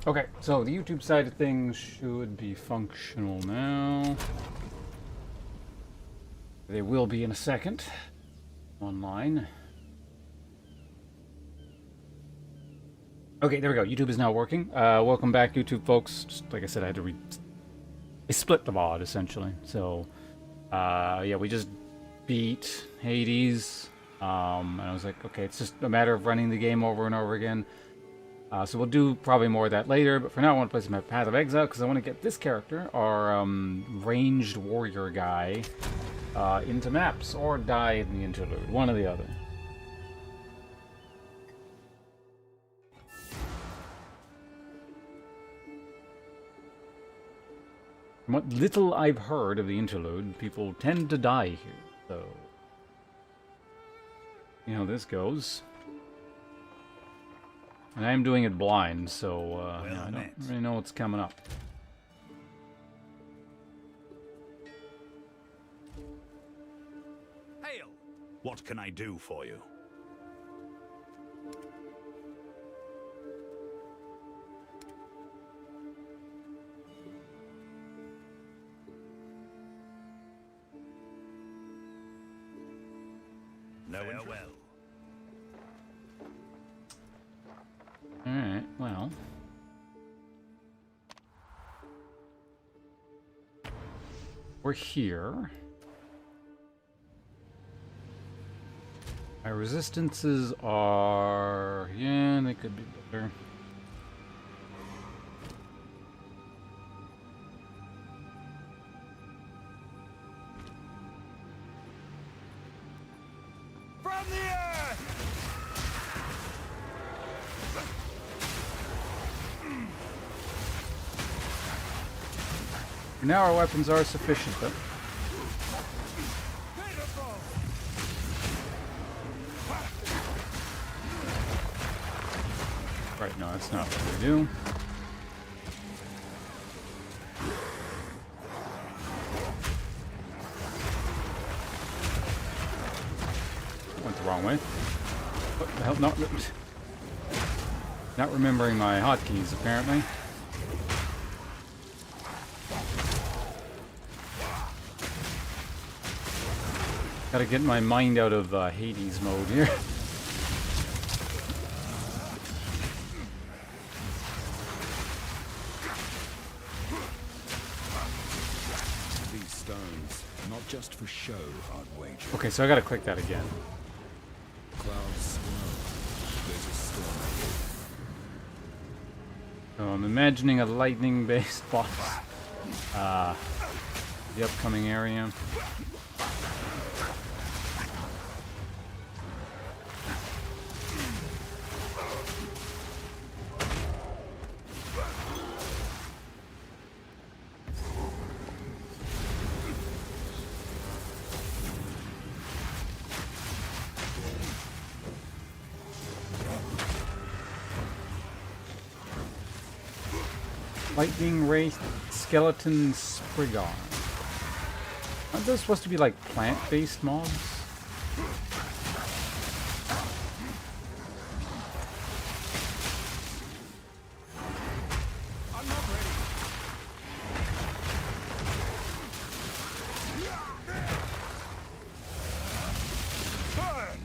Okay, so the YouTube side of things should be functional now. They will be in a second. Online. Okay, there we go. YouTube is now working. Welcome back, YouTube folks. Just like I said, I had to split the VOD, essentially. So, yeah, we just beat Hades. And I was like, okay, it's just a matter of running the game over and over again. So we'll do probably more of that later, but for now I want to play some Path of Exile because I want to get this character, our ranged warrior guy, into maps, or die in the interlude, one or the other. From what little I've heard of the interlude, people tend to die here, so... You know how this goes. And I am doing it blind, so yeah, I don't really know what's coming up. Hail! What can I do for you? No well. Alright, well... We're here. My resistances are... yeah, they could be better. From the earth! For now our weapons are sufficient, though. Right, no, that's not what we do. Went the wrong way. What the hell? No, not remembering my hotkeys, apparently. Gotta get my mind out of Hades mode here. These stones, not just for show, I'd wager. Okay, so I gotta click that again. Clouds swirl. There's a storm. So I'm imagining a lightning-based boss. The upcoming area. Lightning Ray Skeleton Sprigar. Aren't those supposed to be like plant-based mobs? I'm not ready. Burn!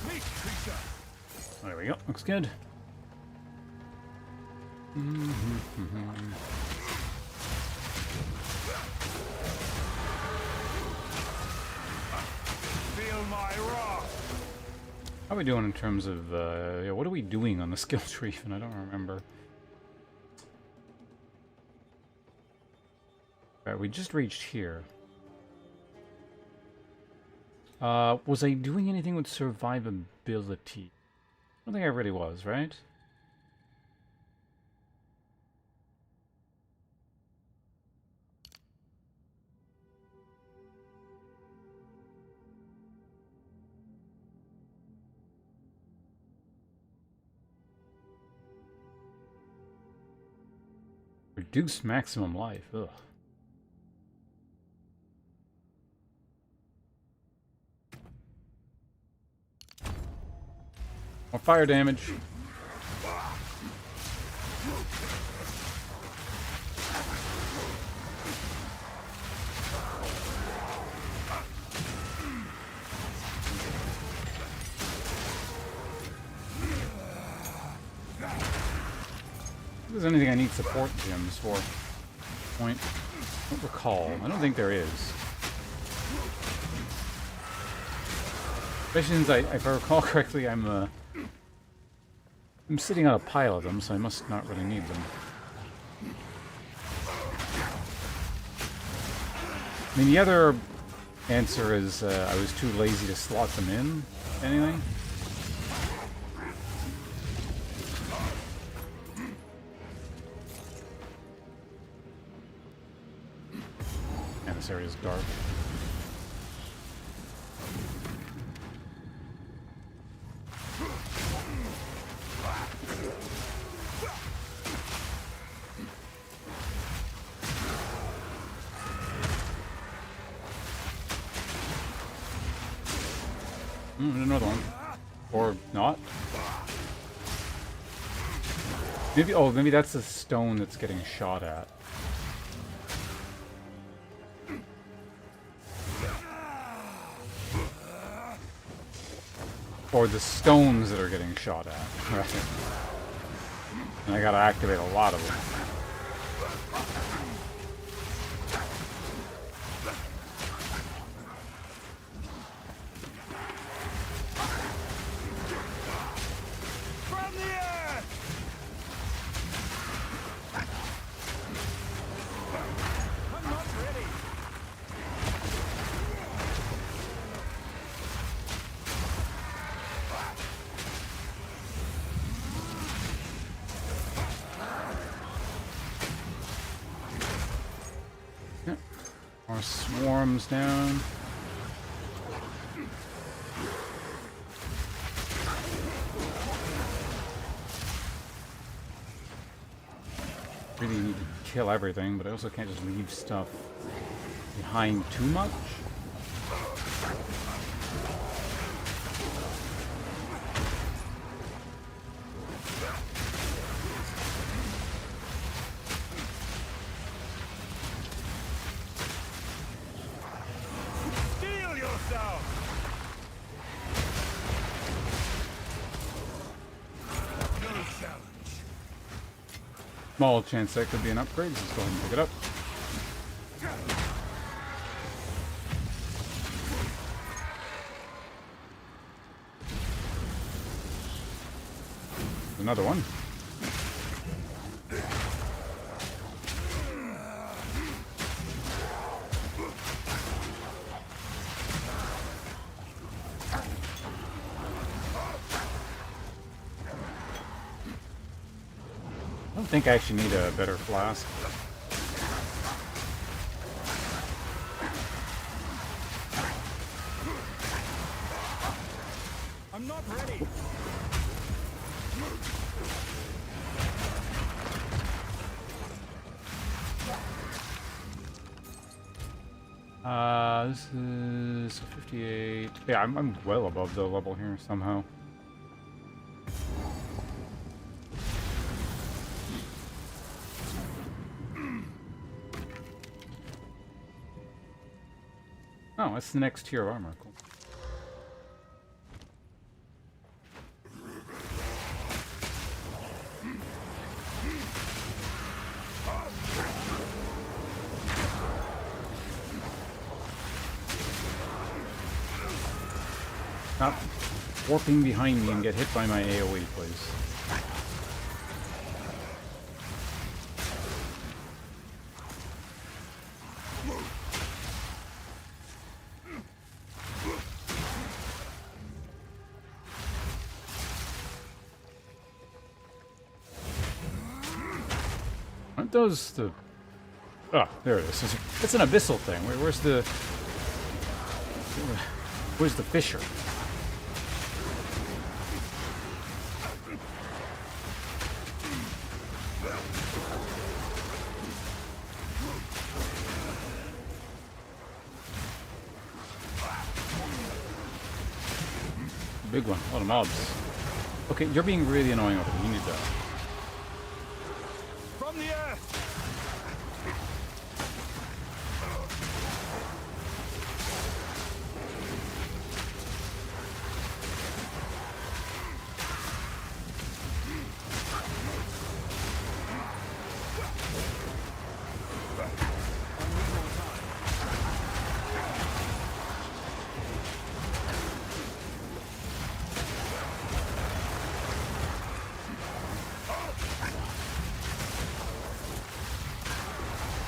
Meat creature! There we go. Looks good. Feel my wrath! How are we doing in terms of, yeah, what are we doing on the skill tree even? I don't remember. Alright, we just reached here. Was I doing anything with survivability? I don't think I really was, right? Reduce maximum life. Ugh. More fire damage. If there's anything I need support gems for. Point. I don't recall. I don't think there is. Especially since if I recall correctly, I'm sitting on a pile of them, so I must not really need them. I mean, the other answer is I was too lazy to slot them in. Anything? And this area is dark. Another one. Or not. Maybe, oh, maybe that's the stone that's getting shot at. Or the stones that are getting shot at. Right. And I gotta activate a lot of them. From the earth! I'm not ready. Yep. More swarms down. Really need to kill everything, but I also can't just leave stuff behind too much. Steel yourself! No challenge. Small chance that could be an upgrade. Let's go ahead and pick it up. Another one. I don't think I actually need a better flask. I'm not ready. This is 58. Yeah, I'm well above the level here somehow. Oh, that's the next tier of armor. Cool. Stop warping behind me and get hit by my AoE, please. Aren't those the... Oh, there it is. It's an abyssal thing. Where's the... Where's the fissure? Big one. A lot of mobs. Okay, you're being really annoying over there. You need to... From the earth!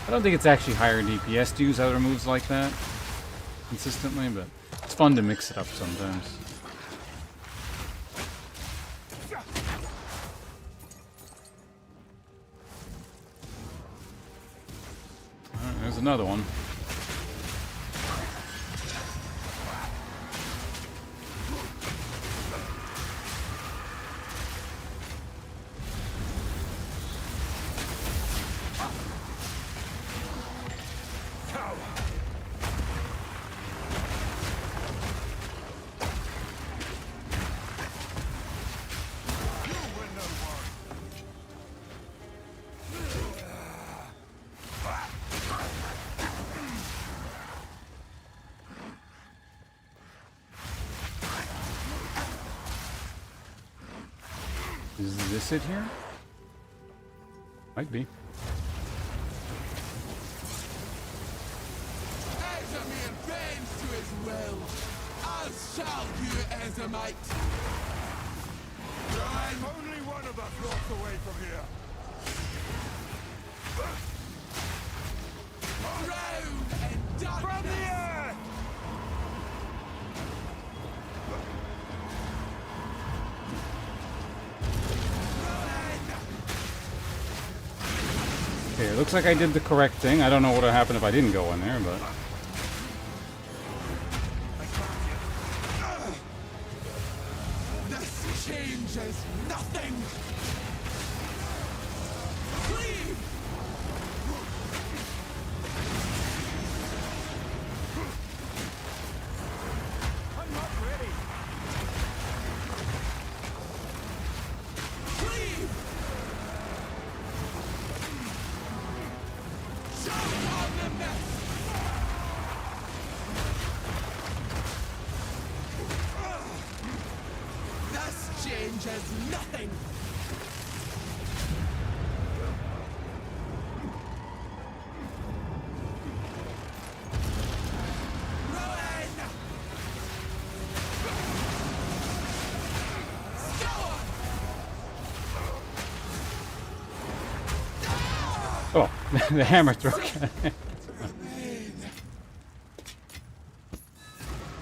I don't think it's actually higher DPS to use other moves like that consistently, but it's fun to mix it up sometimes. Alright, there's another one. Is this it here? Might be. As a mere bends to his will, as shall you, Ezamite. Only one of us walks away from here. Drown in From the darkness. earth! Okay, it looks like I did the correct thing. I don't know what would happen if I didn't go in there, but... This changes nothing. Cleave. I'm not ready! Cleave. Jump on the mess. This changes nothing. Ruin. Scour. Oh, the hammer throw.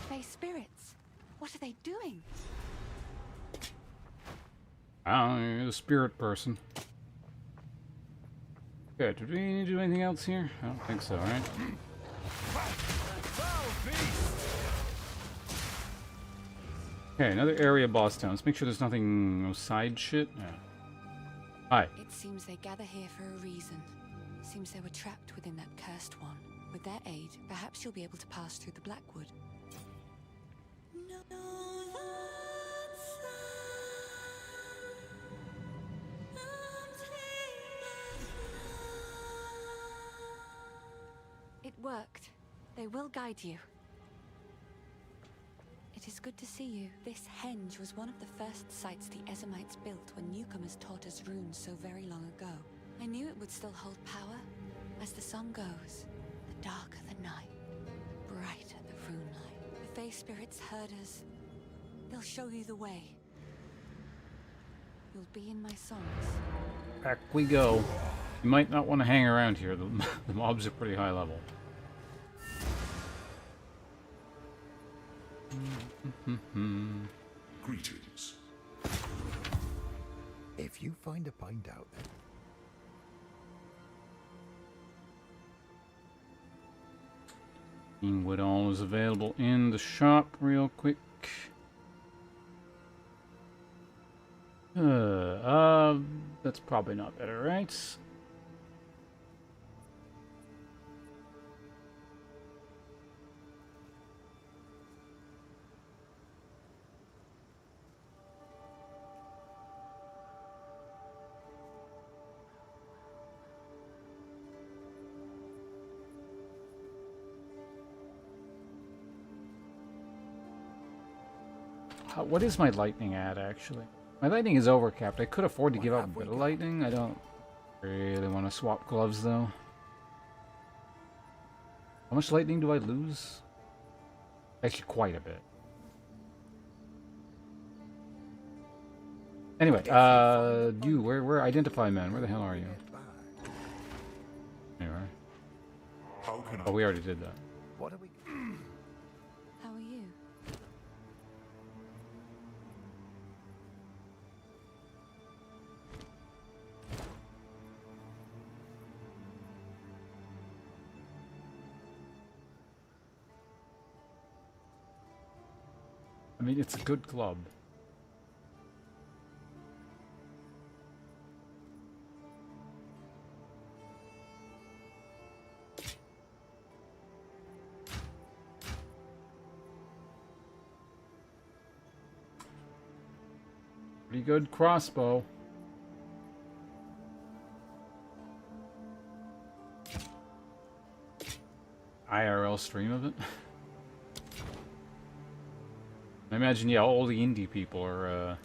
Fey spirits. What are they doing? I don't know, you're the spirit person. Okay, did we need to do anything else here? I don't think so, right? Foul beast! Okay, another area boss town. Let's make sure there's nothing, no side shit. Yeah. Hi. It seems they gather here for a reason. Seems they were trapped within that cursed one. With their aid, perhaps you'll be able to pass through the Blackwood. It worked. They will guide you. It is good to see you. This henge was one of the first sites the Ezamites built when newcomers taught us runes so very long ago. I knew it would still hold power. As the song goes, the darker the night, brighter the rune light. The Fey spirits heard us. They'll show you the way. You'll be in my songs. Back we go. You might not want to hang around here. The mobs are pretty high level. Greetings. If you find a pint out there, What all is available in the shop real quick. That's probably not better, right? What is my lightning at, actually? My lightning is overcapped. I could afford to give up a bit of lightning. I don't really want to swap gloves, though. How much lightning do I lose? Actually, quite a bit. Anyway, you, where, identify man, where the hell are you? Anyway. How can I? Oh, we already did that. What are we? How are you? I mean, it's a good club. Pretty good crossbow. IRL stream of it. I imagine, yeah, all the indie people are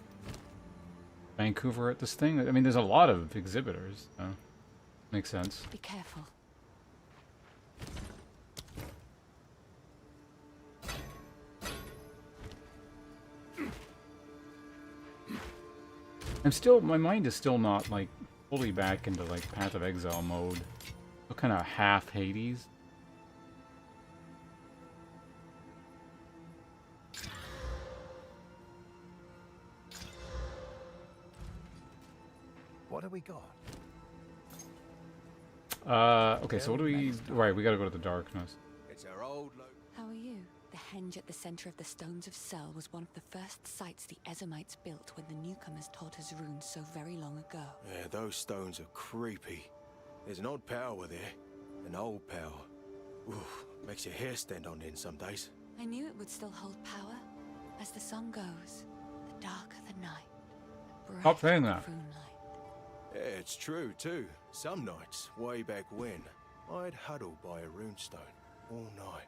Vancouver at this thing. I mean, there's a lot of exhibitors. So makes sense. Be careful. My mind is still not, like, fully back into, like, Path of Exile mode. Still kind of half Hades. What have we got? Okay, so what do we... Right, we gotta go to the darkness. It's our old How are you? The henge at the center of the Stones of Cell was one of the first sites the Ezamites built when the newcomers taught us runes so very long ago. Yeah, those stones are creepy. There's an odd power there. An old power. Oof, makes your hair stand on end some days. I knew it would still hold power. As the song goes, the darker the night, the Stop brighter saying the that. rune light. Yeah, it's true too. Some nights, way back when, I'd huddle by a runestone all night.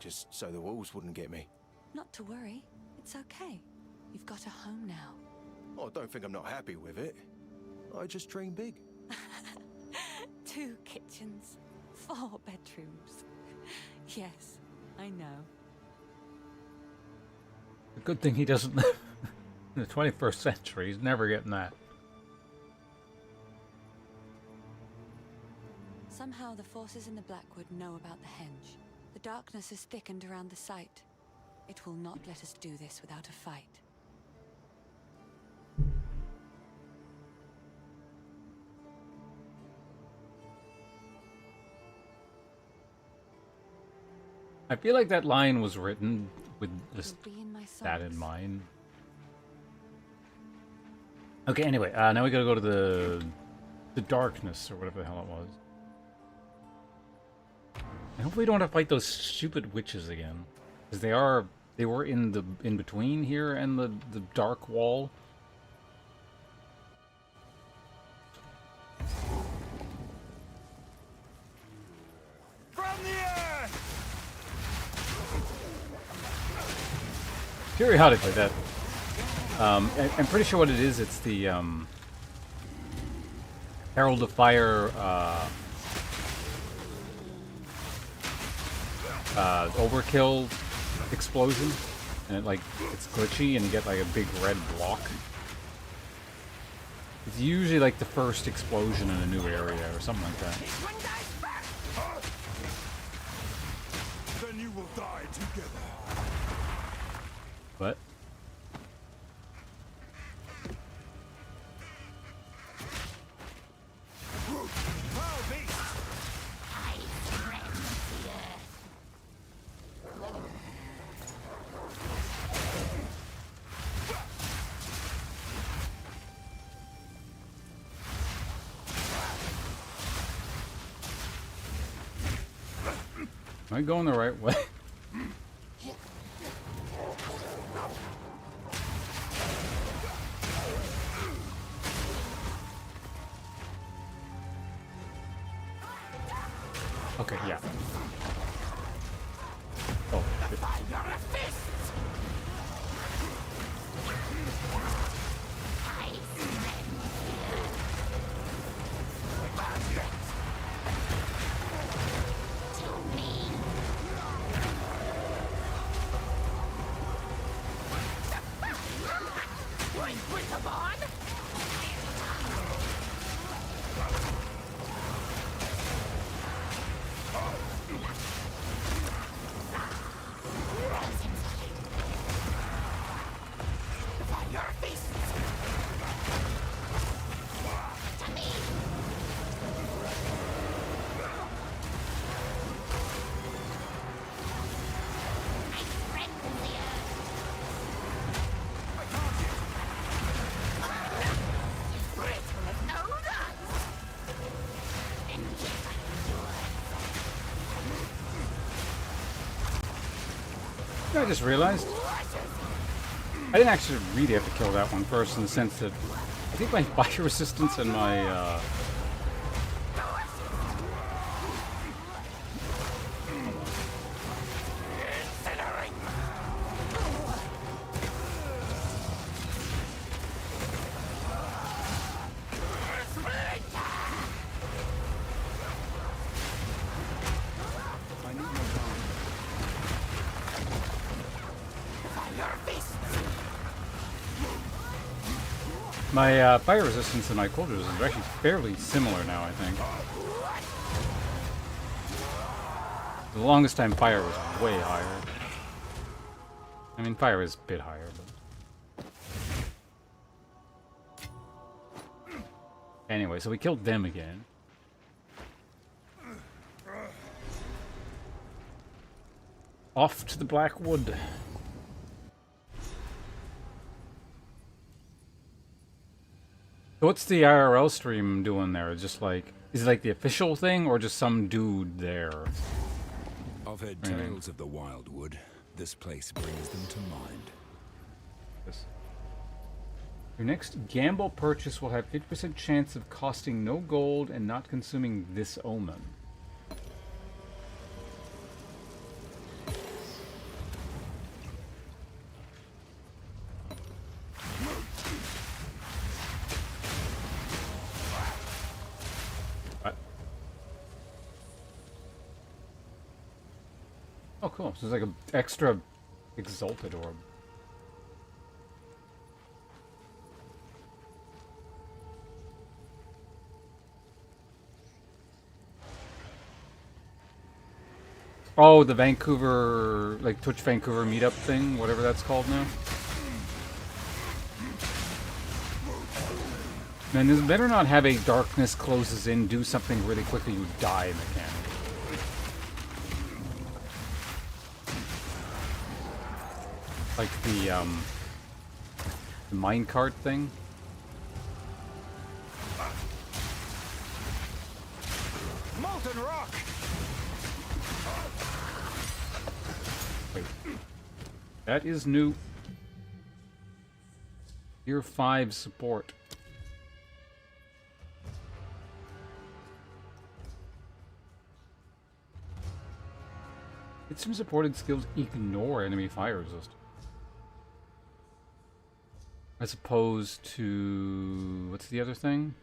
Just so the wolves wouldn't get me. Not to worry, it's okay. You've got a home now. Oh, don't think I'm not happy with it. I just dream big. 2 kitchens, 4 bedrooms. Yes, I know. A good thing he doesn't live in the 21st century. He's never getting that. Somehow the forces in the Blackwood know about the henge. The darkness has thickened around the site. It will not let us do this without a fight. I feel like that line was written with just You'll be in my that in songs. mind. Okay, anyway, now we gotta go to the darkness, or whatever the hell it was. I hope we don't have to fight those stupid witches again. Because they were in between here and the dark wall. From the air! Periodically, that... I'm pretty sure what it is, it's the, Herald of Fire, overkill explosion. And it, like, it's glitchy and you get, like, a big red block. It's usually, like, the first explosion in a new area or something like that. Then you will die together. What? Foul beast! Am I going the right way? Okay, yeah. Oh, shit. I just realized I didn't actually really have to kill that one first, in the sense that I think my fire resistance and my fire resistance and my cold resistance are actually fairly similar now, I think. The longest time fire was way higher. I mean, fire is a bit higher, but... Anyway, so we killed them again. Off to the Blackwood. So what's the IRL stream doing there? Just like, is it like the official thing, or just some dude there? I've heard tales of the Wildwood. This place brings them to mind. Yes. Your next gamble purchase will have 50% chance of costing no gold and not consuming this omen. Oh, cool. So there's like an extra exalted orb. Oh, the Vancouver, like Twitch Vancouver meetup thing, whatever that's called now. Man, this better not have a darkness closes in, do something really quickly, you die mechanic. Like the minecart thing. Molten rock! Wait. That is new. Tier 5 support. It's some supported skills ignore enemy fire resistance. As opposed to... what's the other thing?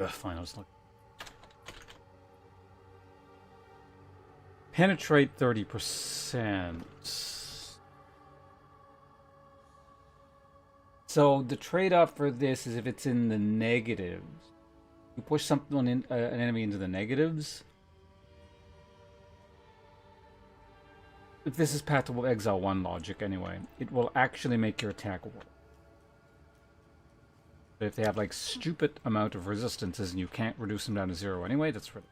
Ugh, fine, I was looking. Penetrate 30%. So the trade-off for this is if it's in the negatives. You push something in, an enemy into the negatives. If this is Path to Exile 1 logic anyway, it will actually make your attack work. But if they have like stupid amount of resistances and you can't reduce them down to 0 anyway, that's really...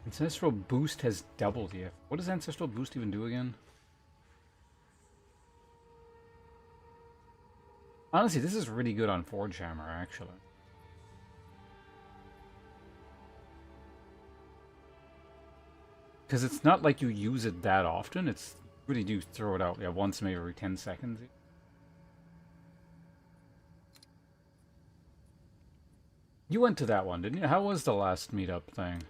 Ancestral Boost has doubled the F. What does Ancestral Boost even do again? Honestly, this is really good on Forge Hammer, actually. Because it's not like you use it that often. It's really do throw it out, yeah, once maybe every 10 seconds. You went to that one, didn't you? How was the last meetup thing?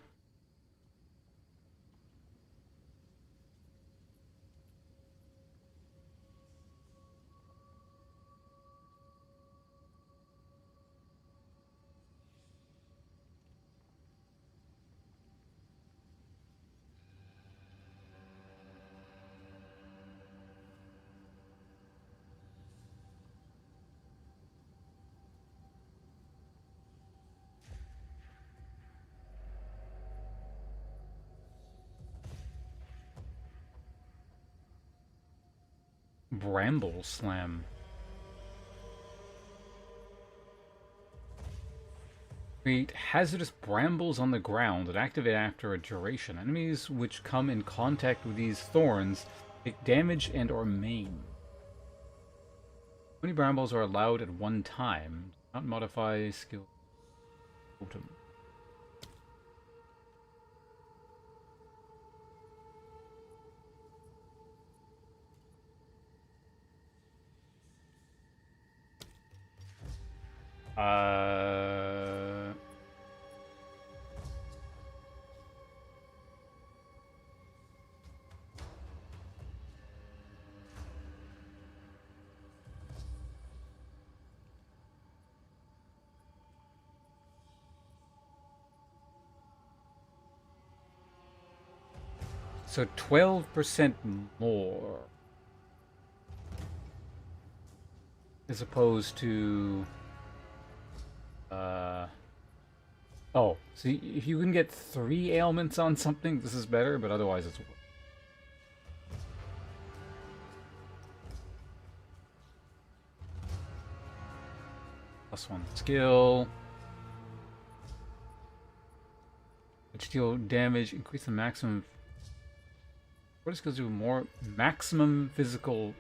Bramble Slam. Create hazardous brambles on the ground that activate after a duration. Enemies which come in contact with these thorns take damage and or maim. How many brambles are allowed at one time? Not modify skill. Molten. So 12% more. As opposed to... Oh, so if you can get 3 ailments on something, this is better, but otherwise it's... +1 skill. Which deal damage, increase the maximum... What skills do more? Maximum physical...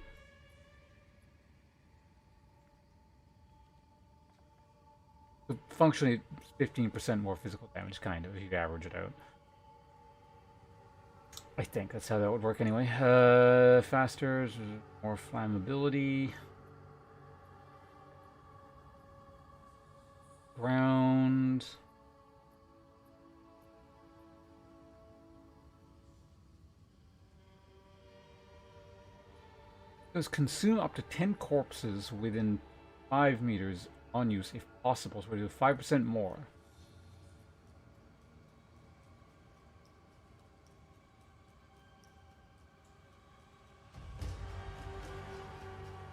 Functionally, 15% more physical damage, kind of, if you average it out. I think that's how that would work anyway. Faster, more flammability. Ground. Does consume up to 10 corpses within 5 meters on use if possible, so we do 5% more.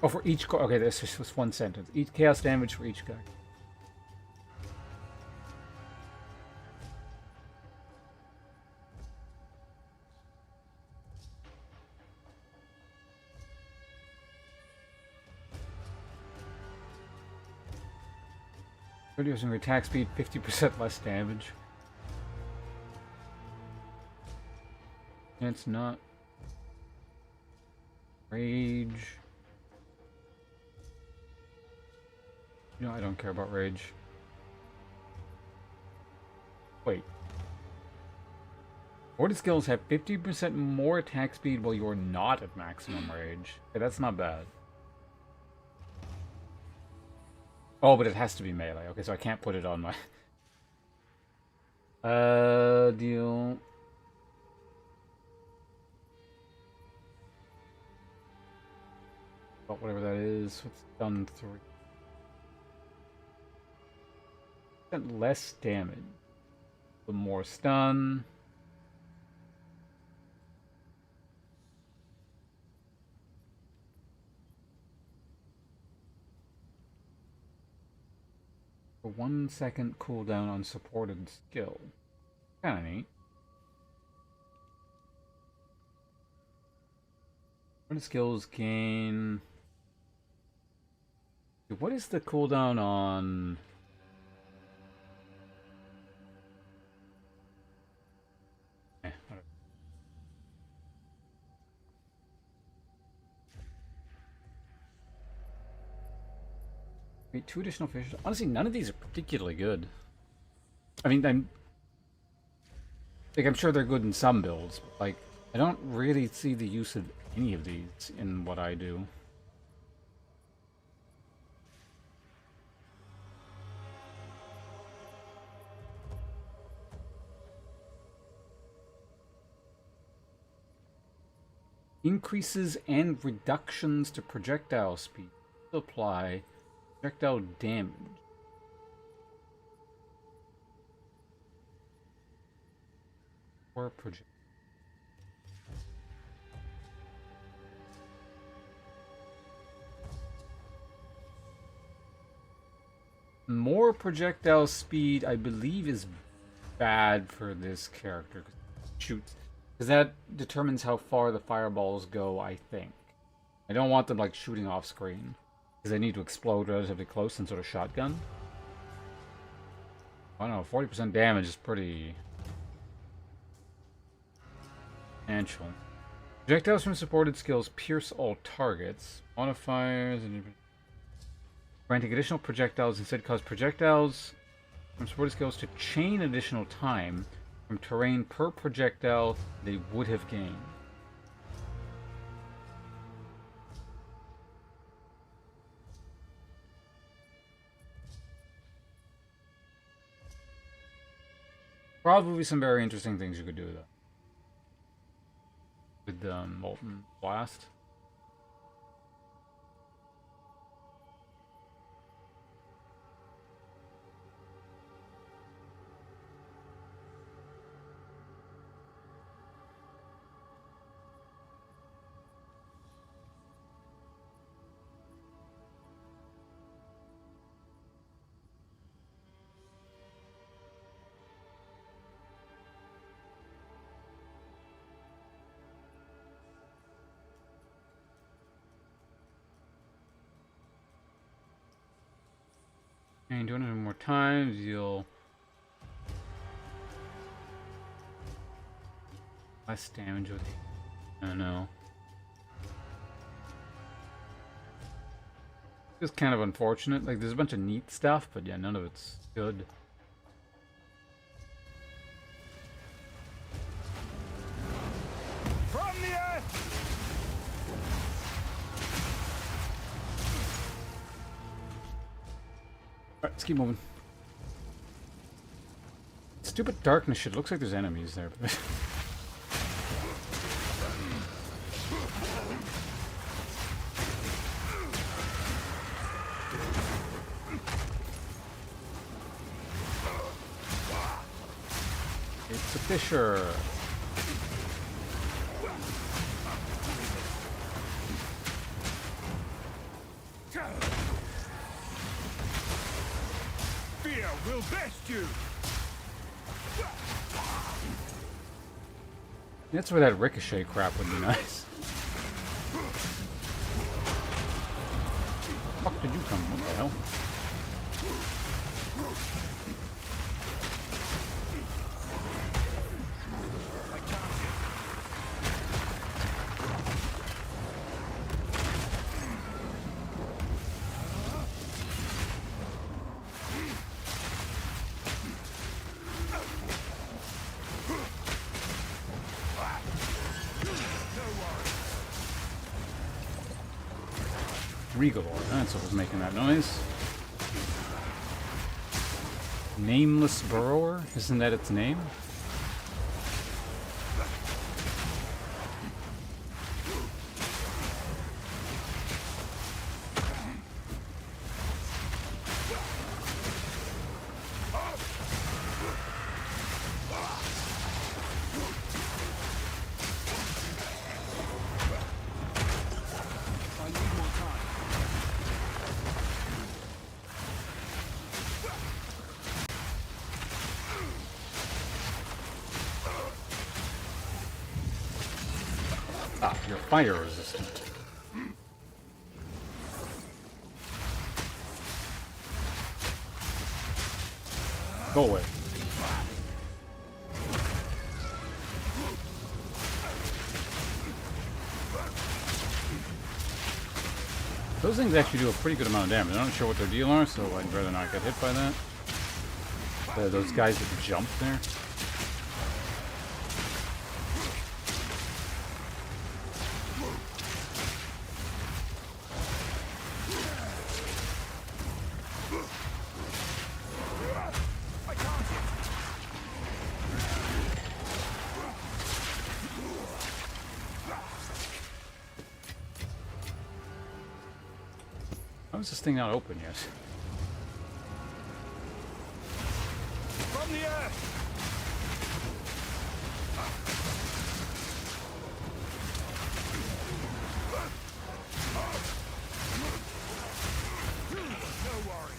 Oh, for each okay, this was one sentence. Each chaos damage for each guy. Reducing your attack speed, 50% less damage. It's not rage. No, I don't care about rage. Wait. Order skills have 50% more attack speed while you're not at maximum rage. Okay, that's not bad. Oh, but it has to be melee. Okay, so I can't put it on my... deal... Well, whatever that is. What's done 3? Less damage. The more stun. A 1 second cooldown on supported skill. Kinda neat. What skills gain? What is the cooldown on? Whatever. Wait, 2 additional fish. Honestly, none of these are particularly good. I mean, I'm sure they're good in some builds, but like I don't really see the use of any of these in what I do. Increases and reductions to projectile speed. Apply projectile damage. Or project. More projectile speed, I believe, is bad for this character. Shoots. Because that determines how far the fireballs go, I think. I don't want them like shooting off screen because they need to explode relatively close and sort of shotgun. I don't know, 40% damage is pretty substantial. Projectiles from supported skills pierce all targets. Modifiers and granting additional projectiles instead cause projectiles from supported skills to chain additional time from terrain per projectile they would have gained. Probably some very interesting things you could do though. With the Molten Blast. And doing it more times, you'll less damage with it. I don't know. It's kind of unfortunate. Like, there's a bunch of neat stuff, but yeah, none of it's good. From the earth! Alright, let's keep moving. Stupid darkness shit. Looks like there's enemies there. It's a fisher. Fear will best you! That's where that ricochet crap would be nice. Fuck did you come? What the hell? Regalor, that's what was making that noise. Nameless Burrower? Isn't that its name? Ah, you're fire resistant. Go away. Those things actually do a pretty good amount of damage. I'm not sure what their deal are, so I'd rather not get hit by that. Those guys that jump there. How is this thing not open yet? From the earth! No worry.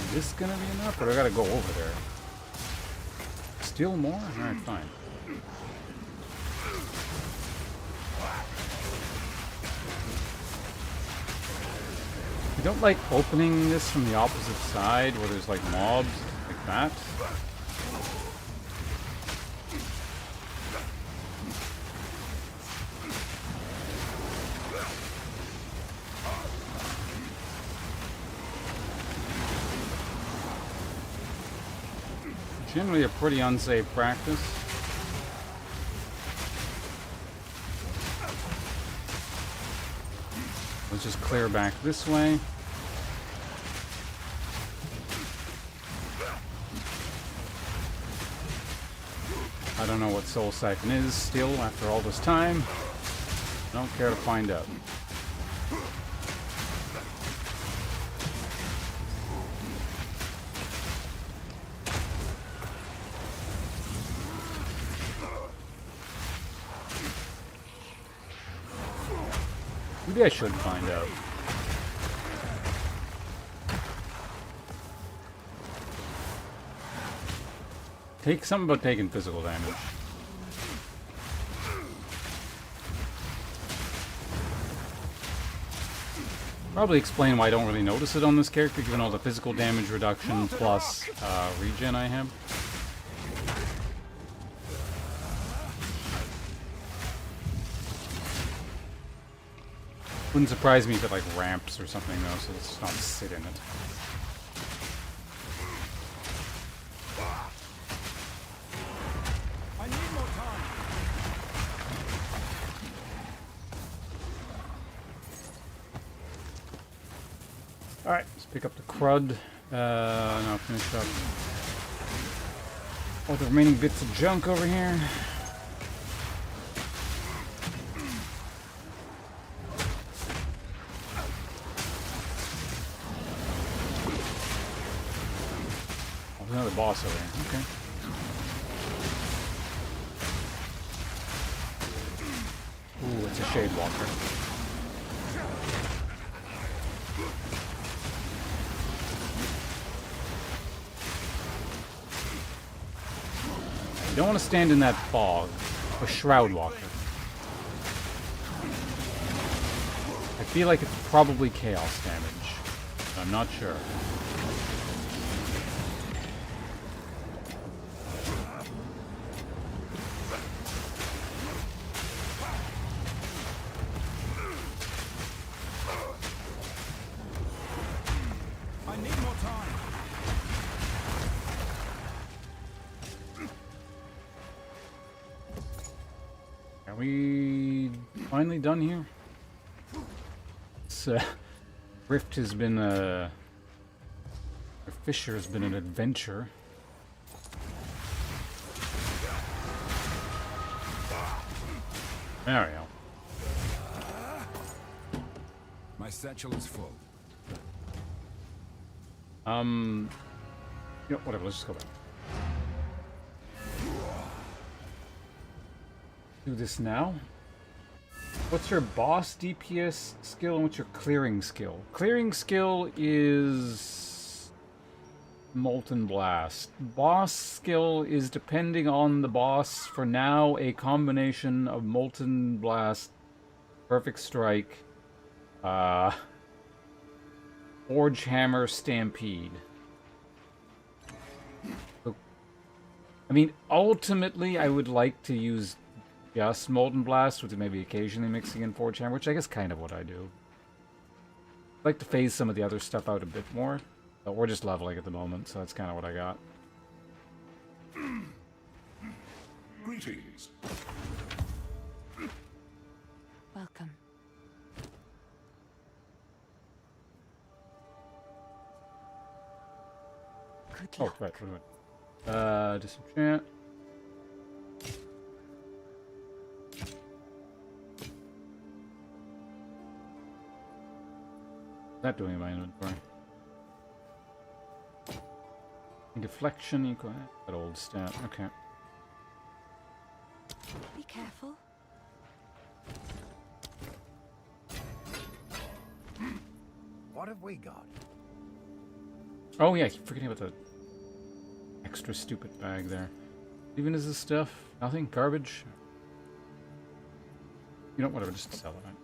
Is this gonna be enough, or do I gotta go over there? Still more? Alright, fine. I don't like opening this from the opposite side where there's like mobs like that. Generally a pretty unsafe practice. Let's just clear back this way. I don't know what Soul Siphon is still after all this time. Don't care to find out. Maybe I should find out. Something about taking physical damage. Probably explain why I don't really notice it on this character, given all the physical damage reduction plus regen I have. Wouldn't surprise me if it like ramps or something though, so let's not sit in it. I need more time. Alright, let's pick up the crud. Now finish up all the remaining bits of junk over here. Another boss over here. Okay. Ooh, it's a Shade Walker. You don't want to stand in that fog. A Shroud Walker. I feel like it's probably chaos damage. But I'm not sure. I need more time. Are we finally done here? This rift has been a... Fissure has been an adventure. There we go. My satchel is full. You know, whatever, let's just go back. Do this now. What's your boss DPS skill and what's your clearing skill? Clearing skill is Molten Blast. Boss skill is, depending on the boss, for now a combination of Molten Blast, Perfect Strike, Forge Hammer, Stampede. So, I mean, ultimately I would like to use just Molten Blast, with maybe occasionally mixing in Forge Hammer, which I guess kind of what I do. I'd like to phase some of the other stuff out a bit more. But we're just leveling at the moment, so that's kind of what I got. Greetings. Welcome. Good Oh, luck. right. Disenchant. That doing in my inventory? Deflection equal that old stat. Okay. Be careful. What have we got? Oh yeah, I keep forgetting about the extra stupid bag there. Even is this stuff? Nothing? Garbage? You know, whatever, just sell it. Right?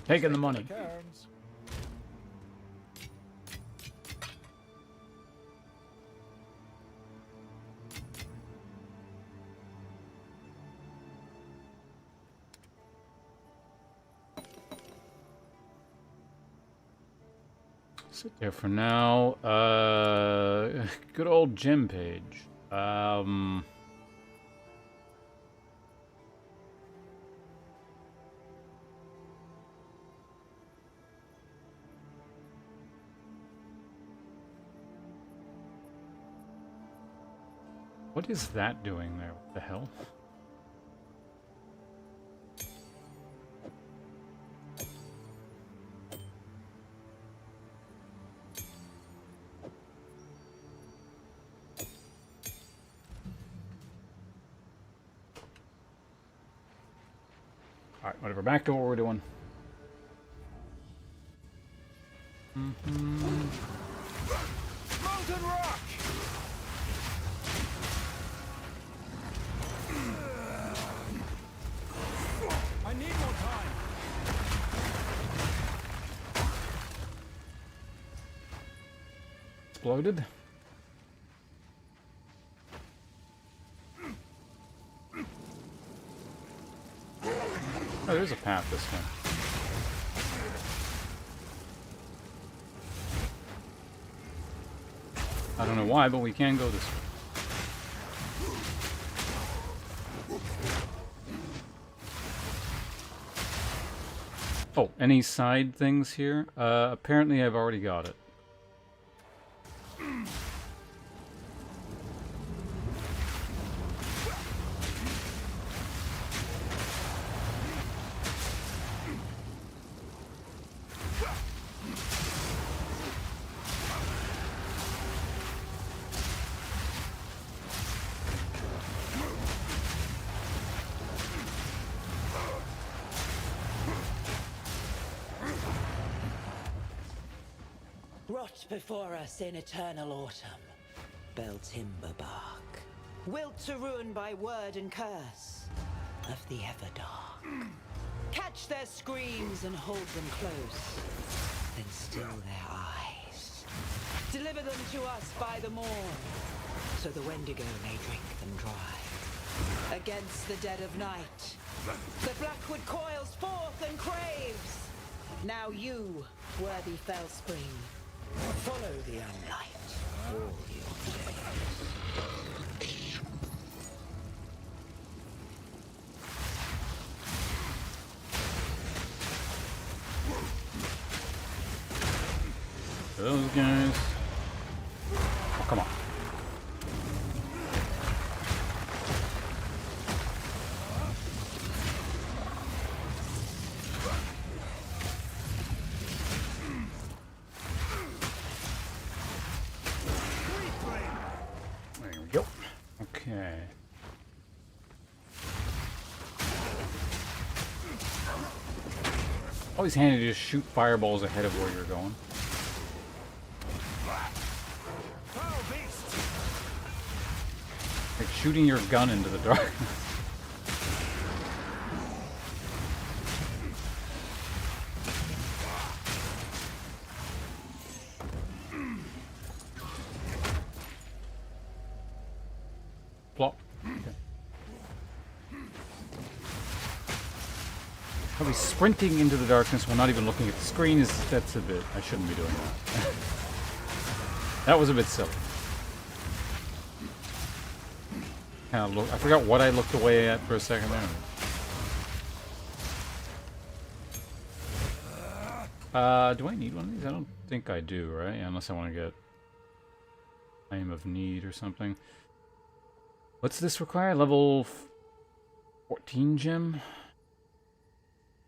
Taking the money. Returns. Sit there for now. Good old gem page. What is that doing there? What the hell? Alright, whatever. Back to what we're doing. Molten rock! I need more time. Exploded. Oh, there's a path this way. I don't know why, but we can go this way. Oh, any side things here? Apparently I've already got it. Rot before us in eternal autumn, bell timber bark, wilt to ruin by word and curse of the Everdark. Catch their screams and hold them close, then still their eyes. Deliver them to us by the morn, so the Wendigo may drink them dry. Against the dead of night, the Blackwood coils forth and craves. Now you, worthy Fellspring, follow the unlight all your days. Those guys. Oh, come on. There we go. Okay. Always handy to just shoot fireballs ahead of where you're going. Like shooting your gun into the darkness. Plop. Okay. Probably sprinting into the darkness while not even looking at the screen that's a bit. I shouldn't be doing that. That was a bit silly. Kind of look. I forgot what I looked away at for a second there. Do I need one of these? I don't think I do, right? Unless I want to get Flame of Need or something. What's this require? Level 14 gem?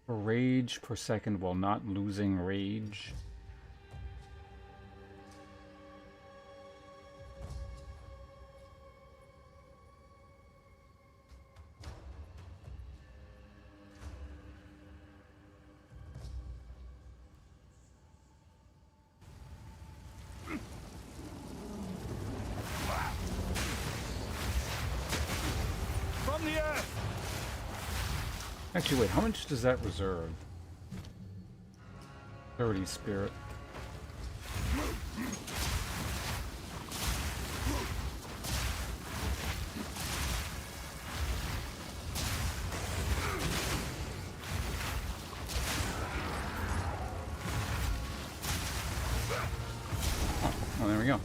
For rage per second while not losing rage. Actually, wait, how much does that reserve? 30 spirit. Oh, there we go.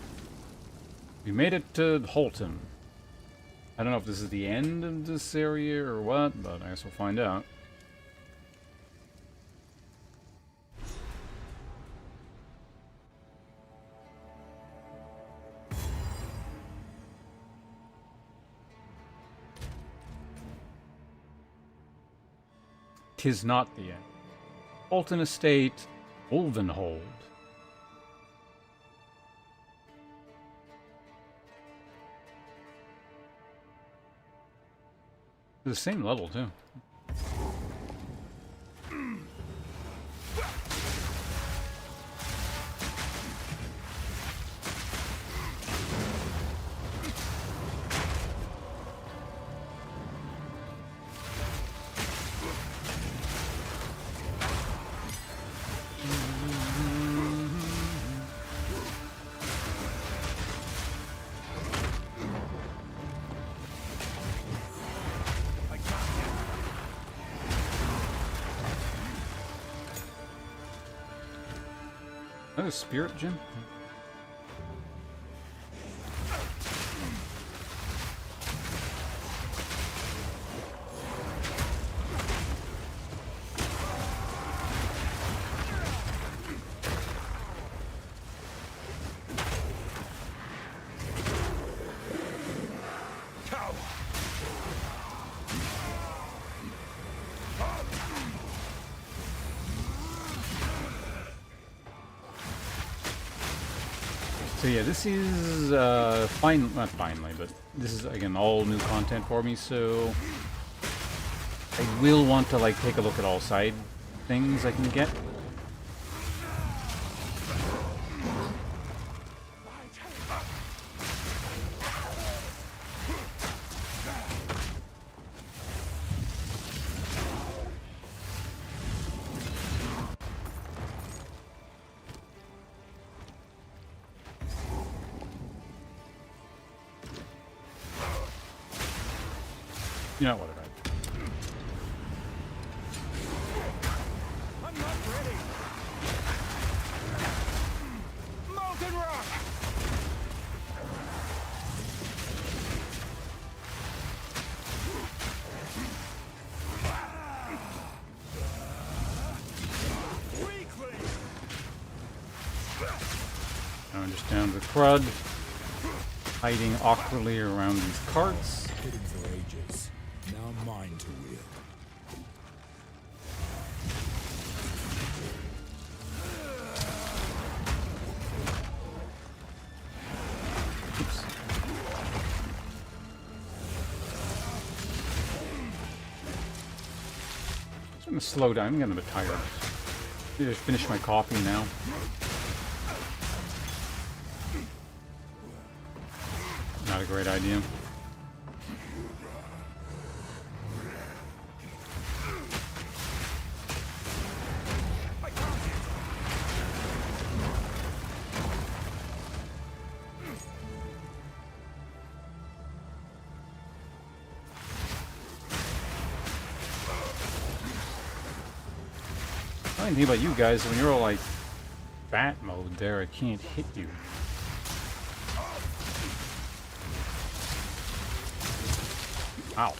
We made it to Holton. I don't know if this is the end of this area or what, but I guess we'll find out. Tis not the end. Molten Estate, Ulvenhold. The same level too. Is that a spirit gem? So yeah, this is not finally, but this is again all new content for me, so I will want to like take a look at all side things I can get. You know, whatever. I'm not ready. Molten rock. Weakly. Now just down to the crud, hiding awkwardly around these carts. Hidden for ages. Now mine to wield. Oops. I'm gonna slow down. I'm getting a bit tired. Maybe just finish my coffee now. Not a great idea. I didn't think about you guys when you're all like bat mode there. I can't hit you. Ow.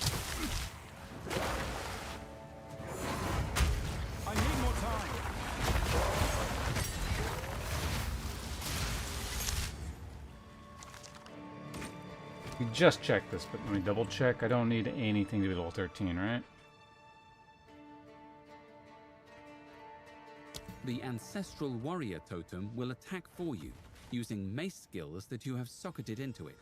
I need more time. We just checked this, but let me double check. I don't need anything to be level 13, right? The Ancestral Warrior Totem will attack for you, using mace skills that you have socketed into it.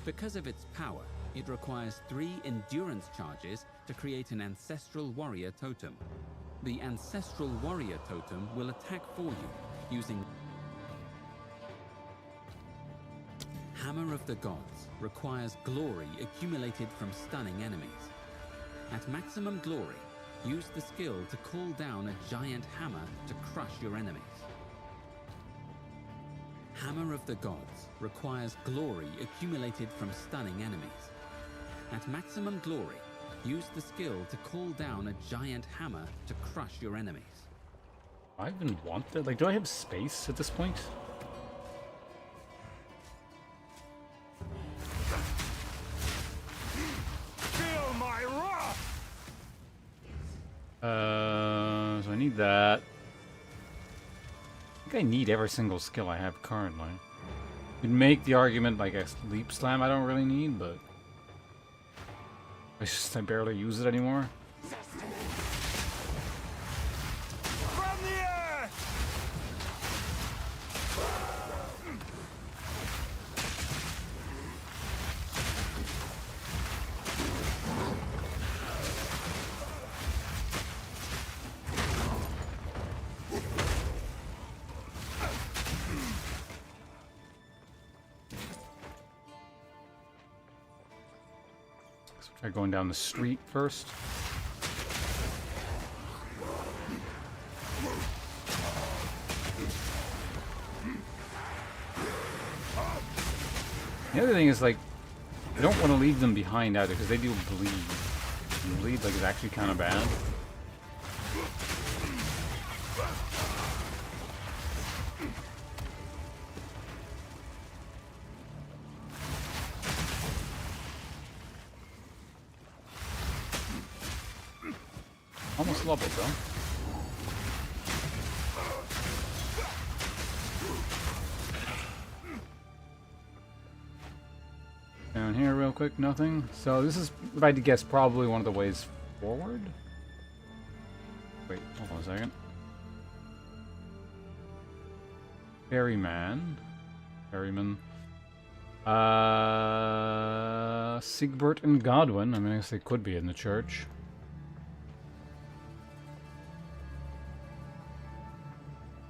Because of its power, it requires 3 endurance charges to create an Ancestral Warrior Totem. The Ancestral Warrior Totem will attack for you, using Hammer of the Gods requires glory accumulated from stunning enemies. At maximum glory, use the skill to call down a giant hammer to crush your enemies. Hammer of the Gods requires glory accumulated from stunning enemies. At maximum glory, use the skill to call down a giant hammer to crush your enemies. I even want that. Like, do I have space at this point? Feel my wrath! So I need that. I think I need every single skill I have currently. You'd make the argument like a leap slam I don't really need, but I barely use it anymore. From the earth! Try going down the street first. The other thing is, like, I don't want to leave them behind either, because they do bleed. And bleed, like, is actually kind of bad. Almost leveled, though. Down here real quick, nothing. So this is, if I had to guess, probably one of the ways forward? Wait, hold on a second. Ferryman. Ferryman. Siegbert and Godwin. I mean, I guess they could be in the church.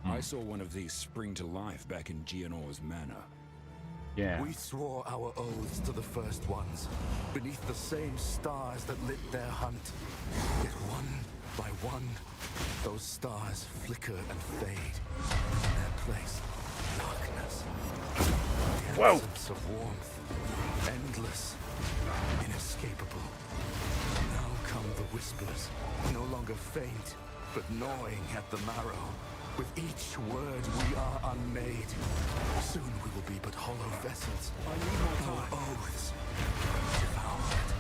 I saw one of these spring to life back in Gianor's manor. Yeah. We swore our oaths to the first ones, beneath the same stars that lit their hunt. Yet one by one, those stars flicker and fade. In their place, darkness. The Whoa. absence of warmth. Endless. Inescapable. Now come the whispers, no longer faint, but gnawing at the marrow. With each word we are unmade. Soon we will be but hollow vessels. I need more time. Our oaths devoured.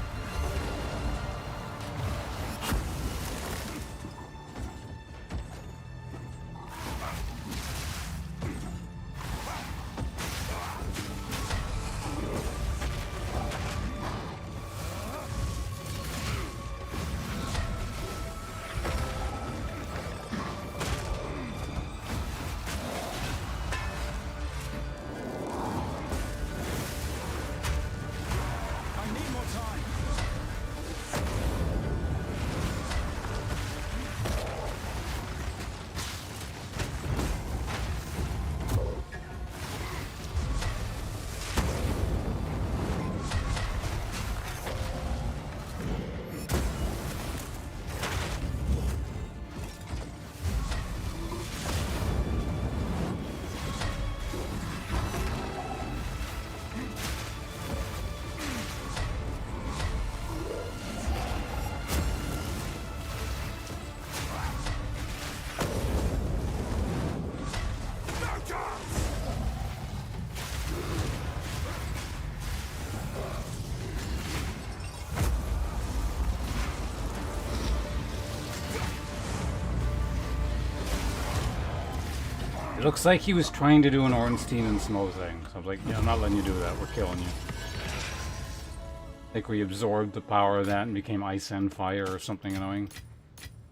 It looks like he was trying to do an Ornstein and Smough thing. So I was like, yeah, I'm not letting you do that. We're killing you. I think we absorbed the power of that and became ice and fire or something annoying.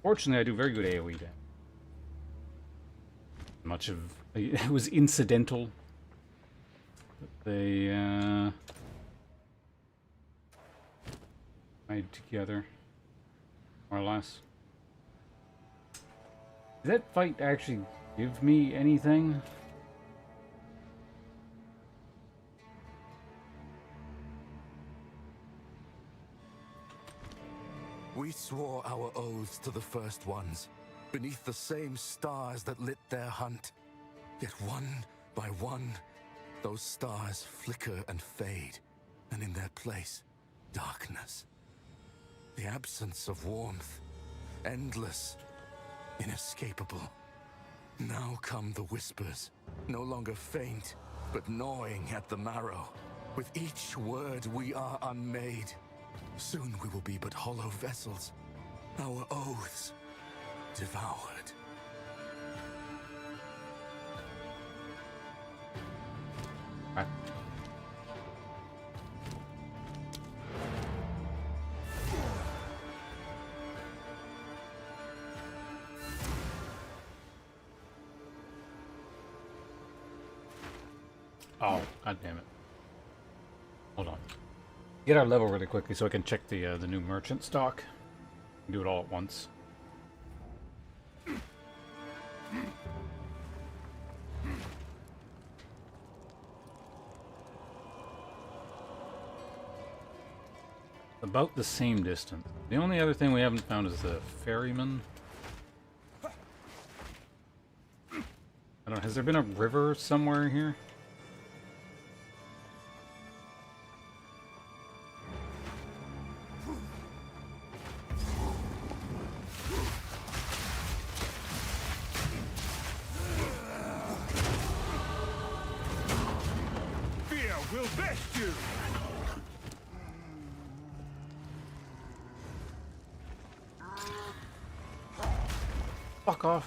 Fortunately, I do very good AoE damage. Much of it was incidental. They made together, more or less. Did that fight actually give me anything? We swore our oaths to the First Ones, beneath the same stars that lit their hunt. Yet one by one, those stars flicker and fade, and in their place, darkness. The absence of warmth, endless, inescapable. Now come the whispers, no longer faint, but gnawing at the marrow. With each word we are unmade. Soon we will be but hollow vessels, our oaths devoured. Right. Oh, god damn it. Hold on. Get our level really quickly so I can check the new merchant stock. Do it all at once. About the same distance. The only other thing we haven't found is the ferryman. I don't know, has there been a river somewhere here? Fear will vest you! Fuck off.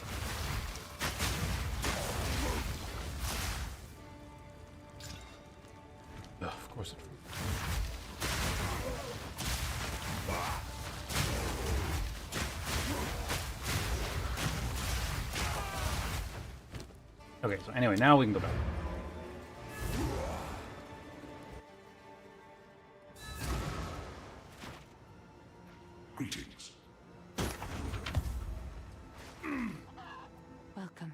Ugh, of course it. Okay, so anyway, now we can go back. Greetings. Welcome.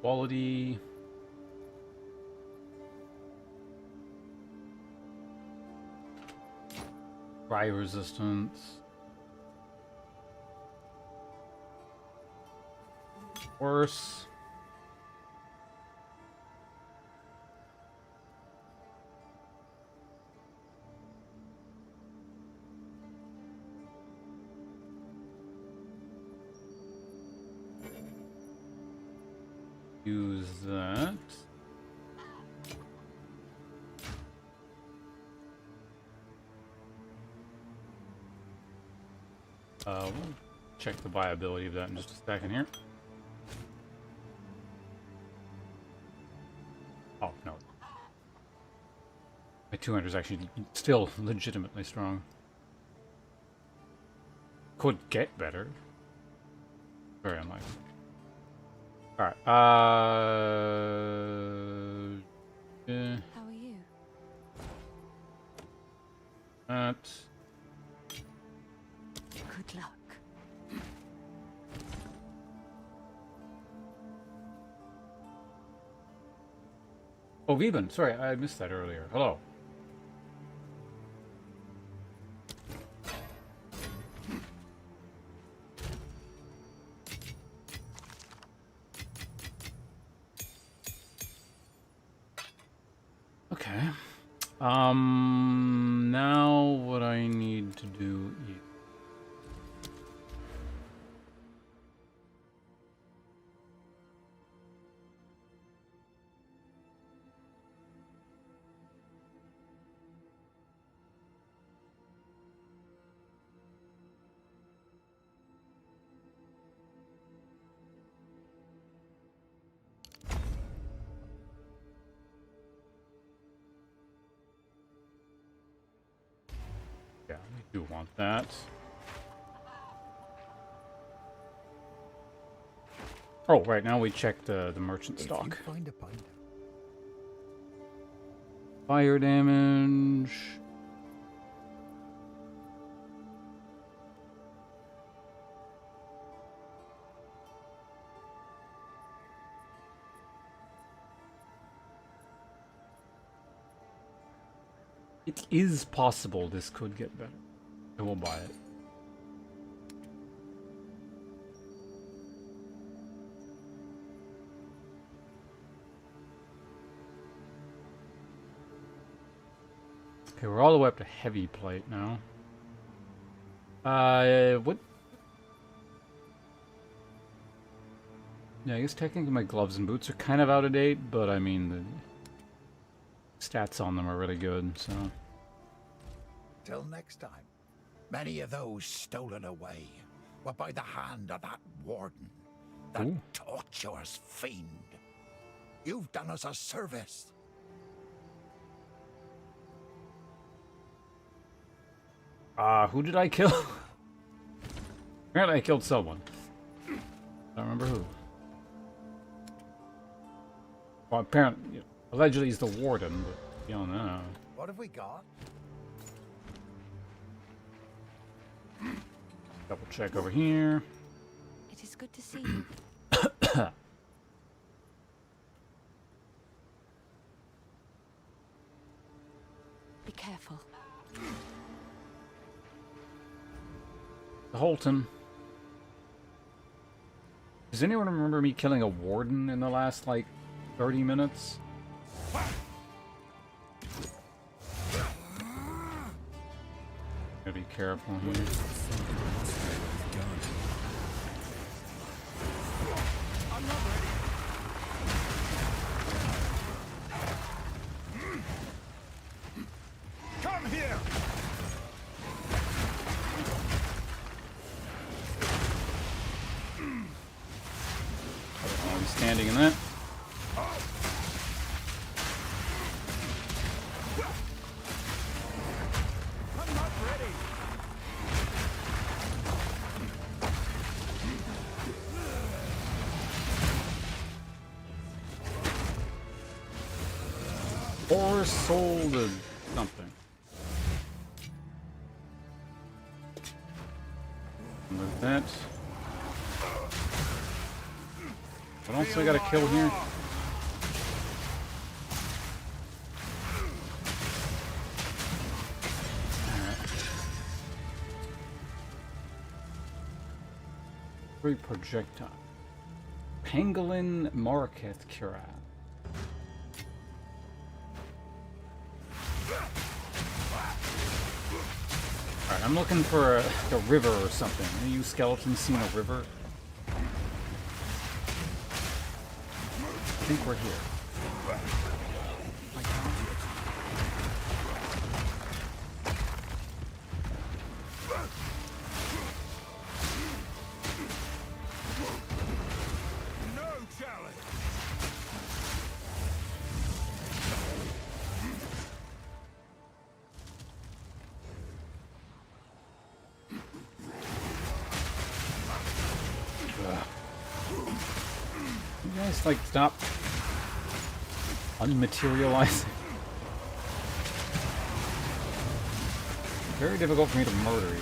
Quality. Fire resistance. Worse. Use that. We'll check the viability of that in just a second here. Oh, no. My 200 is actually still legitimately strong. Could get better. Very unlikely. Alright, yeah. How are you? That. Good luck. Oh, Veben, sorry, I missed that earlier. Hello. Okay. Now what I need to do is... Yeah, we do want that. Oh, right, now we check the merchant stock. Find a pint. Fire damage. It is possible this could get better. I will buy it. Okay, we're all the way up to heavy plate now. What? Yeah, I guess technically my gloves and boots are kind of out of date, but I mean, the stats on them are really good, so... Till next time, many of those stolen away were by the hand of that warden, that torturous fiend. You've done us a service. Who did I kill? Apparently I killed someone. I don't remember who. Well, apparently, you know, allegedly he's the warden, but you don't know. What have we got? Double check over here. It is good to see you. Be careful. Holton. Does anyone remember me killing a warden in the last, like, 30 minutes? Gotta be careful here. I'm not ready. Come here. I'm standing in that. I'm not ready. Or sold or something. With that. What else I gotta kill here? Three projectile. Pangolin Marketh Cura. Alright, I'm looking for a river or something. Any of you skeletons seen a river? I think we're here. No challenge. You guys, like, stop unmaterializing. Very difficult for me to murder you.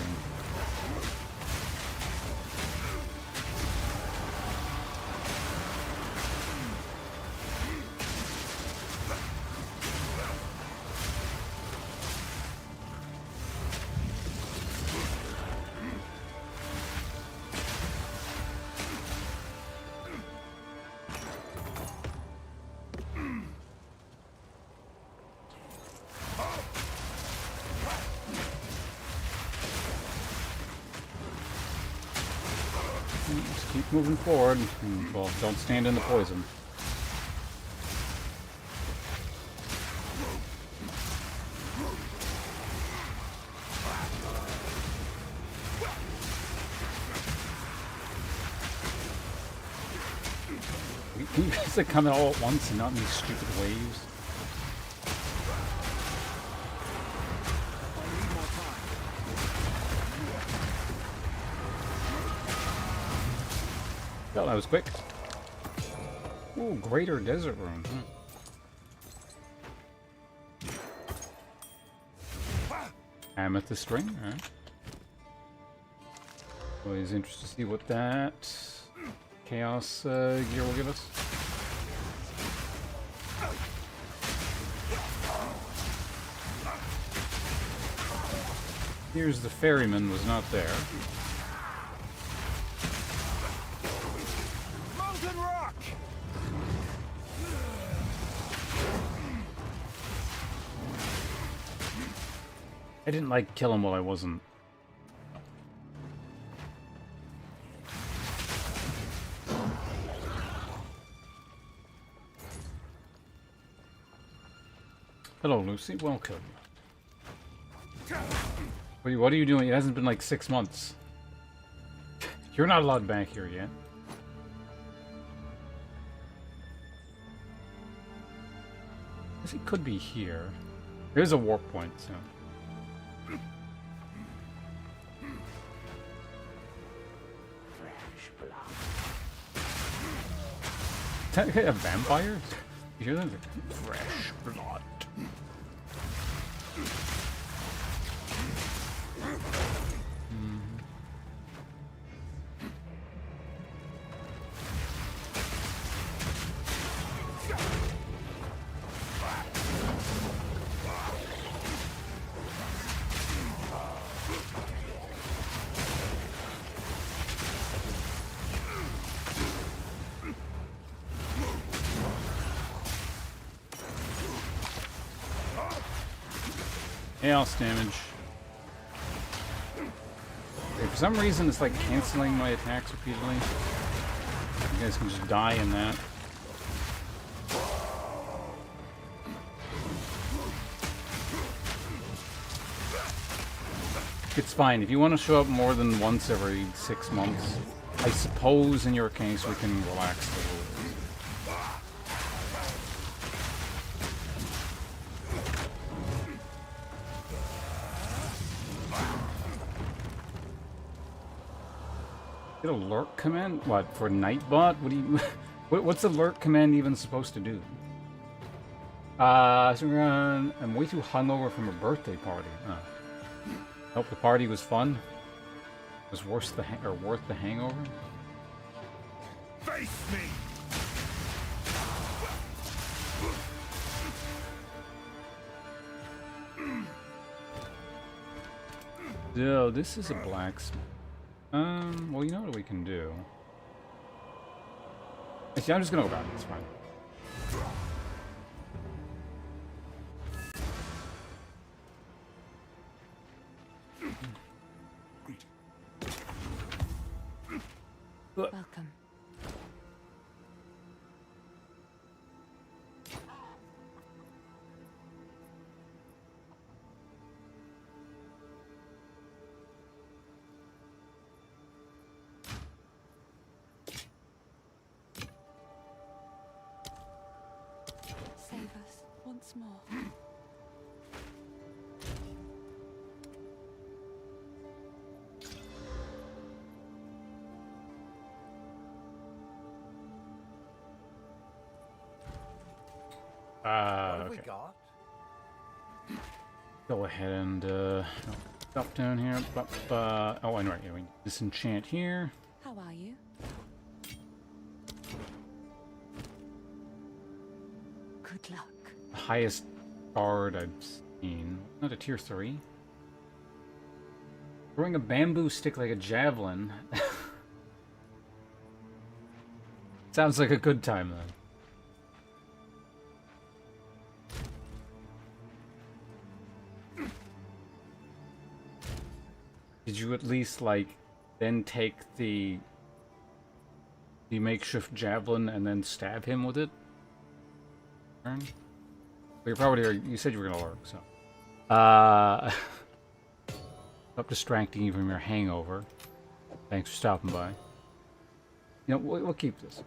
Just keep moving forward. And, well, don't stand in the poison. Can you guys like come all at once and not in these stupid waves? Well, that was quick. Ooh, Greater Desert Rune. Amethyst ring, alright. Always interested to see what that Chaos gear will give us. Here's the ferryman, was not there. Molten rock! I didn't like kill him while I wasn't. Hello, Lucy. Welcome. What are you doing? It hasn't been like 6 months. You're not allowed back here yet. I guess he could be here. There's a warp point, so. Technically a vampire? You hear that? Fresh blood. Chaos damage. Okay, for some reason it's like canceling my attacks repeatedly. You guys can just die in that. It's fine. If you want to show up more than once every 6 months, I suppose in your case we can relax the rules. Get a lurk command? What, for Nightbot? What do you... What's a lurk command even supposed to do? I'm way too hungover from a birthday party. Oh. Hope the party was fun. Was worth the hangover? Face me! So, this is a blacksmith. Well, you know what we can do. Actually, I'm just gonna go back. It's fine. Welcome. Save us once more. What have we Okay. got? Go ahead and drop down here. Oh, I know. Yeah, we disenchant here. How are you? Good luck. Highest guard I've seen. Not a tier 3. Throwing a bamboo stick like a javelin. Sounds like a good time then. Did you at least, like, then take the makeshift javelin and then stab him with it? Turn? Well, you're probably, you said you were gonna lurk, so. Stop distracting you from your hangover. Thanks for stopping by. You know, we'll keep this.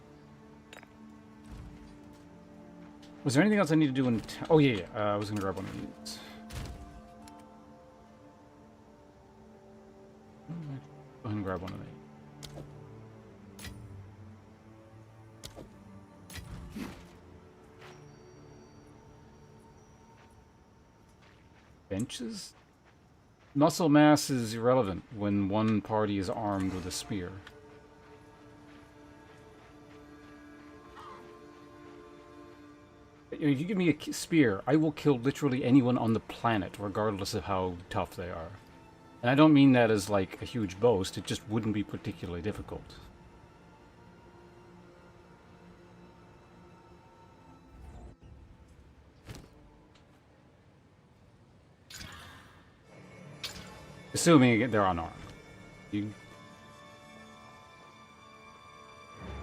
Was there anything else I need to do in oh, yeah. I was gonna grab one of these. Go ahead and grab one of these. Benches? Muscle mass is irrelevant when one party is armed with a spear. If you give me a spear, I will kill literally anyone on the planet, regardless of how tough they are. And I don't mean that as like a huge boast, it just wouldn't be particularly difficult. Assuming they're unarmed.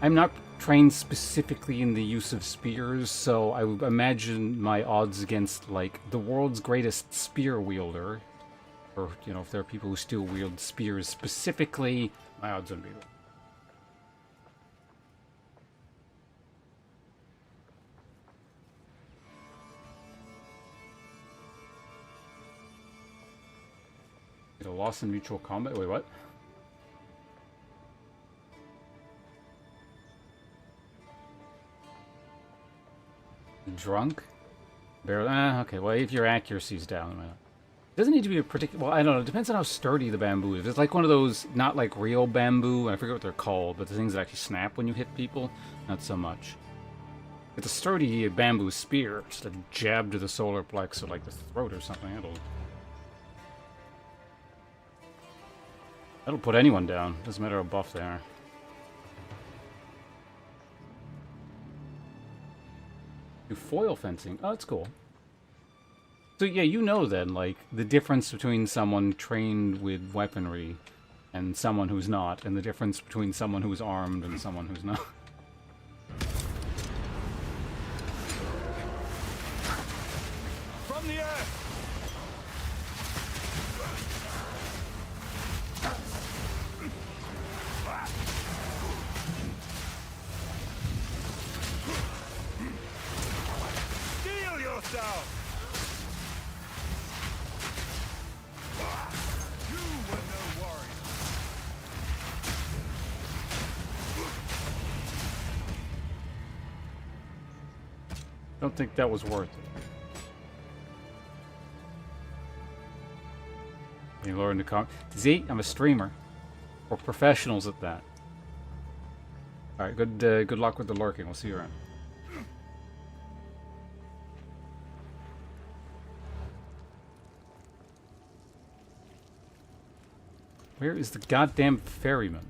I'm not trained specifically in the use of spears, so I would imagine my odds against, like, the world's greatest spear wielder, or, you know, if there are people who still wield spears specifically, my odds would be low. A loss in mutual combat? Wait, what? Drunk? Barely. Okay, well, if your accuracy's down. It doesn't need to be a particular... Well, I don't know. It depends on how sturdy the bamboo is. It's like one of those, not like real bamboo. I forget what they're called, but the things that actually snap when you hit people. Not so much. It's a sturdy bamboo spear. Just a jab to the solar plex or like the throat or something. That'll put anyone down. Doesn't matter how buff they are. Do foil fencing. Oh, that's cool. So yeah, you know then, like, the difference between someone trained with weaponry and someone who's not, and the difference between someone who's armed and someone who's not. From the air! Steel yourself! You were no warrior. Don't think that was worth it. You learn to come. Z, I'm a streamer. We're professionals at that. Alright, good luck with the lurking. We'll see you around. Where is the goddamn ferryman?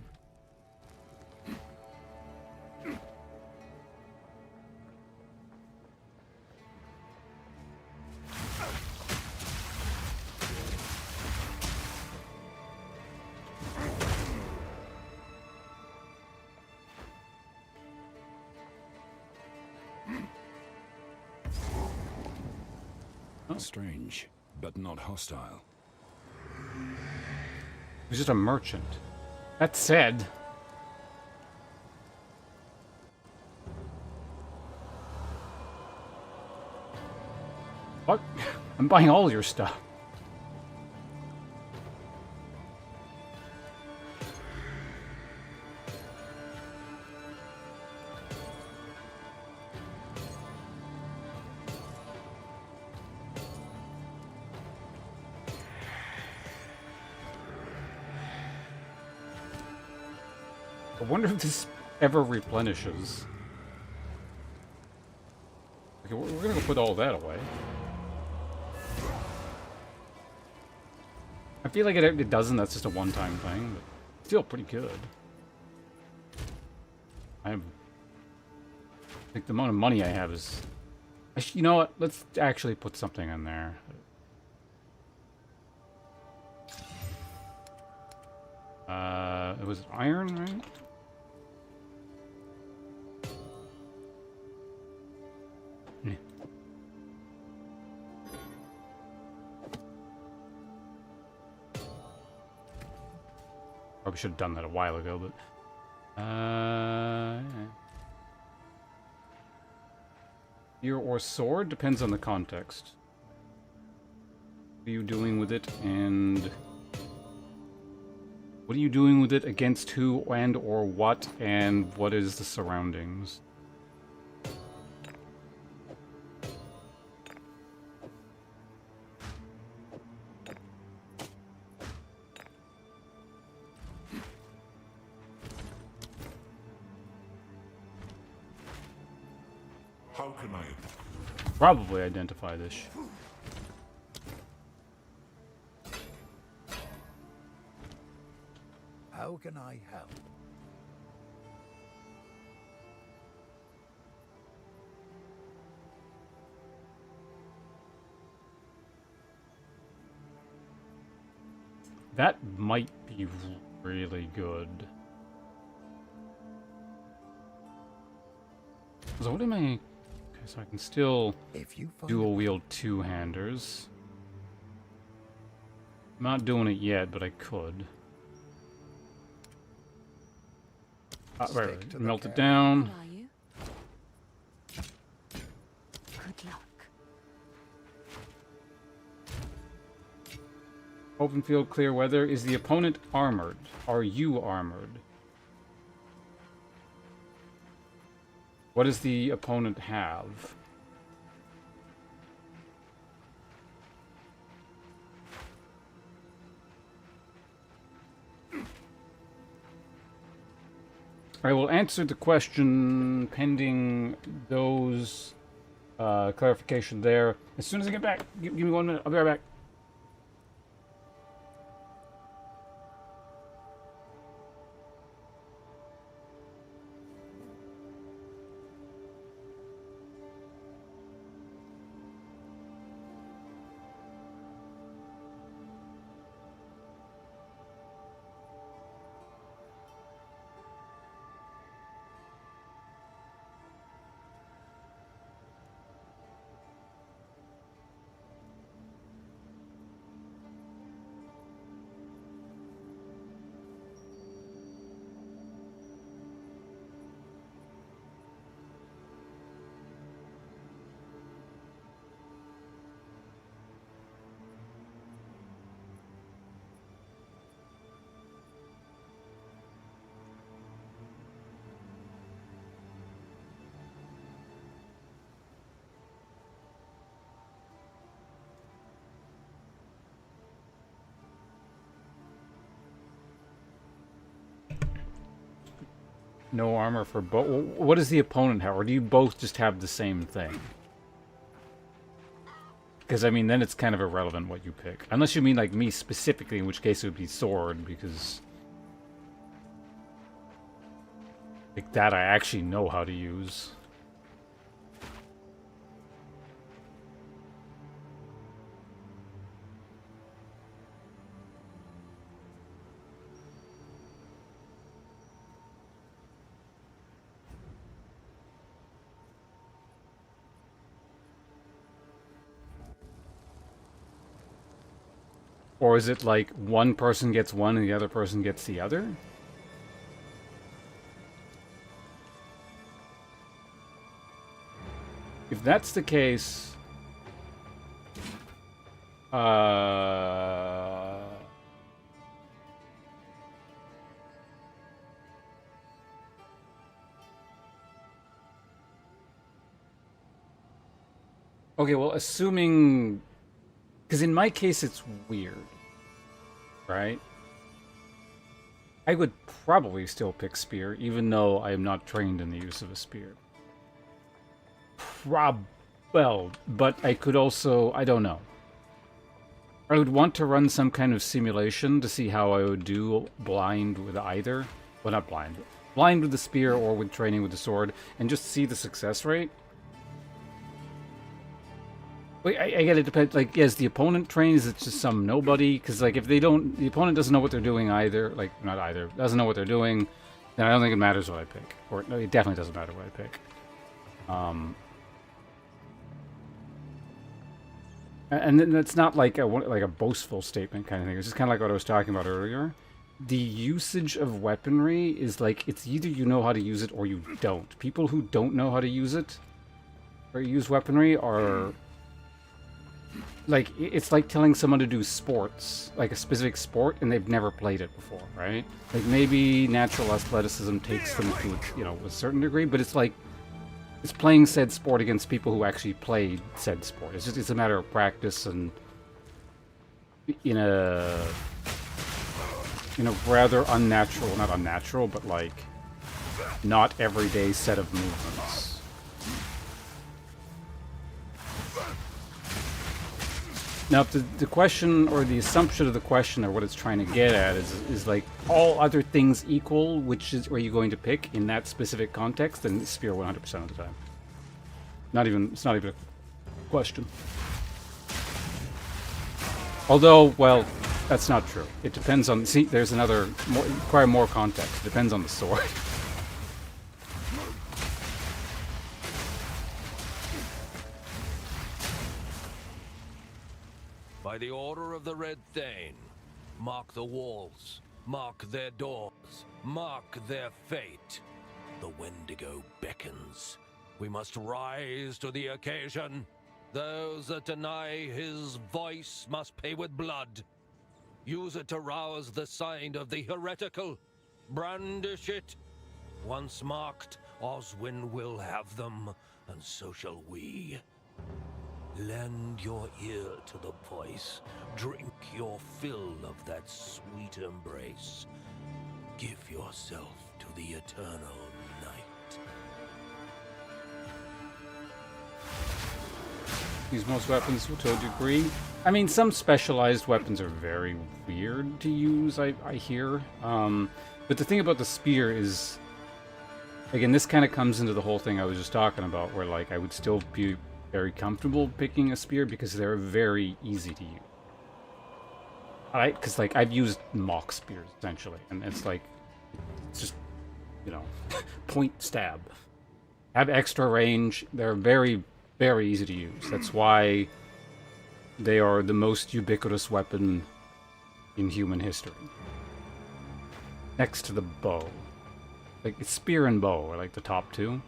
Strange, but not hostile. He's just a merchant. That said... What? I'm buying all your stuff. I wonder if this ever replenishes. Okay, we're gonna go put all that away. I feel like it doesn't, that's just a one-time thing, but still pretty good. I think the amount of money I have is... You know what, let's actually put something in there. It was iron, right? Probably should have done that a while ago, but... yeah. Spear or sword? Depends on the context. What are you doing with it, and... What are you doing with it, against who and or what, and what is the surroundings? How can I? Probably identify this. How can I help? That might be really good. So what am I... Okay, so I can still dual wield two-handers. I'm not doing it yet, but I could. Right. Melt it down. Where are you? Good luck. Open field, clear weather. Is the opponent armored? Are you armored? What does the opponent have? I will answer the question pending those clarification there. As soon as I get back, give me 1 minute. I'll be right back. No armor for both. What does the opponent have? Or do you both just have the same thing? Because, I mean, then it's kind of irrelevant what you pick. Unless you mean, like, me specifically, in which case it would be sword, because... like, that I actually know how to use. Or is it like one person gets one and the other person gets the other? If that's the case... okay, well, assuming... because in my case, it's weird. Right? I would probably still pick spear, even though I am not trained in the use of a spear. Well, but I could also... I don't know. I would want to run some kind of simulation to see how I would do blind with either. Well, not blind. Blind with the spear or with training with the sword, and just see the success rate. Wait, I get it. Depends. Like, yes, the opponent trains. It's just some nobody. Because, like, if they don't, the opponent doesn't know what they're doing either. Like, not either. Doesn't know what they're doing. Then I don't think it matters what I pick. Or no, it definitely doesn't matter what I pick. And then that's not like a boastful statement kind of thing. It's just kind of like what I was talking about earlier. The usage of weaponry is like, it's either you know how to use it or you don't. People who don't know how to use it or use weaponry are... like, it's like telling someone to do sports, like a specific sport, and they've never played it before, right? Like, maybe natural athleticism takes them to, you know, a certain degree, but it's like, it's playing said sport against people who actually played said sport. It's just, it's a matter of practice and in a rather unnatural, not unnatural, but like, not everyday set of movements. Now, if the question or the assumption of the question or what it's trying to get at is like all other things equal, which is where you're going to pick in that specific context, then spear 100% of the time. It's not even a question. Although, well, that's not true. It depends on. See, there's another. Require more context. It depends on the sword. By the order of the Red Thane, mark the walls, mark their doors, mark their fate. The Wendigo beckons. We must rise to the occasion. Those that deny his voice must pay with blood. Use it to rouse the side of the heretical. Brandish it. Once marked, Oswin will have them, and so shall we. Lend your ear to the voice. Drink your fill of that sweet embrace. Give yourself to the eternal night. Use most weapons to a degree. I mean, some specialized weapons are very weird to use, I hear. But the thing about the spear is, again, this kind of comes into the whole thing I was just talking about, where, like, I would still be very comfortable picking a spear because they're very easy to use. Alright? Because, like, I've used mock spears, essentially. And it's like, it's just, you know, point stab. Have extra range. They're very, very easy to use. That's why they are the most ubiquitous weapon in human history. Next to the bow. Like, spear and bow are, like, the top two.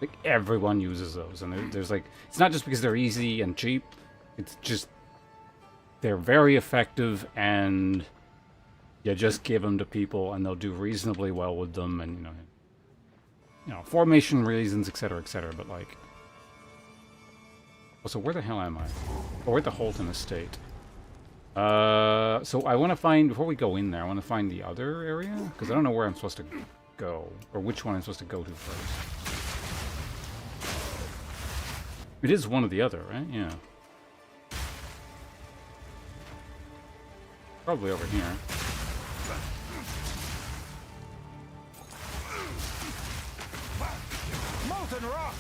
Like, everyone uses those, and there's like, it's not just because they're easy and cheap, it's just, they're very effective, and you just give them to people, and they'll do reasonably well with them, and, you know, formation reasons, etc., but, like, oh, so where the hell am I? Oh, we're at the Holton Estate. So I want to find, before we go in there, I want to find the other area, because I don't know where I'm supposed to go, or which one I'm supposed to go to first. It is one or the other, right? Yeah. Probably over here. Molten rock!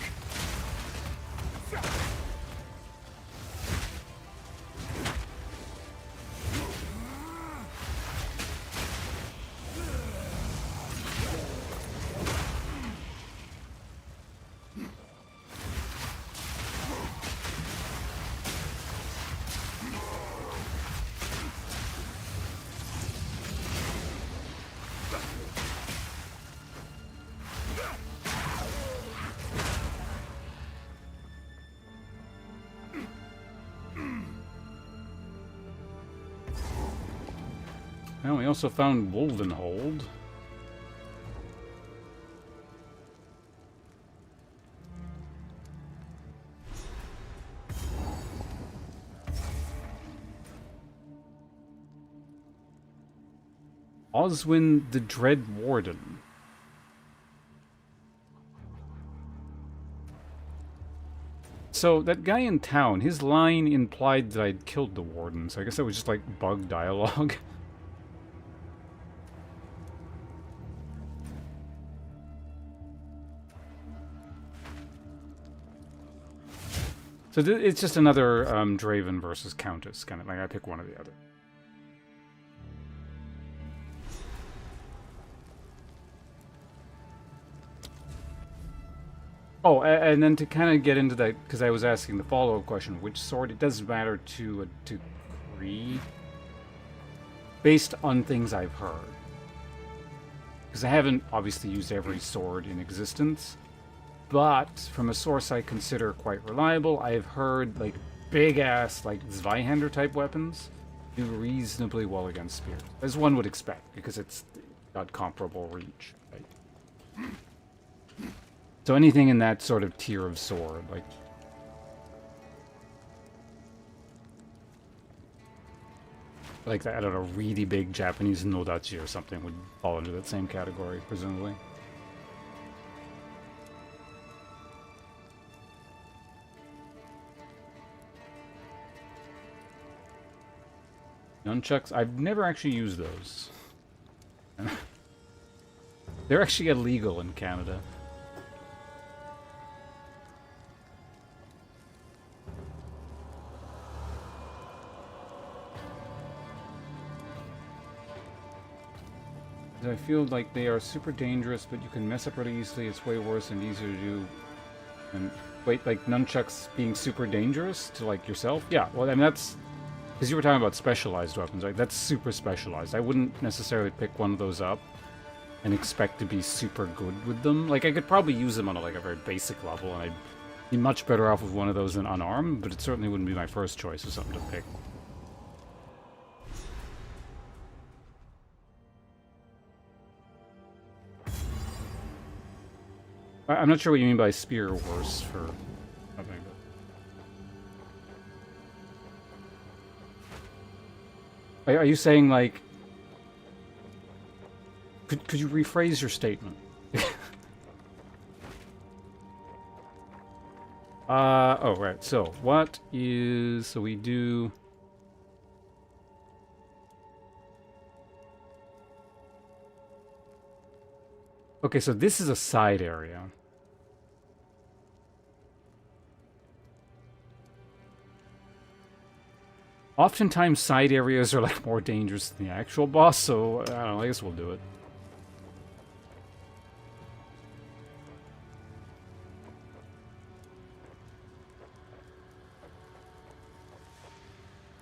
Well, we also found Wolvenhold. Oswin the Dread Warden. So, that guy in town, his line implied that I'd killed the warden, so I guess that was just like bug dialogue. So it's just another Draven versus Countess, kind of like I pick one or the other. Oh, and then to kind of get into that, because I was asking the follow-up question, which sword, it doesn't matter to Kree, based on things I've heard. Because I haven't obviously used every sword in existence. But from a source I consider quite reliable, I've heard like big-ass, like Zweihander type weapons do reasonably well against spears, as one would expect, because it's got comparable reach. Right? So anything in that sort of tier of sword, like that, I don't know, really big Japanese Nodachi or something would fall into that same category, presumably. Nunchucks? I've never actually used those. They're actually illegal in Canada. I feel like they are super dangerous, but you can mess up really easily. It's way worse and easier to do. And wait, like nunchucks being super dangerous to like yourself? Yeah, well, I mean that's because you were talking about specialized weapons, right? That's super specialized. I wouldn't necessarily pick one of those up and expect to be super good with them. Like I could probably use them on a very basic level, and I'd be much better off with one of those than unarmed. But it certainly wouldn't be my first choice of something to pick. I'm not sure what you mean by spear worse for something. Are you saying, like... Could you rephrase your statement? Oh, right. So, what is... So we do... Okay, so this is a side area. Oftentimes side areas are like more dangerous than the actual boss, so I don't know, I guess we'll do it.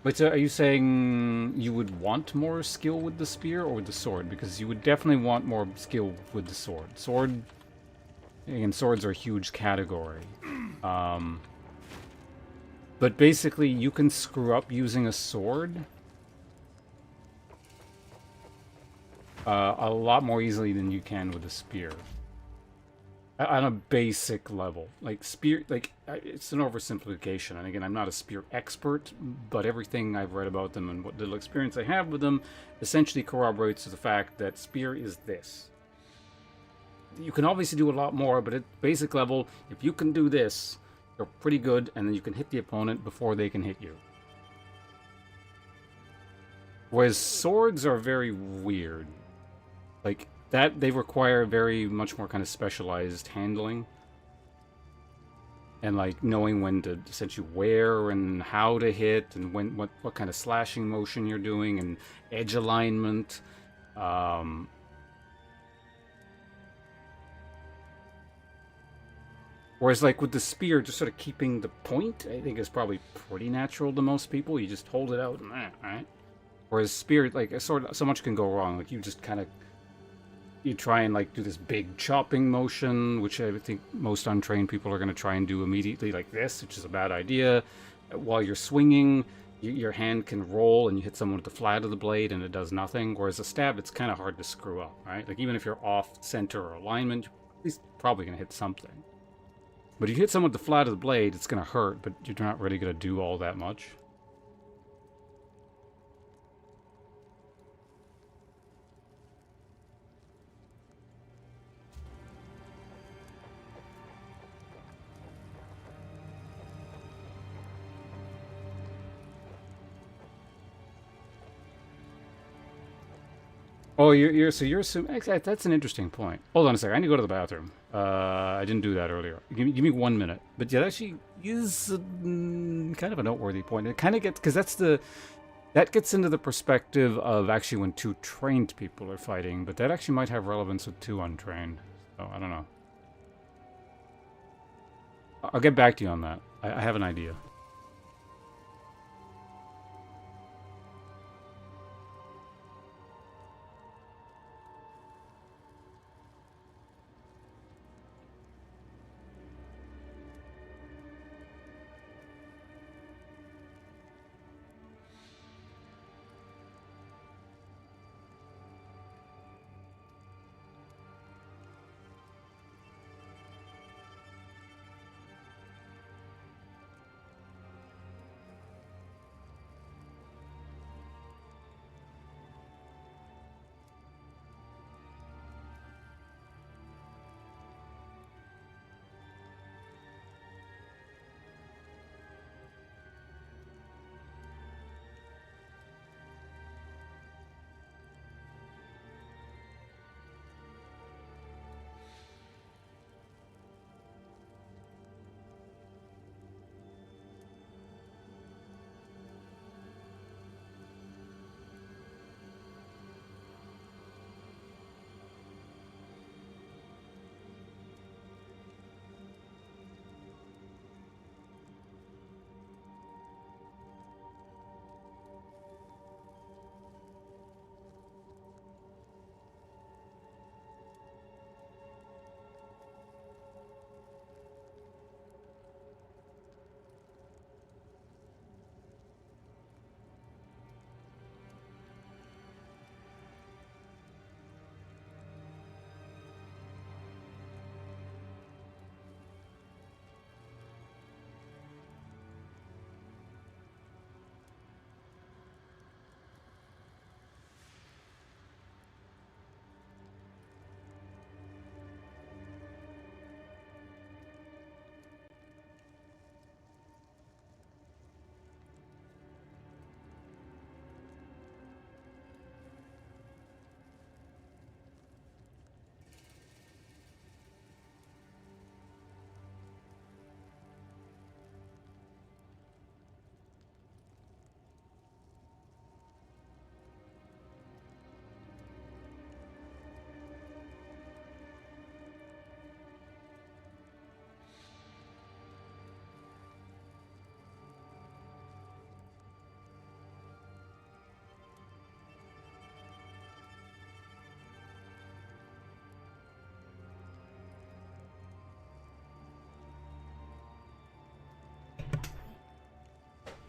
Wait, so are you saying you would want more skill with the spear or with the sword? Because you would definitely want more skill with the sword. Again, swords are a huge category. But basically, you can screw up using a sword a lot more easily than you can with a spear. On a basic level. Like, spear, like, it's an oversimplification. And again, I'm not a spear expert, but everything I've read about them and what little experience I have with them essentially corroborates the fact that spear is this. You can obviously do a lot more, but at basic level, if you can do this, you're pretty good, and then you can hit the opponent before they can hit you. Whereas swords are very weird. Like, that, they require very much more kind of specialized handling. And, like, knowing when to essentially where and how to hit, and when what kind of slashing motion you're doing, and edge alignment. Whereas, like, with the spear, just sort of keeping the point, I think is probably pretty natural to most people. You just hold it out and right? Whereas spear, like, so much can go wrong. Like, you just kind of... You try and, like, do this big chopping motion, which I think most untrained people are going to try and do immediately, like this, which is a bad idea. While you're swinging, your hand can roll and you hit someone with the flat of the blade and it does nothing. Whereas a stab, it's kind of hard to screw up, right? Like, even if you're off center or alignment, you're at least probably going to hit something. But if you hit someone with the flat of the blade, it's going to hurt, but you're not really going to do all that much. Oh, you're assuming... That's an interesting point. Hold on a second. I need to go to the bathroom. I didn't do that earlier. Give me 1 minute. But yeah, that actually is kind of a noteworthy point. It kind of gets... Because that gets into the perspective of actually when two trained people are fighting. But that actually might have relevance with two untrained. So, I don't know. I'll get back to you on that. I have an idea.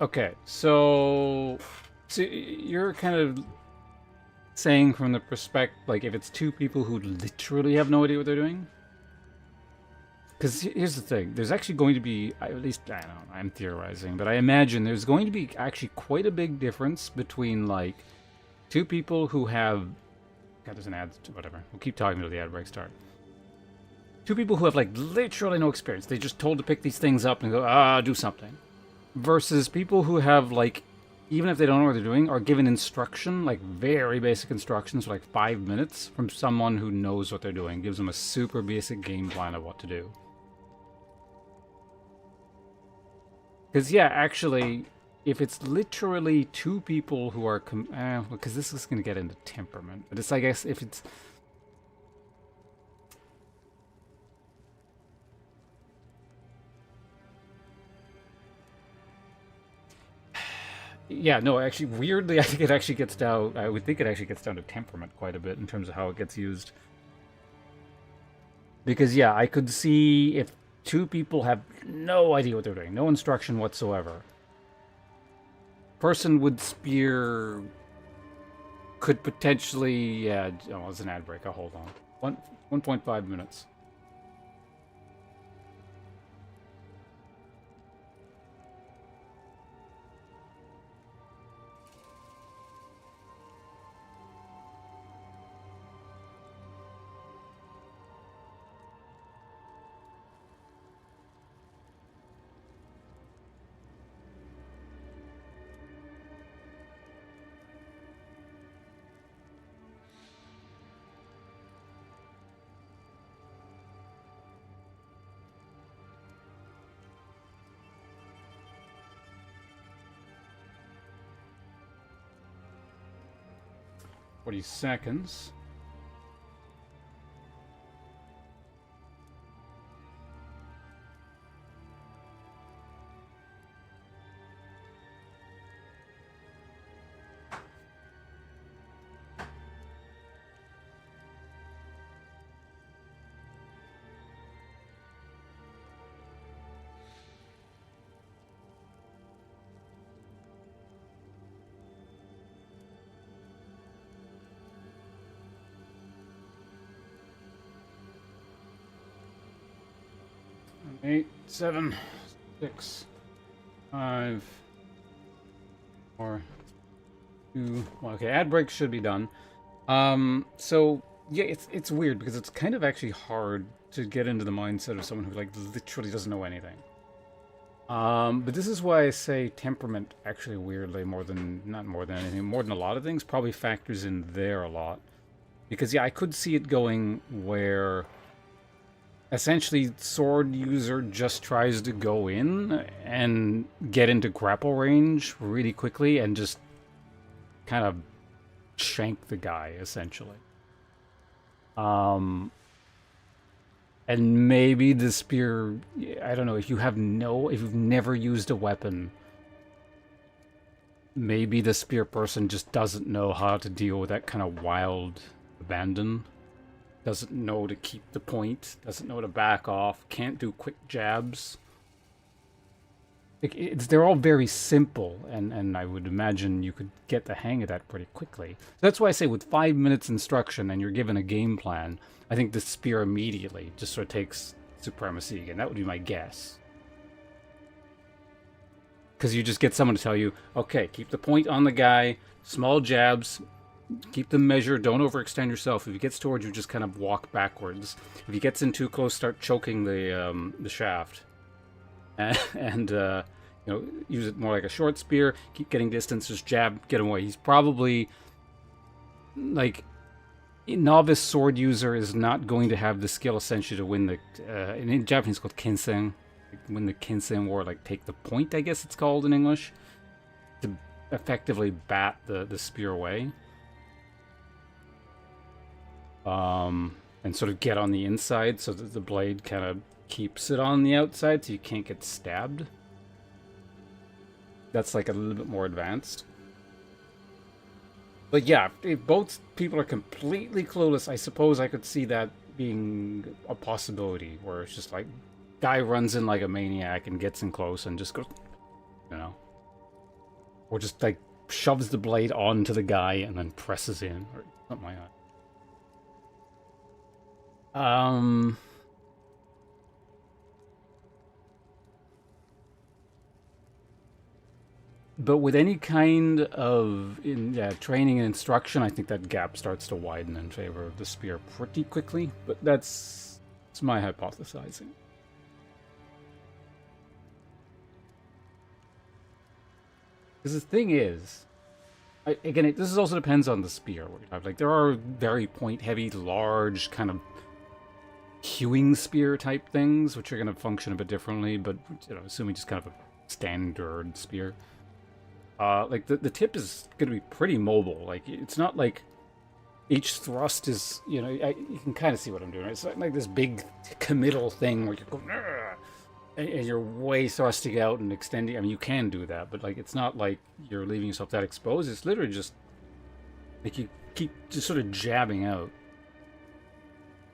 Okay, so you're kind of saying from the perspective, like, if it's two people who literally have no idea what they're doing? Because here's the thing, there's actually going to be, at least, I don't know, I'm theorizing, but I imagine there's going to be actually quite a big difference between, like, two people who have... God, there's an ad, whatever. We'll keep talking until the ad break start. Two people who have, like, literally no experience. They just told to pick these things up and go, do something. Versus people who have, like, even if they don't know what they're doing, are given instruction, like very basic instructions for like 5 minutes from someone who knows what they're doing. Gives them a super basic game plan of what to do. Because, yeah, actually, if it's literally two people who are... because this is going to get into temperament. But it's, I guess, if it's... Yeah, no, actually, weirdly, I think it actually gets down... I would think it actually gets down to temperament quite a bit in terms of how it gets used. Because, yeah, I could see if two people have no idea what they're doing, no instruction whatsoever. Person with spear could potentially... Yeah, oh, it's an ad break. I'll hold on. 1.5 minutes. Seconds. Eight, 7, 6, 5, 4, 2, 1. Okay, ad break should be done. So yeah, it's weird because it's kind of actually hard to get into the mindset of someone who like literally doesn't know anything. But this is why I say temperament actually weirdly not more than anything, more than a lot of things, probably factors in there a lot. Because yeah, I could see it going where essentially sword user just tries to go in and get into grapple range really quickly and just kind of shank the guy essentially. And maybe the spear, I don't know, if you've never used a weapon, maybe the spear person just doesn't know how to deal with that kind of wild abandon. Doesn't know to keep the point, doesn't know to back off, can't do quick jabs. They're all very simple, and I would imagine you could get the hang of that pretty quickly. So that's why I say with 5 minutes instruction and you're given a game plan, I think the spear immediately just sort of takes supremacy again. That would be my guess. Because you just get someone to tell you, okay, keep the point on the guy, small jabs, keep them measured, don't overextend yourself. If he gets towards you, just kind of walk backwards. If he gets in too close, start choking the shaft. And you know, use it more like a short spear, keep getting distance, just jab, get him away. He's probably, like, a novice sword user is not going to have the skill essentially to win the, in Japanese it's called kinsen, win the kinsen war, like take the point, I guess it's called in English, to effectively bat the spear away. And sort of get on the inside so that the blade kind of keeps it on the outside so you can't get stabbed. That's like a little bit more advanced. But yeah, if both people are completely clueless, I suppose I could see that being a possibility, where it's just like, guy runs in like a maniac and gets in close and just goes, you know. Or just, like, shoves the blade onto the guy and then presses in, or something like that. But with any kind of training and instruction, I think that gap starts to widen in favor of the spear pretty quickly. But that's my hypothesizing. Because the thing is, again, this also depends on the spear. Like, there are very point-heavy, large, kind of hewing spear type things, which are going to function a bit differently, but, you know, assuming just kind of a standard spear. Like, the tip is going to be pretty mobile. Like, it's not like each thrust is, you know, you can kind of see what I'm doing. It's not like this big committal thing where you're going, and you're way thrusting out and extending. I mean, you can do that, but, like, it's not like you're leaving yourself that exposed. It's literally just, like, you keep just sort of jabbing out.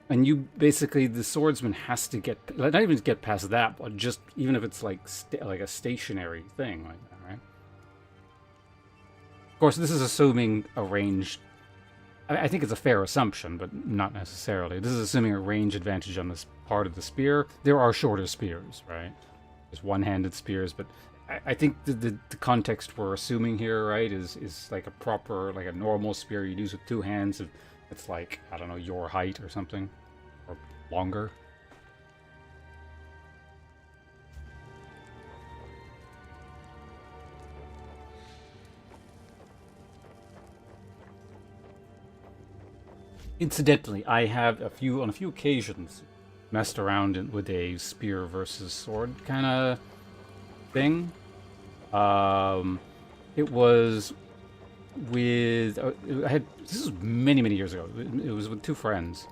And you, basically, the swordsman has to get, not even get past that, but just, even if it's, like, like a stationary thing like that, right? Of course, this is assuming a ranged, I think it's a fair assumption, but not necessarily. This is assuming a range advantage on this part of the spear. There are shorter spears, right? There's one-handed spears, but I think the context we're assuming here, right, is like a proper, like a normal spear you'd use with two hands. It's like, I don't know, your height or something, or longer. Incidentally, I have on a few occasions messed around with a spear versus sword kind of thing. It was with this was many years ago. It was with two friends.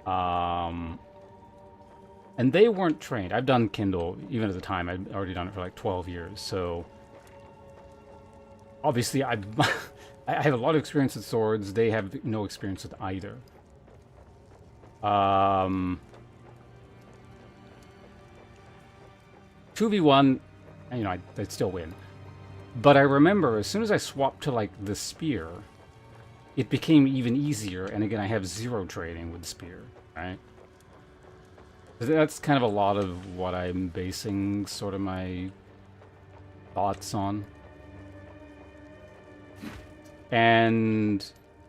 And they weren't trained. I've done Kindle even at the time. I'd already done it for like 12 years. So obviously I have a lot of experience with swords. They have no experience with either. 2v1, you know, I'd still win. But I remember as soon as I swapped to, like, the spear, it became even easier. And again, I have zero training with the spear, right? That's kind of a lot of what I'm basing sort of my thoughts on. And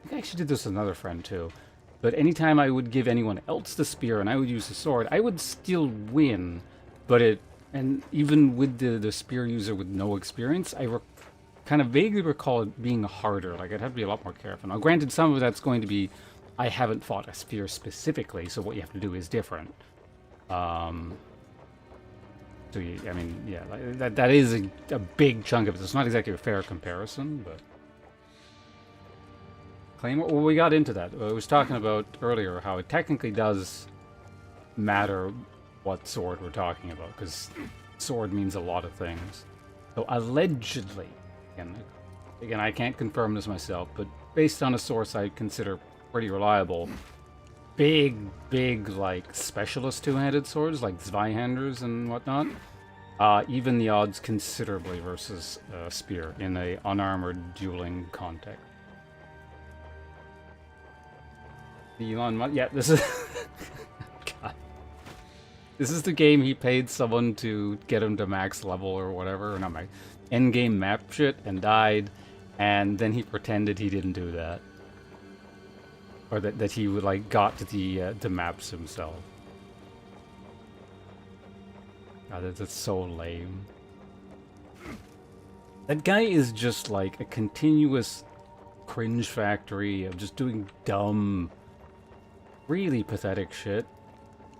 I think I actually did this with another friend too. But anytime I would give anyone else the spear and I would use the sword, I would still win. But and even with the spear user with no experience, I kind of vaguely recall it being harder. Like, I'd have to be a lot more careful. Now, granted, some of that's going to be, I haven't fought a spear specifically, so what you have to do is different. So, I mean, yeah, that is a big chunk of it. It's not exactly a fair comparison, but... Claymore? Well, we got into that. I was talking about earlier how it technically does matter what sword we're talking about, because sword means a lot of things. So allegedly, again, I can't confirm this myself, but based on a source I consider pretty reliable, big, like, specialist two-handed swords, like Zweihanders and whatnot, even the odds considerably versus spear in a unarmored dueling context. Yeah, this is... God. This is the game he paid someone to get him to max level or whatever, or not max, endgame map shit, and died, and then he pretended he didn't do that. Or that he would, like, got to the maps himself. God, that's so lame. That guy is just, like, a continuous cringe factory of just doing dumb, really pathetic shit.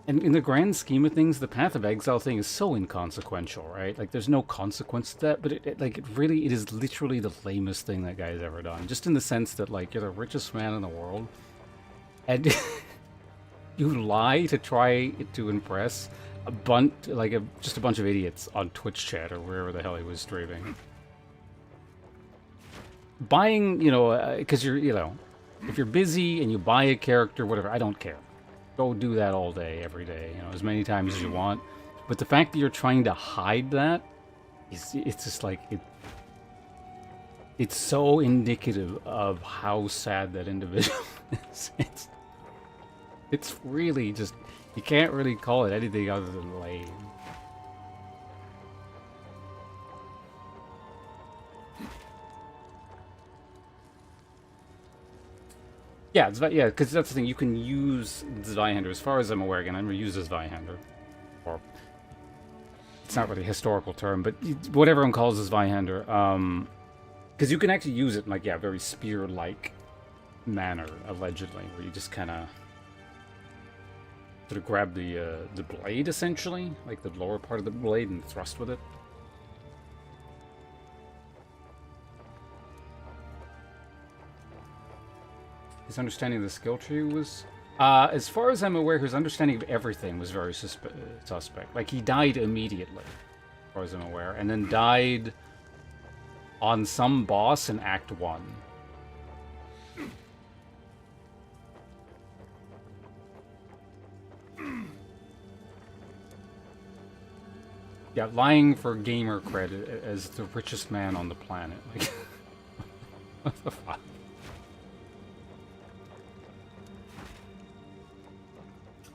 And in the grand scheme of things, the Path of Exile thing is so inconsequential, right? Like, there's no consequence to that, but it is literally the lamest thing that guy's ever done. Just in the sense that, like, you're the richest man in the world, and you lie to try to impress just a bunch of idiots on Twitch chat or wherever the hell he was streaming. Buying, you know, because you're, you know, if you're busy and you buy a character, whatever, I don't care. Go do that all day, every day, you know, as many times as you want. But the fact that you're trying to hide that, it's just like, it's so indicative of how sad that individual is. It's really just, you can't really call it anything other than lame. Yeah, yeah, because that's the thing. You can use Zweihander, as far as I'm aware. Again, I never used a Zweihander, or it's not really a historical term, but what everyone calls a Zweihander, because you can actually use it in, like, yeah, very spear-like manner, allegedly, where you just kind of sort of grab the blade, essentially, like the lower part of the blade, and thrust with it. His understanding of the skill tree was, as far as I'm aware, his understanding of everything was very suspect. Like, he died immediately, as far as I'm aware, and then died on some boss in Act 1. Yeah, lying for gamer credit as the richest man on the planet. Like, what the fuck?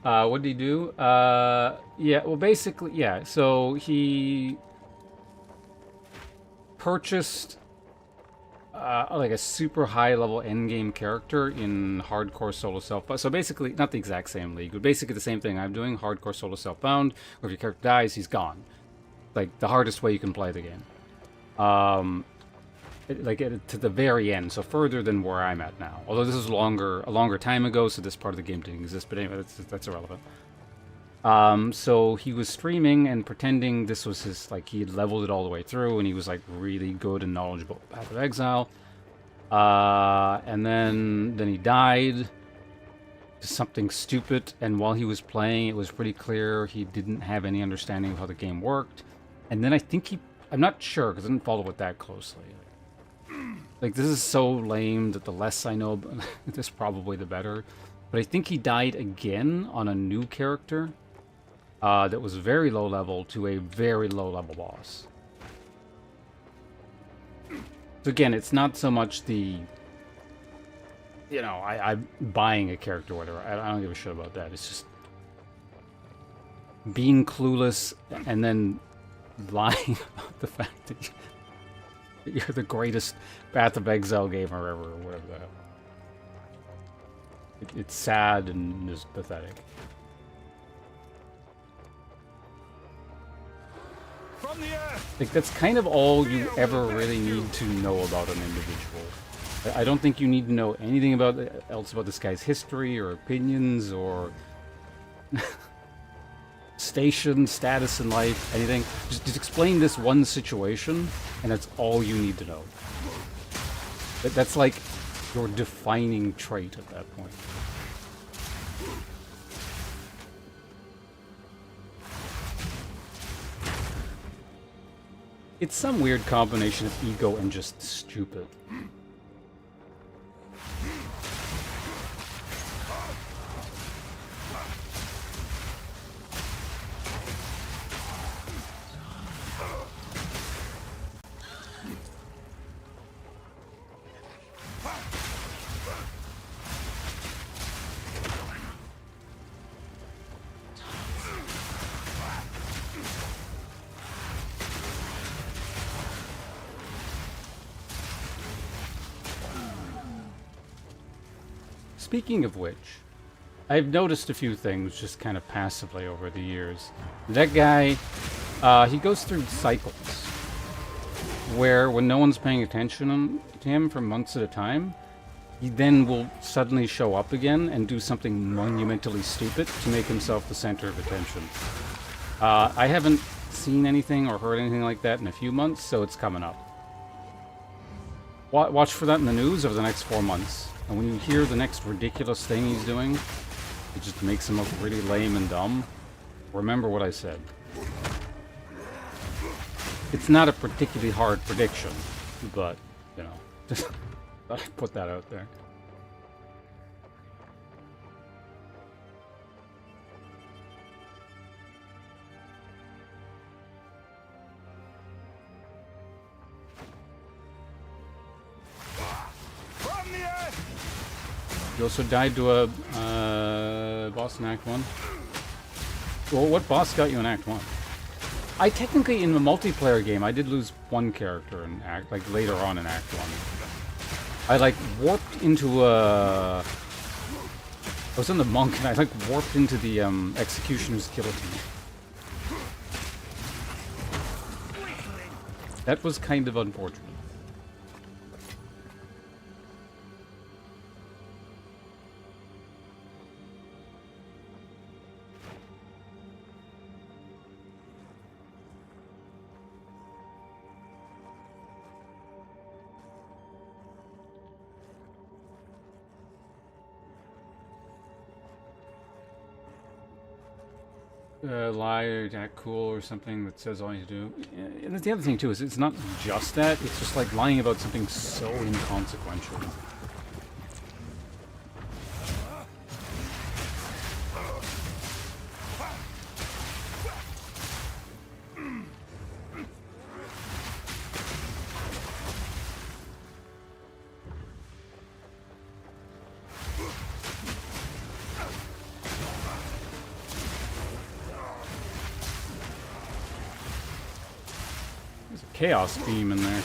What did he do? Yeah, well, basically, yeah. So he purchased like a super high-level endgame character in Hardcore Solo Self-Bound. So basically, not the exact same league, but basically the same thing I'm doing, Hardcore Solo Self-Bound, where if your character dies, he's gone. Like, the hardest way you can play the game. To the very end, so further than where I'm at now. Although this is a longer time ago, so this part of the game didn't exist, but anyway, that's irrelevant. So he was streaming and pretending this was his, like, he had leveled it all the way through, and he was, like, really good and knowledgeable about Path of Exile. And then he died to something stupid, and while he was playing, it was pretty clear he didn't have any understanding of how the game worked. And then I think I'm not sure, because I didn't follow it that closely. Like, this is so lame that the less I know about this, probably the better. But I think he died again on a new character that was very low level to a very low level boss. So again, it's not so much the, you know, I'm buying a character or whatever. I don't give a shit about that. It's just being clueless and then lying about the fact that you're the greatest Path of Exile gamer ever, or whatever the hell. It's sad and just pathetic. From the earth. Like, that's kind of all you ever really need to know about an individual. I don't think you need to know anything else about this guy's history or opinions or station, status in life, anything. Just explain this one situation, and that's all you need to know. That's like your defining trait at that point. It's some weird combination of ego and just stupid. Speaking of which, I've noticed a few things just kind of passively over the years. That guy, he goes through cycles where when no one's paying attention to him for months at a time, he then will suddenly show up again and do something monumentally stupid to make himself the center of attention. I haven't seen anything or heard anything like that in a few months, so it's coming up. Watch for that in the news over the next 4 months. And when you hear the next ridiculous thing he's doing, it just makes him look really lame and dumb. Remember what I said. It's not a particularly hard prediction, but, you know, just thought I'd put that out there. You also died to a boss in Act 1. Well, what boss got you in Act 1? I technically, in the multiplayer game, I did lose one character in Act, like later on in Act 1. I like warped into a... I was in the monk and I like warped into the executioner's guillotine. That was kind of unfortunate. Lie, act cool, or something that says all you do. And that's the other thing too, is it's not just that, it's just like lying about something so inconsequential. Chaos beam in there.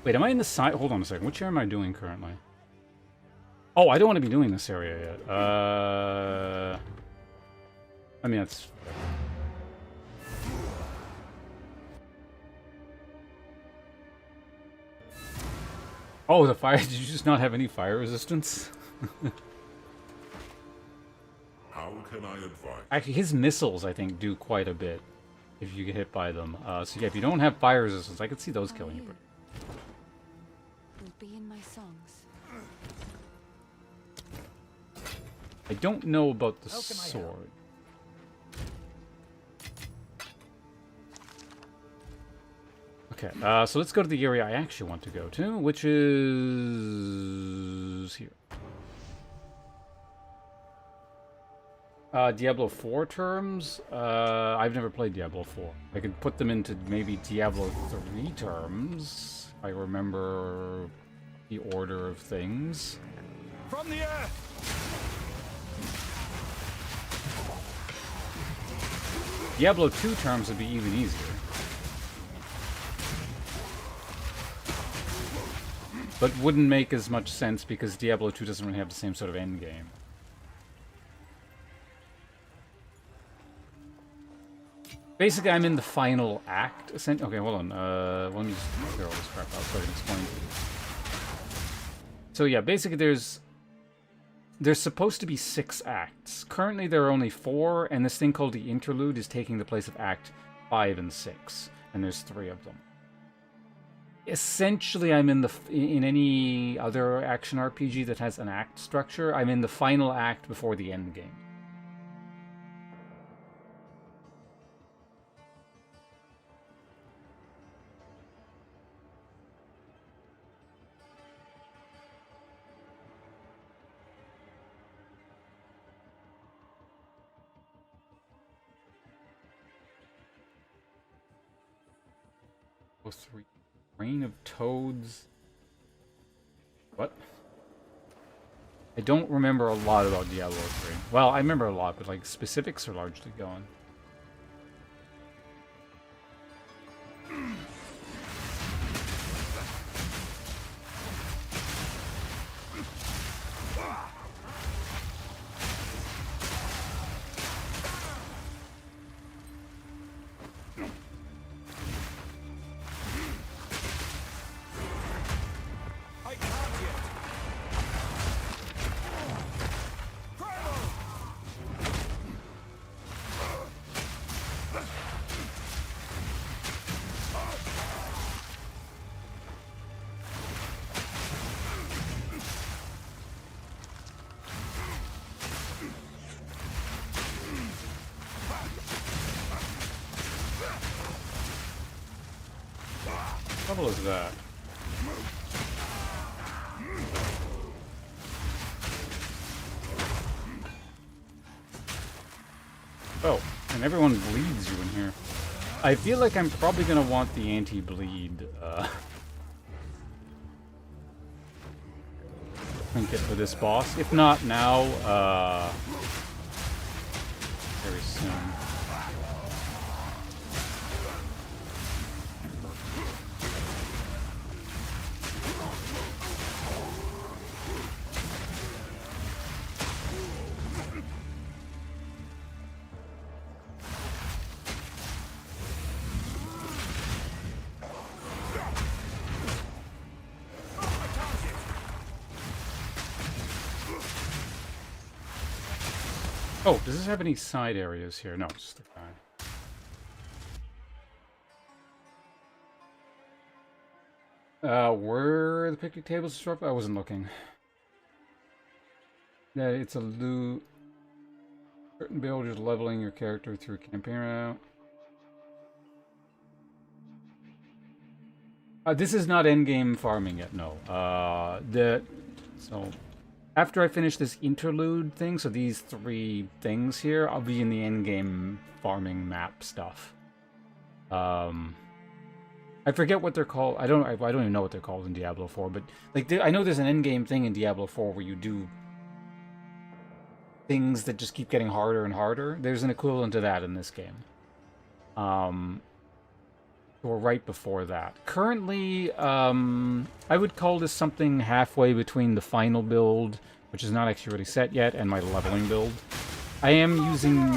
Wait, am I in the side? Hold on a second. Which area am I doing currently? Oh, I don't want to be doing this area yet. I mean, that's... Oh, the fire... Did you just not have any fire resistance? How can I advise? Actually, his missiles, I think, do quite a bit if you get hit by them. So yeah, if you don't have fire resistance, I could see those killing you. Will be in my songs. I don't know about the sword. Okay, so let's go to the area I actually want to go to, which is here. Diablo 4 terms? I've never played Diablo 4. I could put them into maybe Diablo 3 terms, if I remember the order of things. From the air! Diablo 2 terms would be even easier. But wouldn't make as much sense because Diablo 2 doesn't really have the same sort of end game. Basically, I'm in the final act. Okay, hold on. Let me just clear all this crap out so I can explain to you. So yeah, basically there's supposed to be 6 acts. Currently there are only 4, and this thing called the Interlude is taking the place of Act 5 and 6. And there's 3 of them. Essentially, I'm in any other action RPG that has an act structure, I'm in the final act before the end game. Oh, 3. Reign of Toads. What? I don't remember a lot about Diablo 3. Well, I remember a lot, but like specifics are largely gone. What level is that? Oh, and everyone bleeds you in here. I feel like I'm probably gonna want the anti-bleed trinket for this boss. If not now, very soon. Oh, does this have any side areas here? No, it's just the guy. Where the picnic tables struck? I wasn't looking. Yeah, it's a loot. Certain builders leveling your character through campaign route. This is not endgame farming yet, no. So after I finish this interlude thing, so these 3 things here, I'll be in the endgame farming map stuff. I forget what they're called. I don't even know what they're called in Diablo 4, but like I know there's an endgame thing in Diablo 4 where you do things that just keep getting harder and harder. There's an equivalent to that in this game. Or right before that. Currently, I would call this something halfway between the final build, which is not actually really set yet, and my leveling build. I am using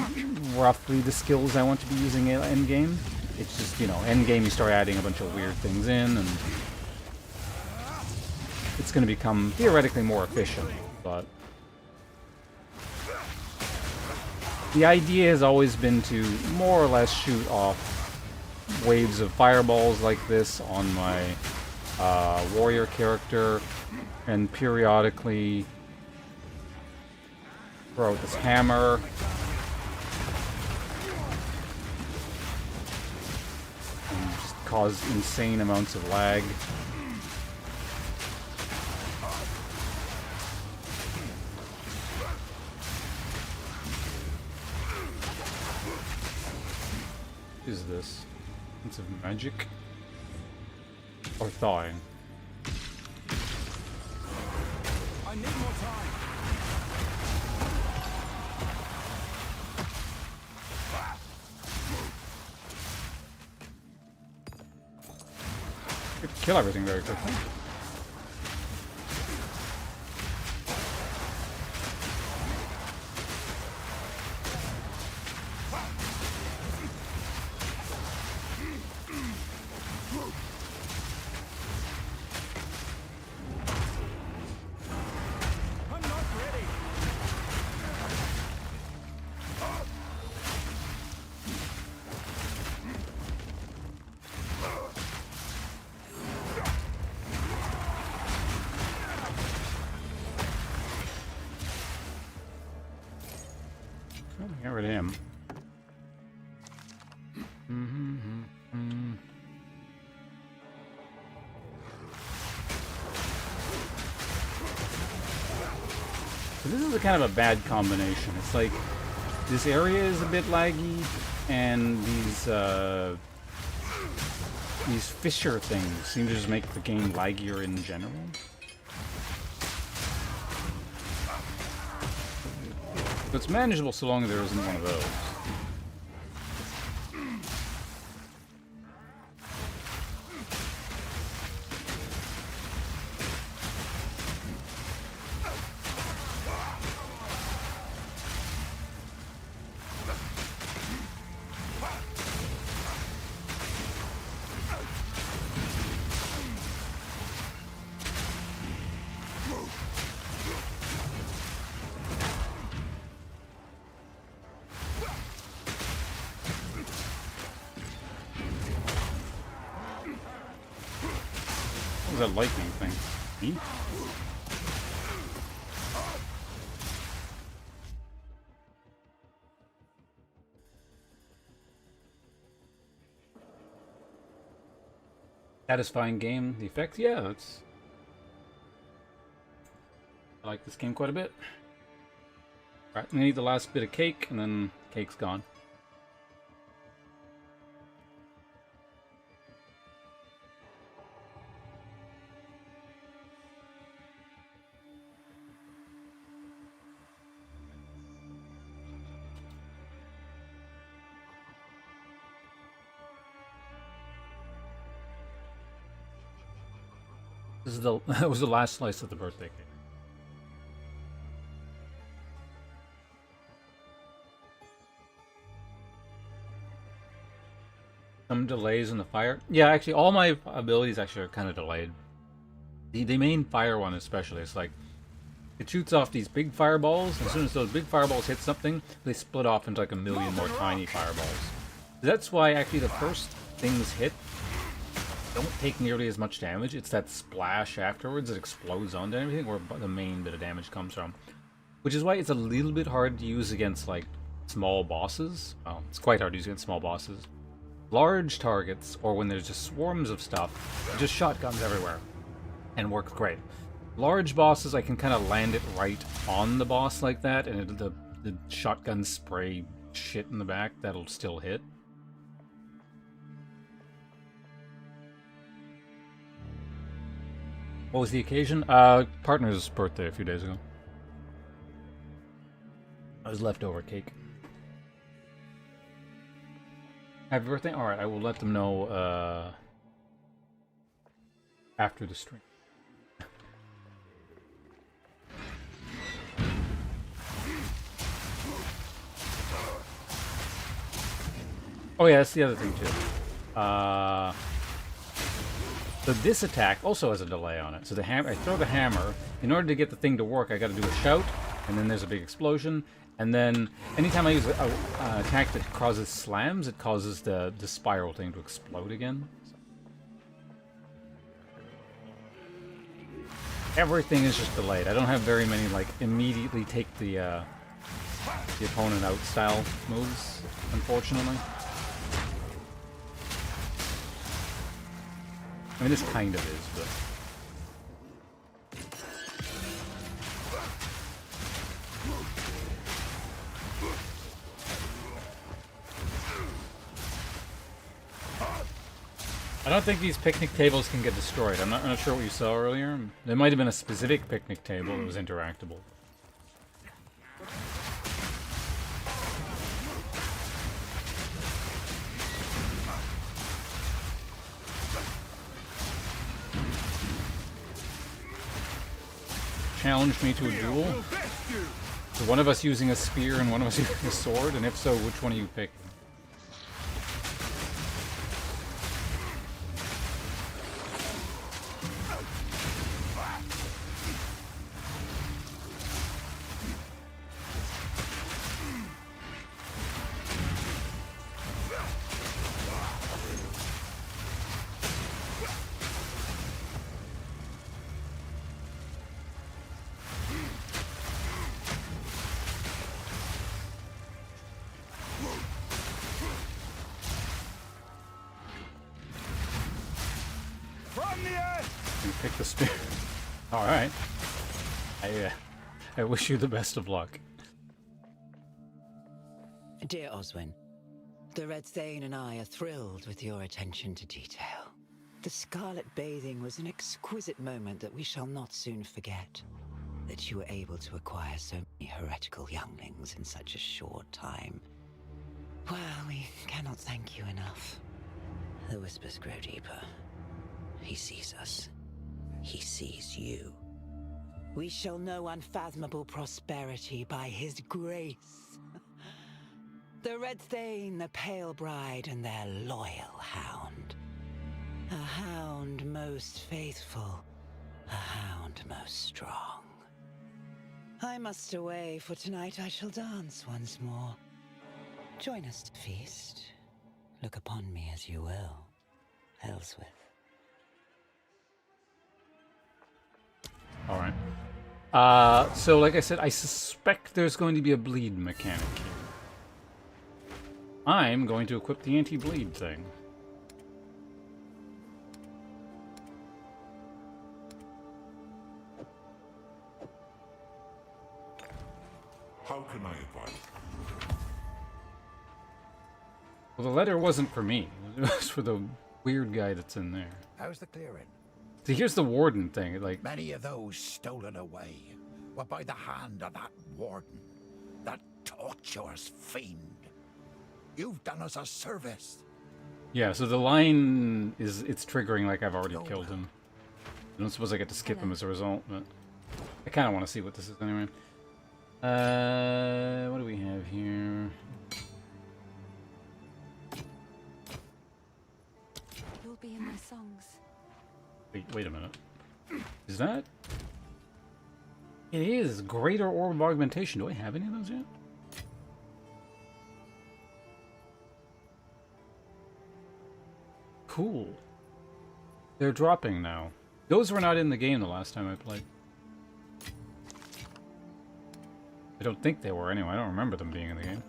roughly the skills I want to be using in endgame. It's just, you know, endgame you start adding a bunch of weird things in, and it's going to become theoretically more efficient, but the idea has always been to more or less shoot off waves of fireballs like this on my warrior character, and periodically throw out this hammer. And just cause insane amounts of lag. What is this? Of magic or thawing. I need more time. You kill everything very quickly. Get rid of him. So this is a kind of a bad combination. It's like this area is a bit laggy, and these fissure things seem to just make the game laggier in general. But it's manageable so long as there isn't one of those. What was that lightning thing? Me? Satisfying game. The effects? Yeah, that's... I like this game quite a bit. Alright, we need the last bit of cake, and then cake's gone. This is the that was the last slice of the birthday cake. Some delays in the fire. Yeah, actually, all my abilities actually are kind of delayed. The main fire one especially, it's like it shoots off these big fireballs, and as soon as those big fireballs hit something, they split off into like a million more tiny fireballs. That's why actually the first things hit don't take nearly as much damage. It's that splash afterwards that explodes onto everything where the main bit of damage comes from. Which is why it's a little bit hard to use against like small bosses. Well, it's quite hard to use against small bosses. Large targets, or when there's just swarms of stuff, just shotguns everywhere. And works great. Large bosses, I can kind of land it right on the boss like that, and the shotgun spray shit in the back, that'll still hit. What was the occasion? Partner's birthday a few days ago. It was leftover cake. Happy birthday? Alright, I will let them know after the stream. Oh yeah, that's the other thing too. So this attack also has a delay on it. So the I throw the hammer. In order to get the thing to work, I got to do a shout, and then there's a big explosion. And then anytime I use an attack that causes slams, it causes the spiral thing to explode again. Everything is just delayed. I don't have very many like immediately take the opponent out style moves, unfortunately. I mean, this kind of is, but... I don't think these picnic tables can get destroyed. I'm not sure what you saw earlier. There might have been a specific picnic table that was interactable. Challenged me to a duel? So one of us using a spear and one of us using a sword, and if so, which one are you picking? You pick the spear. Alright. I wish you the best of luck. Dear Oswin, the Red Thane and I are thrilled with your attention to detail. The scarlet bathing was an exquisite moment that we shall not soon forget. That you were able to acquire so many heretical younglings in such a short time. Well, we cannot thank you enough. The whispers grow deeper. He sees us. He sees you. We shall know unfathomable prosperity by his grace. The Red Thane, the Pale Bride, and their loyal hound. A hound most faithful, a hound most strong. I must away, for tonight I shall dance once more. Join us to feast. Look upon me as you will, Elswith. Alright. So like I said, I suspect there's going to be a bleed mechanic here. I'm going to equip the anti-bleed thing. How can I advise? Well, the letter wasn't for me. It was for the weird guy that's in there. How's the clearing? See, here's the warden thing. Like, Many of those stolen away were by the hand of that warden, that torturous fiend. You've done us a service. yeah, so the line is, it's triggering like I've already killed him. I don't suppose I get to skip them as a result, but I kind of want to see what this is anyway. What do we have here? You'll be in my songs. Wait a minute. Is that? It is Greater Orb of Augmentation. Do I have any of those yet? Cool. They're dropping now. Those were not in the game the last time I played. I don't think they were anyway. I don't remember them being in the game.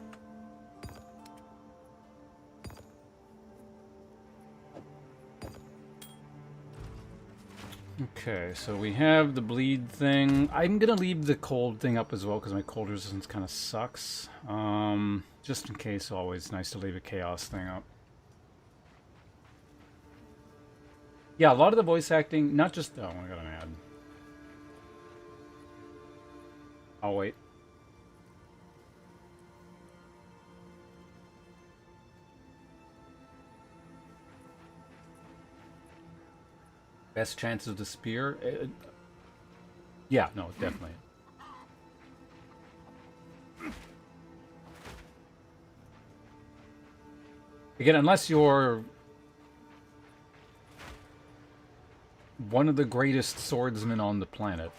Okay, so we have the bleed thing. I'm gonna leave the cold thing up as well because my cold resistance kind of sucks. Just in case, always nice to leave a chaos thing up. Yeah, a lot of the voice acting, not just... Oh, I got an ad. I'll wait. Best chance of the spear? Yeah, no, definitely. Again, unless you're one of the greatest swordsmen on the planet,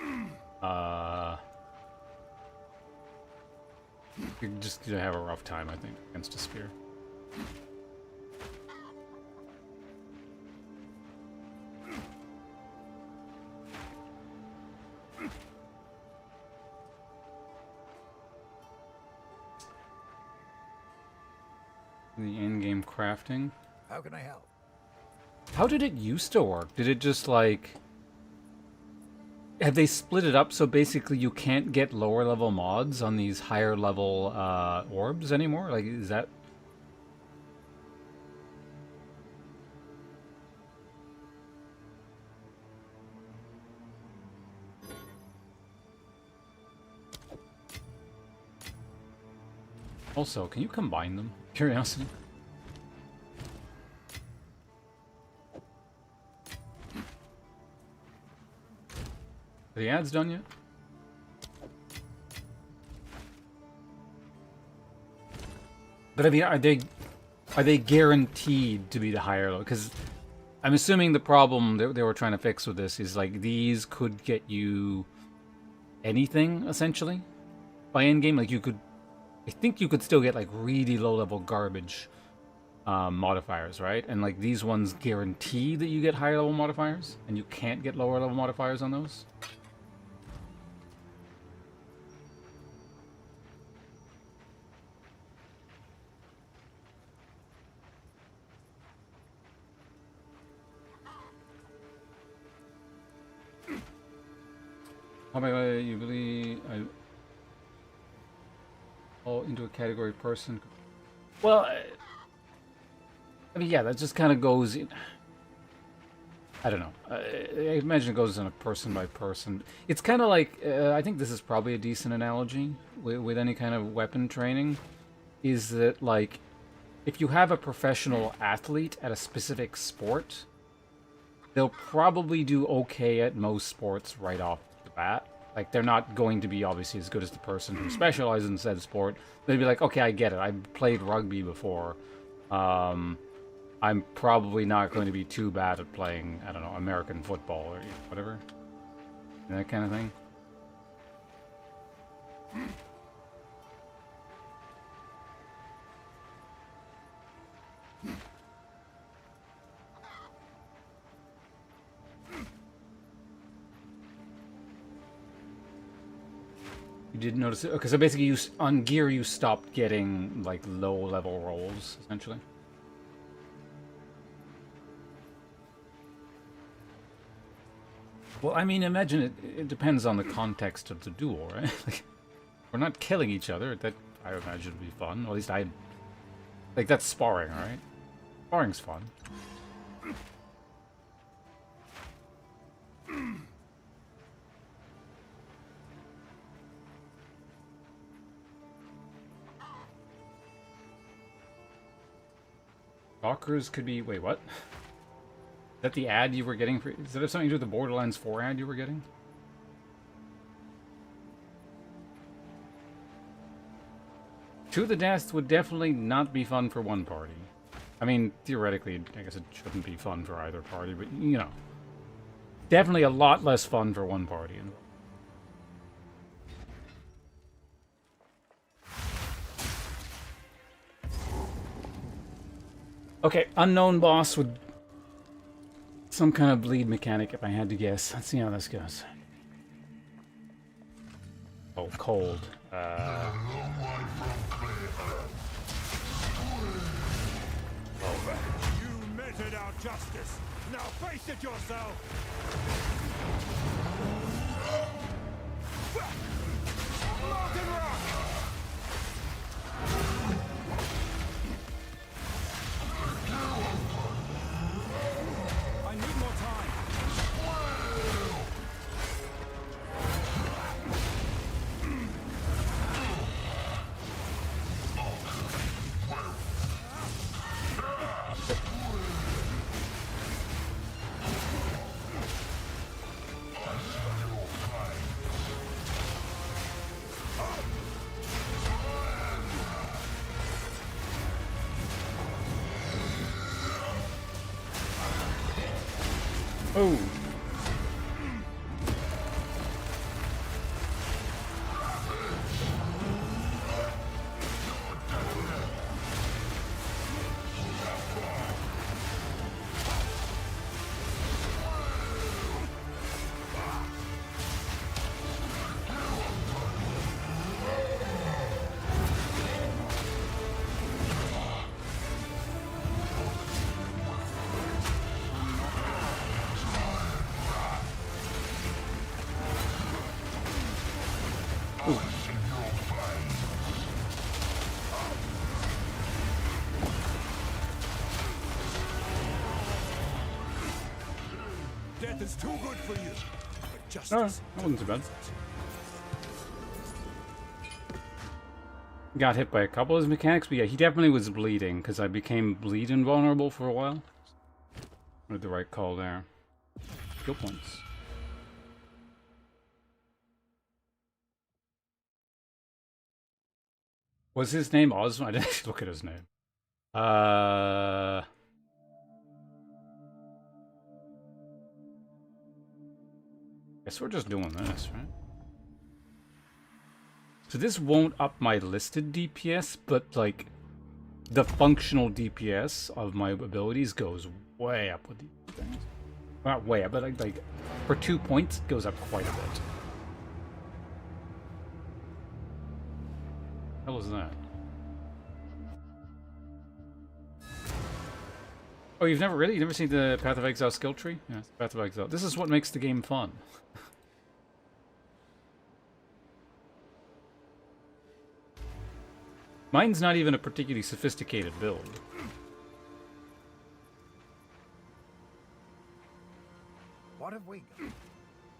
you're just gonna have a rough time, I think, against a spear. The in-game crafting. How can I help? How did it used to work? Did it just like... Have they split it up so basically you can't get lower level mods on these higher level orbs anymore? Like, is that... Also, can you combine them? Curiosity. Are the ads done yet? But I mean, are they guaranteed to be the higher level? Because I'm assuming the problem they were trying to fix with this is like these could get you anything essentially by end game. Like you could, I think you could still get like really low level garbage modifiers, right? And like these ones guarantee that you get higher level modifiers, and you can't get lower level modifiers on those. How about you believe I fall into a category person? Well, I mean, yeah, that just kind of goes in. I don't know. I imagine it goes on a person by person. It's kind of like I think this is probably a decent analogy with any kind of weapon training. Is that like if you have a professional athlete at a specific sport, they'll probably do okay at most sports right off the bat. Like, they're not going to be obviously as good as the person who specializes in said sport. They'd be like, okay, I get it. I've played rugby before. I'm probably not going to be too bad at playing, I don't know, American football or whatever. That kind of thing. You did notice it? Okay, so basically you, on gear you stopped getting, like, low-level rolls, essentially. Well, I mean, imagine it depends on the context of the duel, right? Like, we're not killing each other. That, I imagine, would be fun. Or at least like, that's sparring, right? Sparring's fun. Stalkers could be... Wait, what? that the ad you were getting for? Is that something to do with the Borderlands 4 ad you were getting? To the Death would definitely not be fun for one party. I mean, theoretically, I guess it shouldn't be fun for either party, but, you know. Definitely a lot less fun for one party. Okay, unknown boss with some kind of bleed mechanic, if I had to guess. Let's see how this goes. Oh, cold. You meted out justice. Now face it yourself. Molten rock. I need more time. Oh. Death is too good for you. But justice. No, that wasn't too bad. Got hit by a couple of his mechanics, but yeah, he definitely was bleeding, because I became bleed invulnerable for a while. With the right call there. Skill points. Was his name Osmo? I didn't actually look at his name. Guess we're just doing this, right? So this won't up my listed DPS, but like the functional DPS of my abilities goes way up with these things. Not way up, but like for 2 points, it goes up quite a bit. What the hell is that? Oh, you've never seen the Path of Exile skill tree? Yeah, it's Path of Exile. This is what makes the game fun. Mine's not even a particularly sophisticated build. What have we got?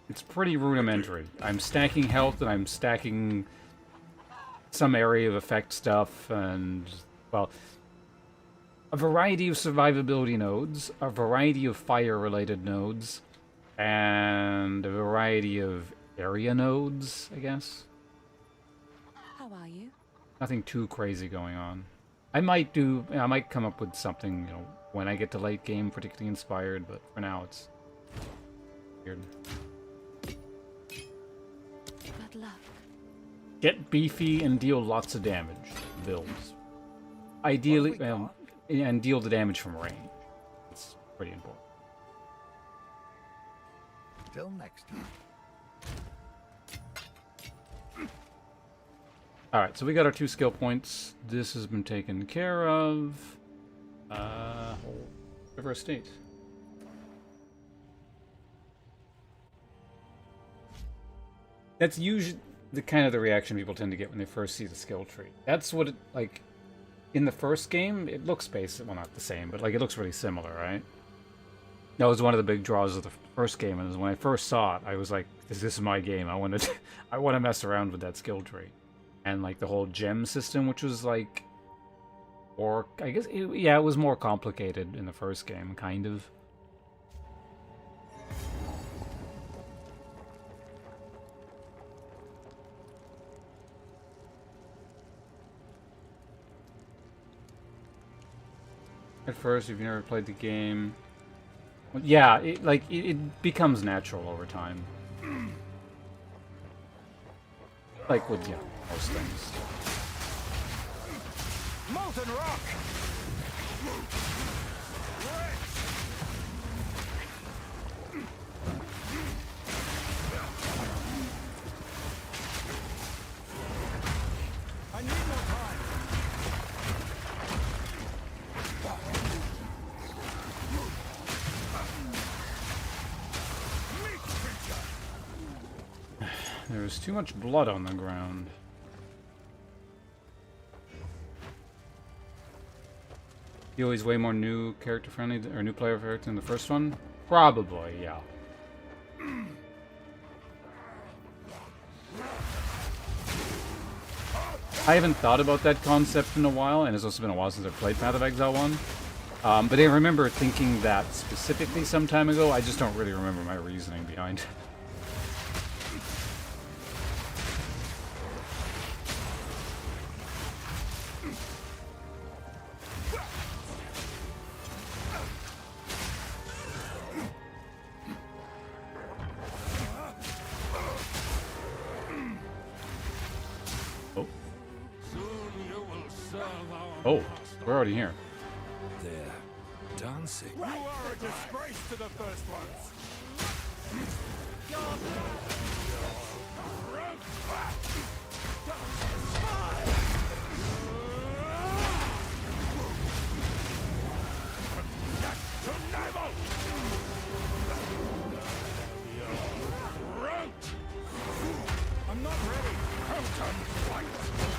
It's pretty rudimentary. I'm stacking health and I'm stacking some area of effect stuff and, well, a variety of survivability nodes, a variety of fire-related nodes, and a variety of area nodes, I guess. How are you? Nothing too crazy going on. I might come up with something, you know, when I get to late game, particularly inspired, but for now it's weird. Good luck. Get beefy and deal lots of damage. Builds. Ideally, and deal the damage from range. It's pretty important. Till next time. Alright, so we got our 2 skill points. This has been taken care of. River Estate. That's usually the kind of the reaction people tend to get when they first see the skill tree. That's what it, like, in the first game, it looks basically, well, not the same, but like it looks really similar, right? That was one of the big draws of the first game, and when I first saw it, I was like, this is my game. I want to mess around with that skill tree. And like the whole gem system, which was like, or I guess, yeah, it was more complicated in the first game, kind of. At first, if you never played the game, well, yeah, it becomes natural over time. Like with most things. Molten rock! I need more time. There's too much blood on the ground. PoE's way more new character friendly or new player friendly than the first one? Probably, yeah. I haven't thought about that concept in a while, and it's also been a while since I've played Path of Exile 1. But I remember thinking that specifically some time ago. I just don't really remember my reasoning behind it. Oh, we're already here. They're dancing. You are a disgrace to the first ones. I'm not ready. I'm not ready.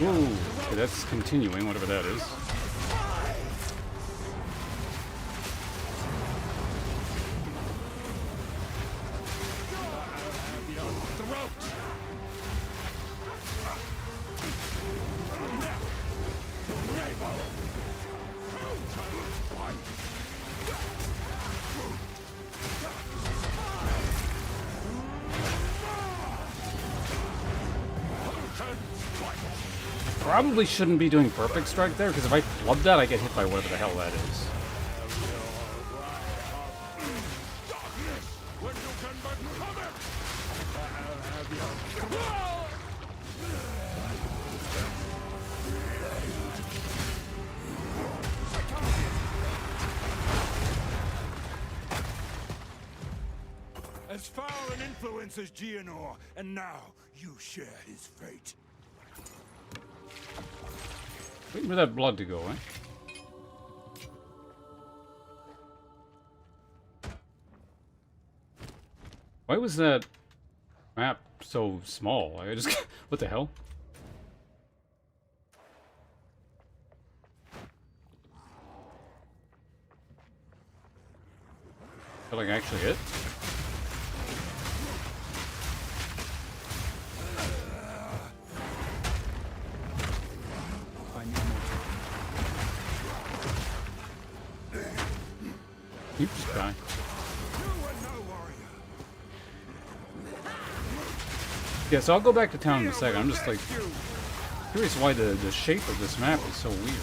Ooh, okay, that's continuing, whatever that is. Probably shouldn't be doing perfect strike there, because if I flub that, I get hit by whatever the hell that is. As foul an influence as Geonor, and now you share his fate. Waiting for that blood to go, eh? Why was that map so small? I just... what the hell? Is that like actually it? You just die. Yeah, so I'll go back to town in a second. I'm just like curious why the shape of this map is so weird.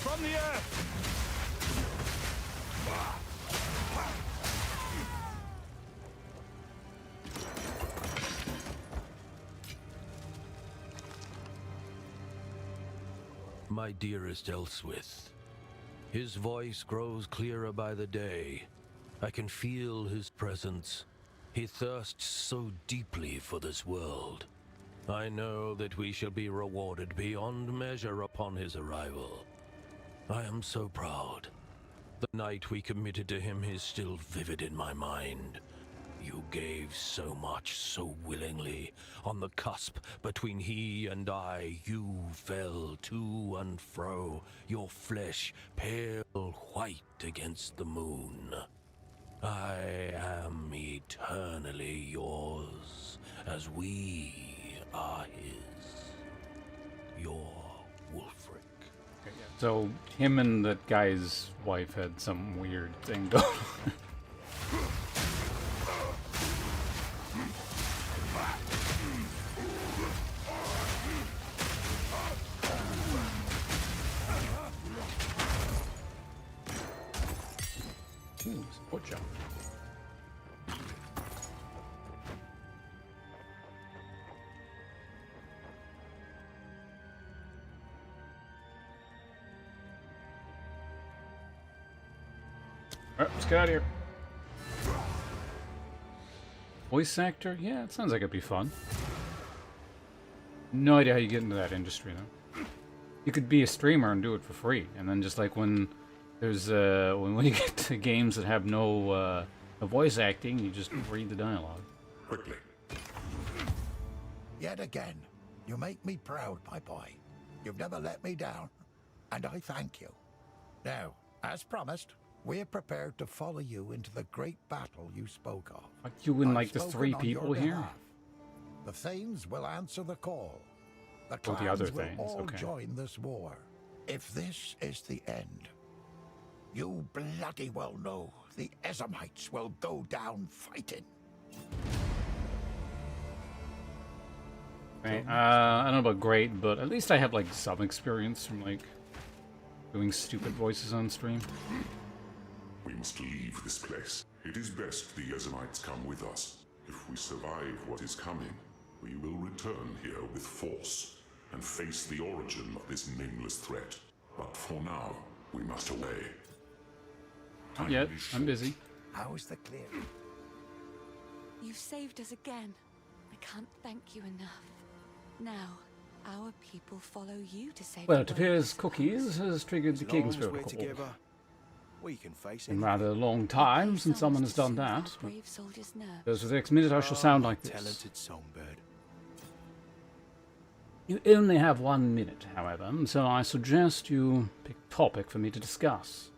From the air! My dearest Elswith, his voice grows clearer by the day. I can feel his presence. He thirsts so deeply for this world. I know that we shall be rewarded beyond measure upon his arrival. I am so proud. The night we committed to him is still vivid in my mind. You gave so much so willingly. On the cusp between he and I, you fell to and fro, your flesh pale white against the moon. I am eternally yours, as we are his. Your Wolfric. So him and that guy's wife had some weird thing going on. Ooh, support jump. Alright, let's get out of here. Voice actor? Yeah, it sounds like it'd be fun. No idea how you get into that industry, though. You could be a streamer and do it for free, and then just like when there's when you get to games that have no voice acting, you just read the dialogue. Quickly. Yet again, you make me proud, my boy. You've never let me down, and I thank you. Now, as promised, we're prepared to follow you into the great battle you spoke of. Like you and I've like the spoken 3 on people your here? behalf. The Thanes will answer the call. The Oh, clans the other will Thanes, all okay. join this war. If this is the end, you bloody well know the Ezamites will go down fighting. Right. I don't know about great, but at least I have like some experience from like doing stupid voices on stream. We must leave this place. It is best the Ezamites come with us. If we survive what is coming, we will return here with force and face the origin of this nameless threat. But for now, we must away. Not yet. I'm busy. How is the clear? You've saved us again. I can't thank you enough. Now, our people follow you to save Well, the it world. appears Cookies has triggered the As long King's as we're Protocol. together, we can face In anything. rather a long time since someone has done that. But Brave soldiers' nerve. as for the next minute, I shall sound like this. Talented songbird. You only have 1 minute, however, so I suggest you pick a topic for me to discuss.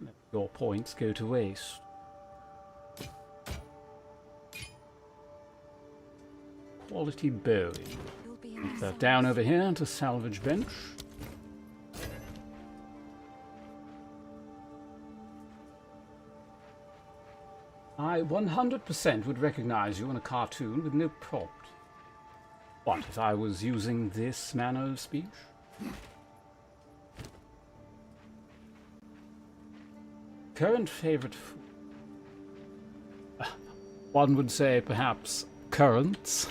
Let your points go to waste. Quality bowing. You'll be in Put the that south. down over here to salvage bench. I 100% would recognize you in a cartoon with no prompt. What if I was using this manner of speech? Current favorite food? One would say perhaps currants.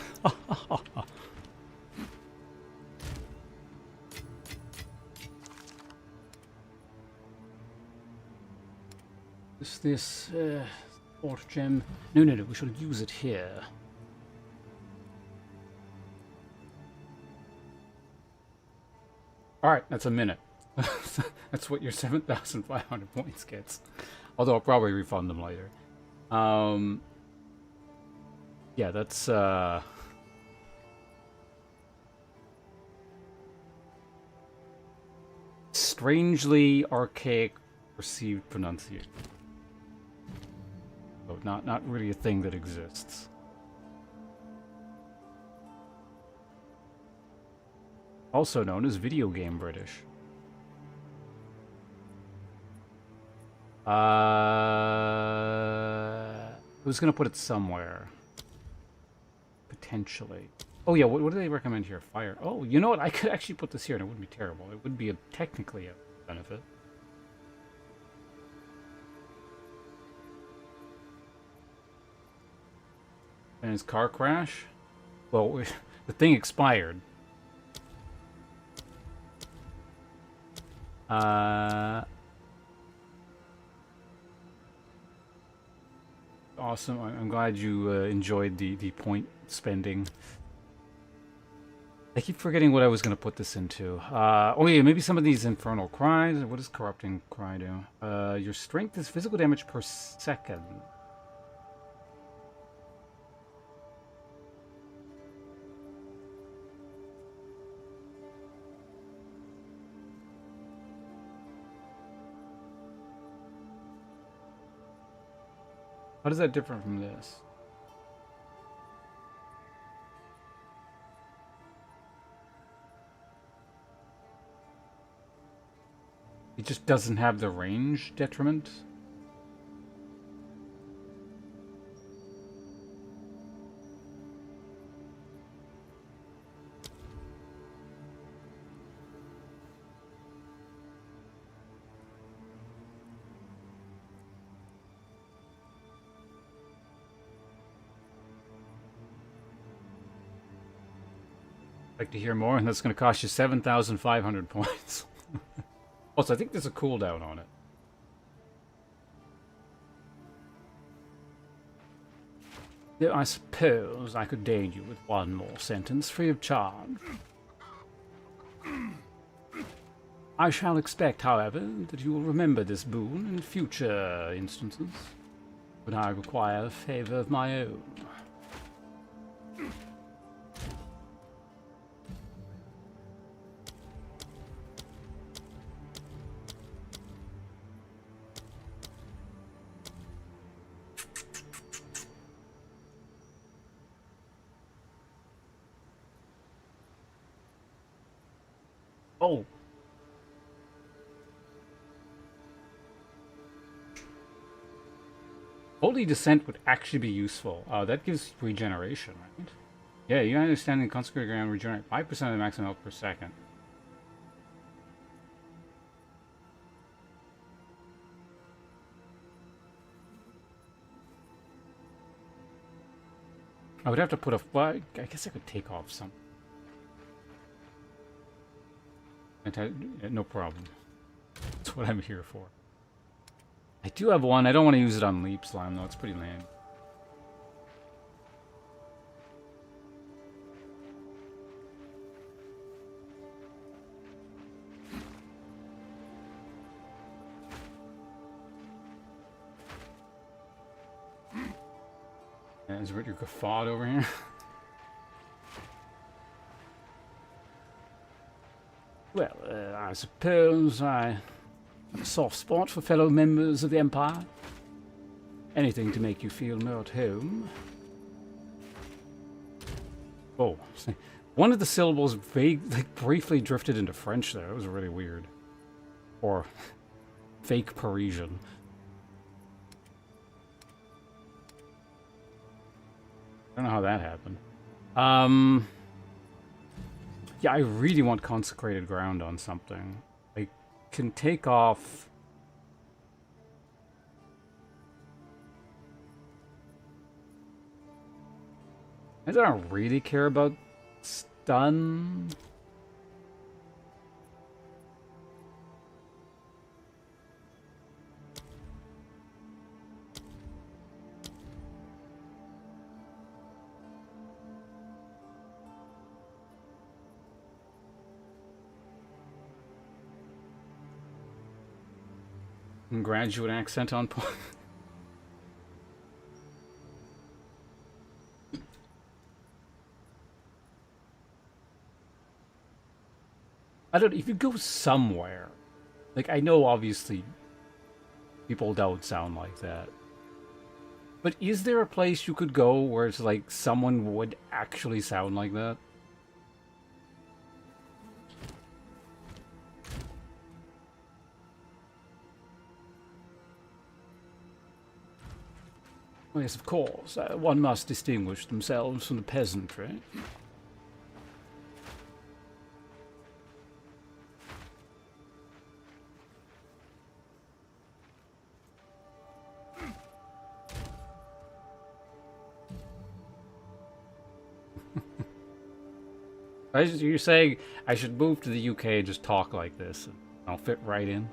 Is this sport gem? No, we shall use it here. Alright, that's a minute. That's what your 7,500 points gets. Although I'll probably refund them later. Yeah, that's strangely archaic perceived pronunciation. So not really a thing that exists. Also known as video game British. Who's gonna put it somewhere? Potentially. Oh yeah, what do they recommend here? Fire. Oh, you know what? I could actually put this here and it wouldn't be terrible. It would be technically a benefit. And his car crash? Well, the thing expired. awesome. I'm glad you enjoyed the point spending. I keep forgetting what I was going to put this into. Oh yeah, maybe some of these infernal cries. What does corrupting cry do? Your strength is physical damage per second. How does that differ from this? It just doesn't have the range detriment? Like to hear more, and that's going to cost you 7,500 points. Also, I think there's a cooldown on it. Though I suppose I could aid you with one more sentence free of charge. I shall expect, however, that you will remember this boon in future instances, when I require a favor of my own. Oh. Holy Descent would actually be useful. That gives regeneration, right? Yeah, you understand consecrated ground regenerate 5% of the maximum health per second. I would have to put a... Well, I guess I could take off some. No problem. That's what I'm here for. I do have one. I don't want to use it on Leap Slime, though. It's pretty lame. Is it your Gaffaud over here? Well, I suppose I have a soft spot for fellow members of the Empire. Anything to make you feel more at home. Oh, one of the syllables briefly drifted into French there. It was really weird. Or fake Parisian. I don't know how that happened. Yeah, I really want consecrated ground on something. I can take off... I don't really care about stun. Graduate accent on point. I don't know, if you go somewhere, like, I know obviously people don't sound like that, but is there a place you could go where it's like someone would actually sound like that? Yes, of course. One must distinguish themselves from the peasantry. You're saying I should move to the UK and just talk like this, and I'll fit right in?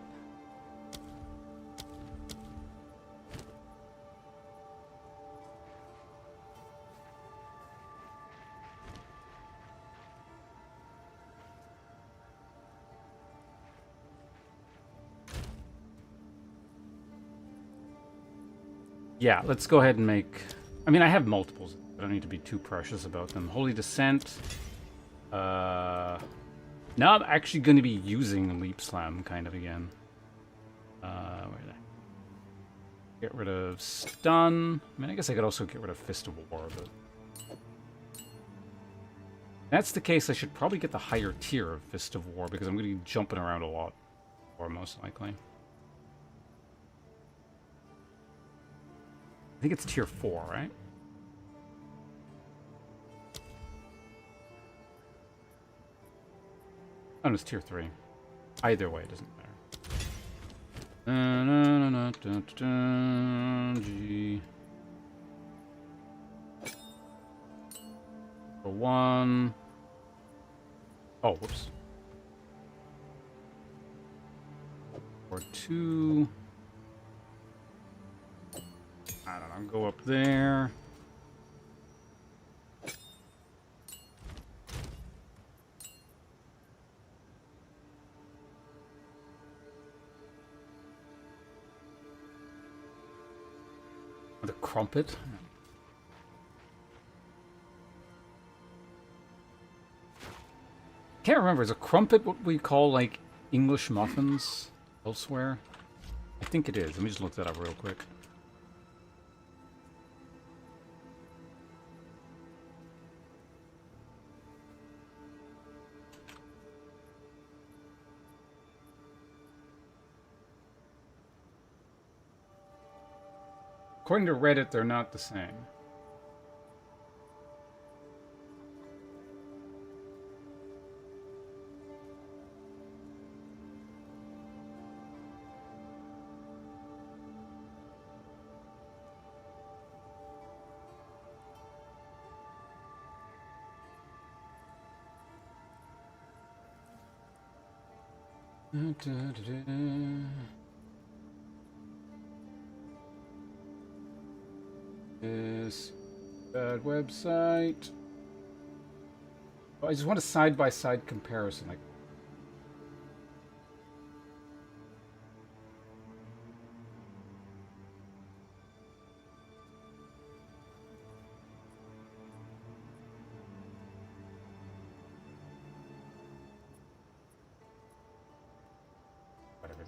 Yeah, let's go ahead and make... I mean, I have multiples. I don't need to be too precious about them. Holy Descent. Now I'm actually going to be using Leap Slam kind of again. Where did I... Get rid of Stun. I mean, I guess I could also get rid of Fist of War, but... If that's the case, I should probably get the higher tier of Fist of War, because I'm going to be jumping around a lot. Or most likely. I think it's tier 4, right? Oh, it's tier 3. Either way, it doesn't matter. G. For 1. Oh, whoops. For 2. I don't know, go up there. The crumpet. Can't remember, is a crumpet what we call, like, English muffins elsewhere? I think it is. Let me just look that up real quick. According to Reddit, they're not the same. This bad website. Oh, I just want a side-by-side comparison. Like, whatever.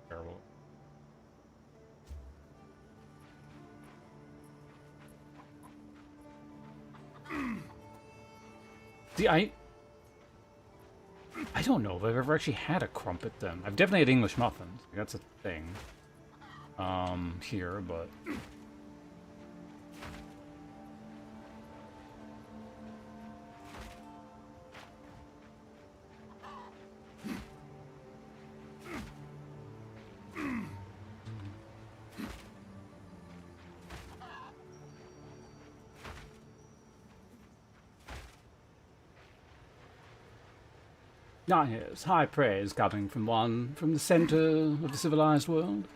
Terrible. See, I don't know if I've ever actually had a crumpet then. I've definitely had English muffins. That's a thing. Here, but... Ah, yes, high praise coming from one from the center of the civilized world.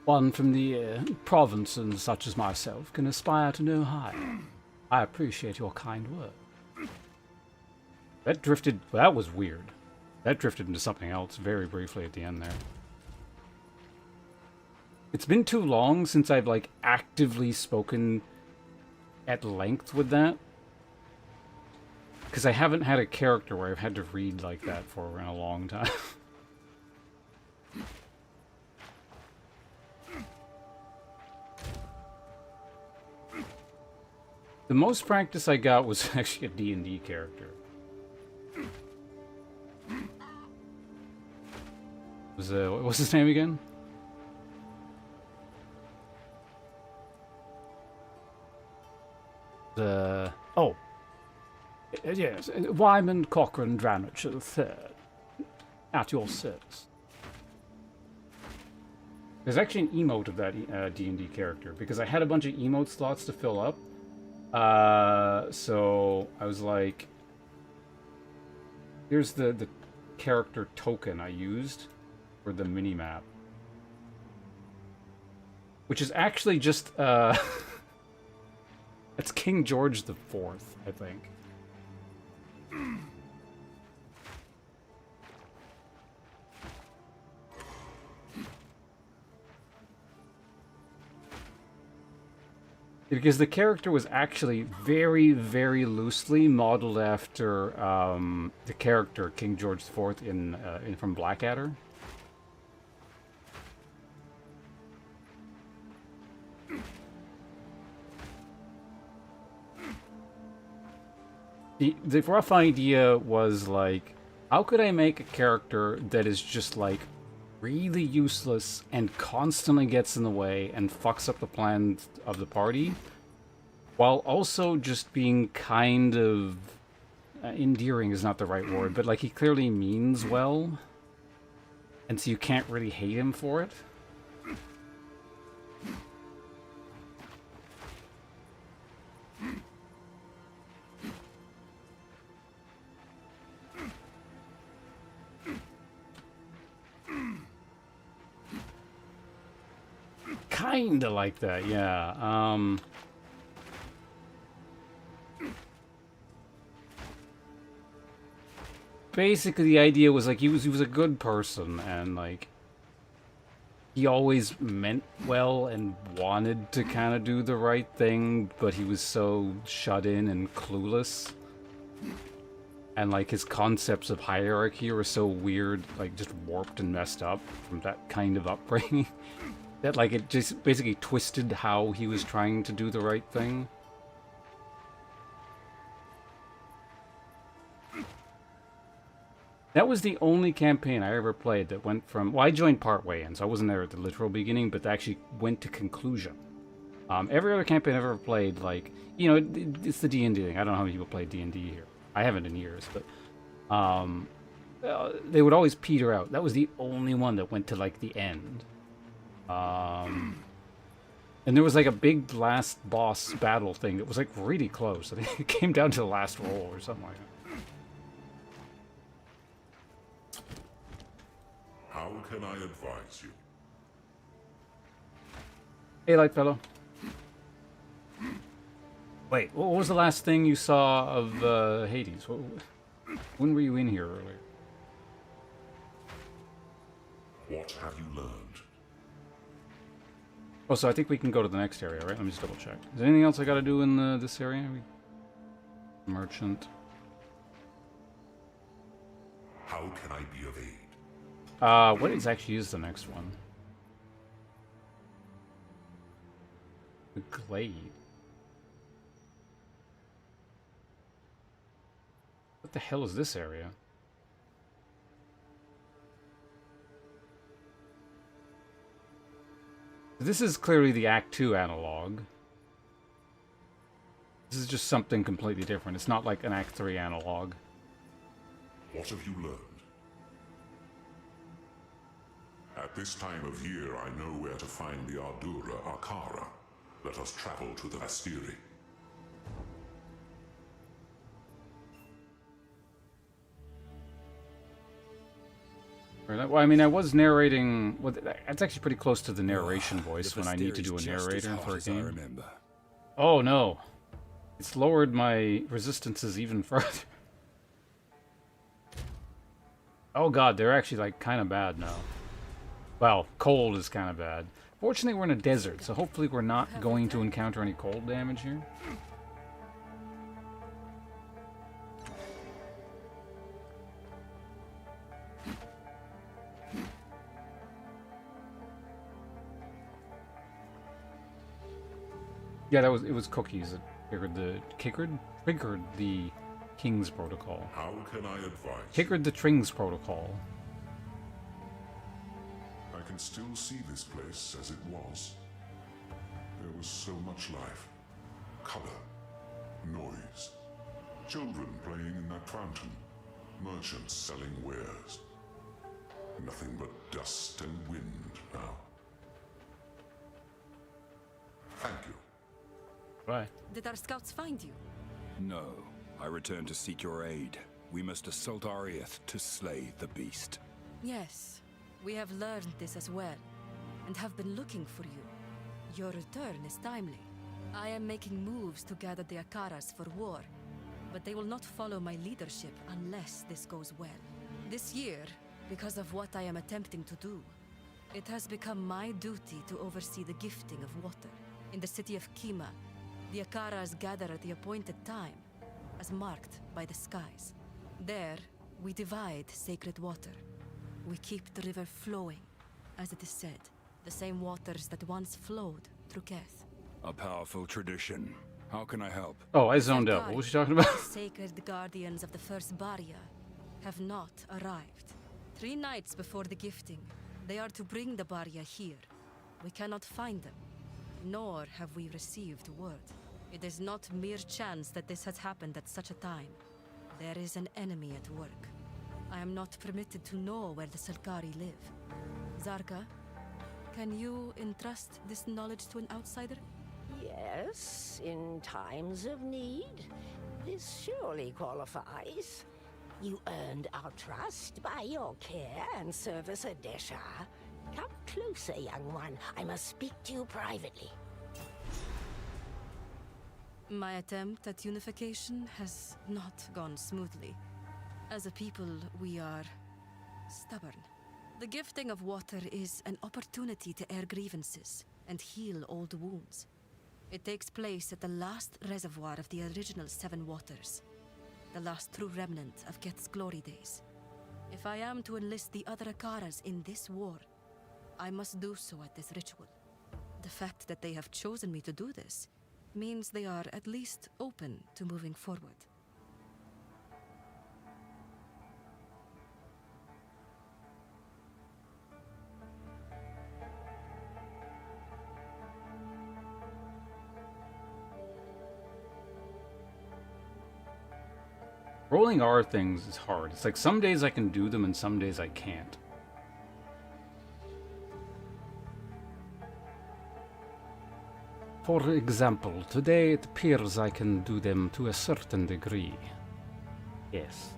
One from the provinces such as myself can aspire to no higher. I appreciate your kind word. That drifted... that was weird. That drifted into something else very briefly at the end there. It's been too long since I've, like, actively spoken at length with that. Because I haven't had a character where I've had to read like that for in a long time. The most practice I got was actually a D&D character. What was his name again? Oh. Yes, Wyman Cochrane Dranich III. At your service. There's actually an emote of that D&D character, because I had a bunch of emote slots to fill up. So I was like, here's the character token I used for the minimap. Which is actually just, it's King George IV, I think. Because the character was actually very, very loosely modeled after the character King George IV in from Blackadder. The rough idea was like, how could I make a character that is just like really useless and constantly gets in the way and fucks up the plans of the party, while also just being kind of endearing is not the right word, but like he clearly means well, and so you can't really hate him for it. Kinda like that, yeah. Basically, the idea was like he was a good person, and like he always meant well and wanted to kind of do the right thing, but he was so shut in and clueless. And like his concepts of hierarchy were so weird, like just warped and messed up from that kind of upbringing. That, like, it just basically twisted how he was trying to do the right thing. That was the only campaign I ever played that went from... Well, I joined partway in, so I wasn't there at the literal beginning, but actually went to conclusion. Every other campaign I've ever played, like... You know, it's the D&D thing. I don't know how many people play D&D here. I haven't in years, but... they would always peter out. That was the only one that went to, like, the end. And there was like a big last boss battle thing that was like really close. I think it came down to the last roll or something like that. How can I advise you? Hey, Lightfellow. Wait, what was the last thing you saw of Hades? When were you in here earlier? What have you learned? Oh, so I think we can go to the next area, right? Let me just double check. Is there anything else I gotta do in this area? Merchant. How can I be of aid? What actually is the next one? The Glade. What the hell is this area? This is clearly the Act 2 analog. This is just something completely different. It's not like an Act 3 analog. What have you learned? At this time of year, I know where to find the Ardura Arcara. Let us travel to the Vastiri. Well, I mean, I was narrating... Well, that's actually pretty close to the narration voice when I need to do a narrator for a game. Oh, no. It's lowered my resistances even further. Oh, God, they're actually, like, kind of bad now. Well, cold is kind of bad. Fortunately, we're in a desert, so hopefully we're not going to encounter any cold damage here. Yeah, it was cookies that triggered the King's Protocol. How can I advise? Triggered the Tring's Protocol. I can still see this place as it was. There was so much life, color, noise, children playing in that fountain, merchants selling wares. Nothing but dust and wind now. Thank you. Bye. Did our scouts find you? No, I return to seek your aid. We must assault Ariath to slay the beast. Yes, we have learned this as well, and have been looking for you. Your return is timely. I am making moves to gather the Akaras for war, but they will not follow my leadership unless this goes well. This year, because of what I am attempting to do, it has become my duty to oversee the gifting of water. In the city of Kima, The Akaras gather at the appointed time, as marked by the skies. There, we divide sacred water. We keep the river flowing, as it is said, the same waters that once flowed through Keth. A powerful tradition. How can I help? Oh, I zoned out. What was she talking about? The sacred guardians of the first barrier have not arrived. 3 nights before the gifting, they are to bring the barrier here. We cannot find them, nor have we received word. It is not mere chance that this has happened at such a time. There is an enemy at work. I am not permitted to know where the Selkari live. Zarka, can you entrust this knowledge to an outsider? Yes, in times of need. This surely qualifies. You earned our trust by your care and service at Desha. Come closer, young one. I must speak to you privately. My attempt at unification has not gone smoothly. As a people, we are stubborn. The gifting of water is an opportunity to air grievances and heal old wounds. It takes place at the last reservoir of the original 7 waters, the last true remnant of Keth's glory days. If I am to enlist the other Akaras in this war, I must do so at this ritual. The fact that they have chosen me to do this means they are at least open to moving forward. Rolling R things is hard. It's like some days I can do them and some days I can't. For example, today it appears I can do them to a certain degree. Yes.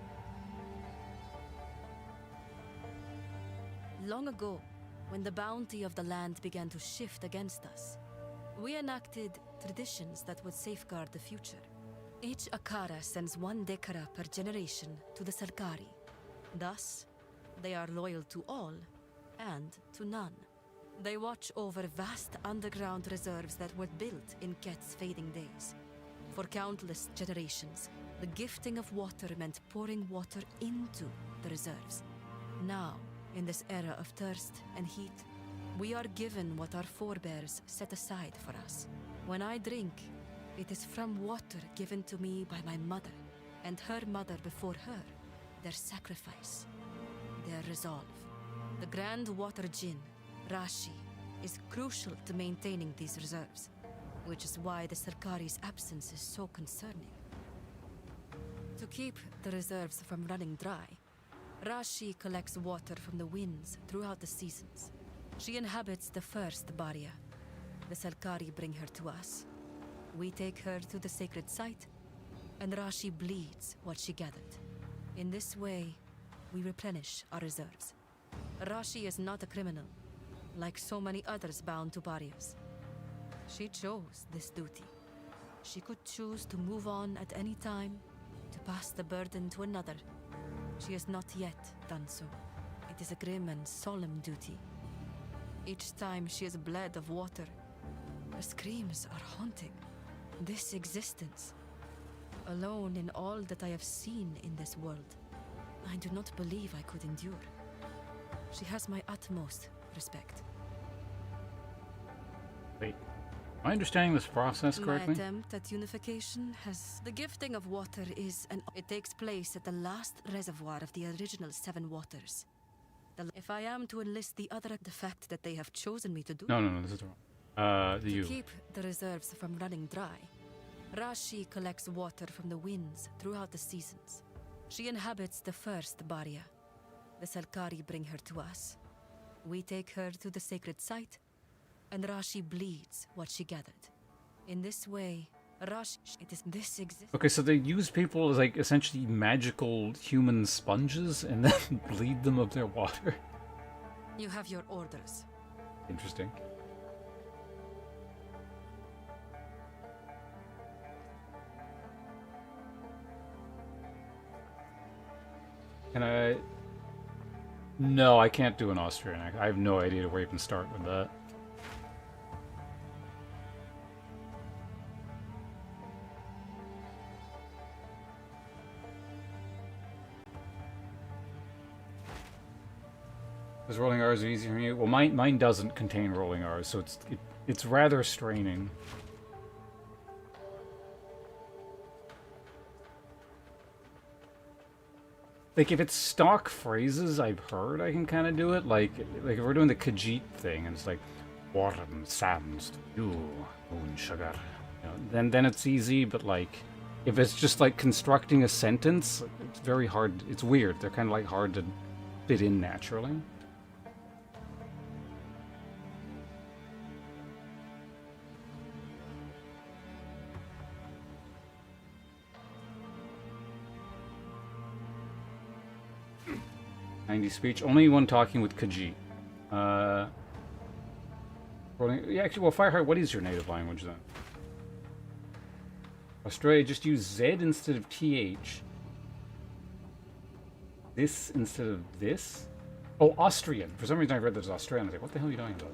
Long ago, when the bounty of the land began to shift against us, we enacted traditions that would safeguard the future. Each Akara sends 1 Dekara per generation to the Selkari. Thus, they are loyal to all and to none. They watch over vast underground reserves that were built in Keth's fading days. For countless generations, the gifting of water meant pouring water into the reserves. Now, in this era of thirst and heat, we are given what our forebears set aside for us. When I drink, it is from water given to me by my mother, and her mother before her, their sacrifice, their resolve. The Grand Water Djinn, Rashi, is crucial to maintaining these reserves, which is why the Selkari's absence is so concerning. To keep the reserves from running dry, Rashi collects water from the winds throughout the seasons. She inhabits the first barrier. The Selkari bring her to us. We take her to the sacred site, and Rashi bleeds what she gathered. In this way, we replenish our reserves. Rashi is not a criminal, like so many others bound to barriers. She chose this duty. She could choose to move on at any time, to pass the burden to another. She has not yet done so. It is a grim and solemn duty. Each time she has bled of water, her screams are haunting. This existence, alone in all that I have seen in this world, I do not believe I could endure. She has my utmost respect. Wait, am I understanding this process correctly? My attempt at unification has... The gifting of water is it takes place at the last reservoir of the original 7 waters. If I am to enlist the other... The fact that they have chosen me to do... No, this is wrong. To keep the reserves from running dry, Rashi collects water from the winds throughout the seasons. She inhabits the first barrier. The Selkari bring her to us. We take her to the sacred site, and Rashi bleeds what she gathered. In this way, this exists. Okay, so they use people as like essentially magical human sponges and then bleed them of their water. You have your orders. Interesting. Can I... No, I can't do an Austrian. I have no idea where you can start with that. Does rolling R's easier for you? Well, mine doesn't contain rolling R's, so it's rather straining. Like, if it's stock phrases, I've heard I can kind of do it. Like if we're doing the Khajiit thing, and it's like, warm sands, you, moon sugar. You know, then it's easy, but like, if it's just like constructing a sentence, it's very hard. It's weird. They're kind of like hard to fit in naturally. Speech. Only when talking with Khajiit. Yeah, actually, well, Fireheart, what is your native language then? Australia, just use Z instead of TH. This instead of this? Oh, Austrian. For some reason I read that as Australian. I was like, what the hell are you talking about?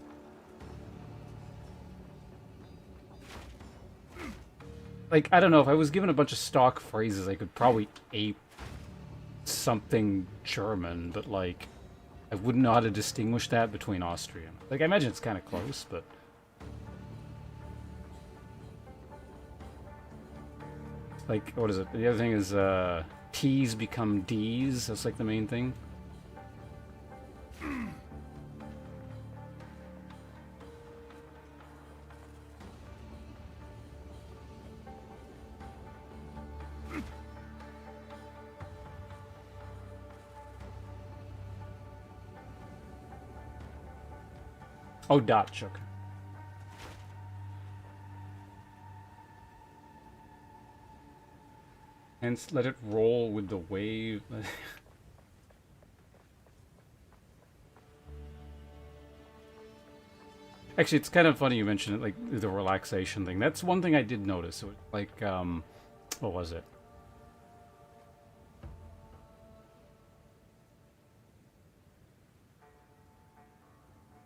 Like, I don't know, if I was given a bunch of stock phrases, I could probably ape something German, but like, I wouldn't know how to distinguish that between Austrian. Like, I imagine it's kind of close, but... Like, what is it? The other thing is, T's become D's. That's like the main thing. Oh, Dutch, okay. Hence, let it roll with the wave. Actually, it's kind of funny you mentioned it, like, the relaxation thing. That's one thing I did notice. It was like, what was it?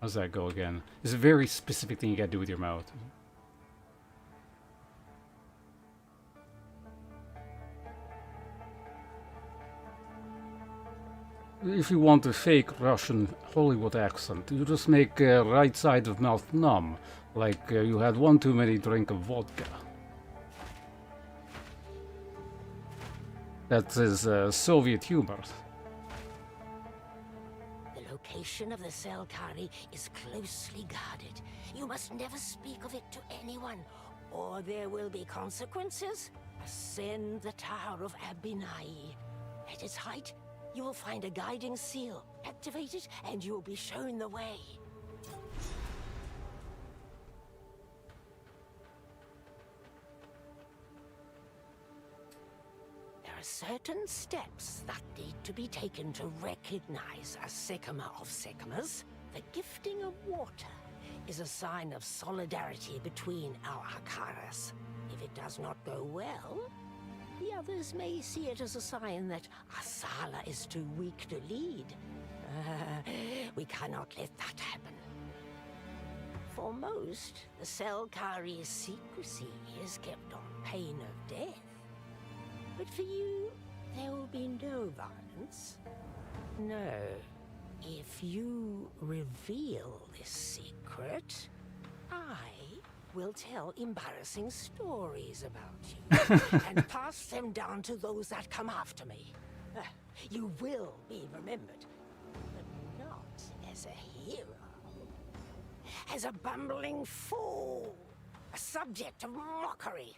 How's that go again? It's a very specific thing you gotta do with your mouth. If you want a fake Russian Hollywood accent, you just make right side of mouth numb, like you had one too many drink of vodka. That is Soviet humor. The location of the Selkari is closely guarded. You must never speak of it to anyone, or there will be consequences. Ascend the Tower of Abinai. At its height, you will find a guiding seal. Activate it, and you will be shown the way. There are certain steps that need to be taken to recognize a Sycamore of Sycamores. The gifting of water is a sign of solidarity between our Akaras. If it does not go well, the others may see it as a sign that Asala is too weak to lead. We cannot let that happen. For most, the Selkari's secrecy is kept on pain of death. But for you, there will be no violence. No. If you reveal this secret, I will tell embarrassing stories about you and pass them down to those that come after me. You will be remembered, but not as a hero. As a bumbling fool, a subject of mockery.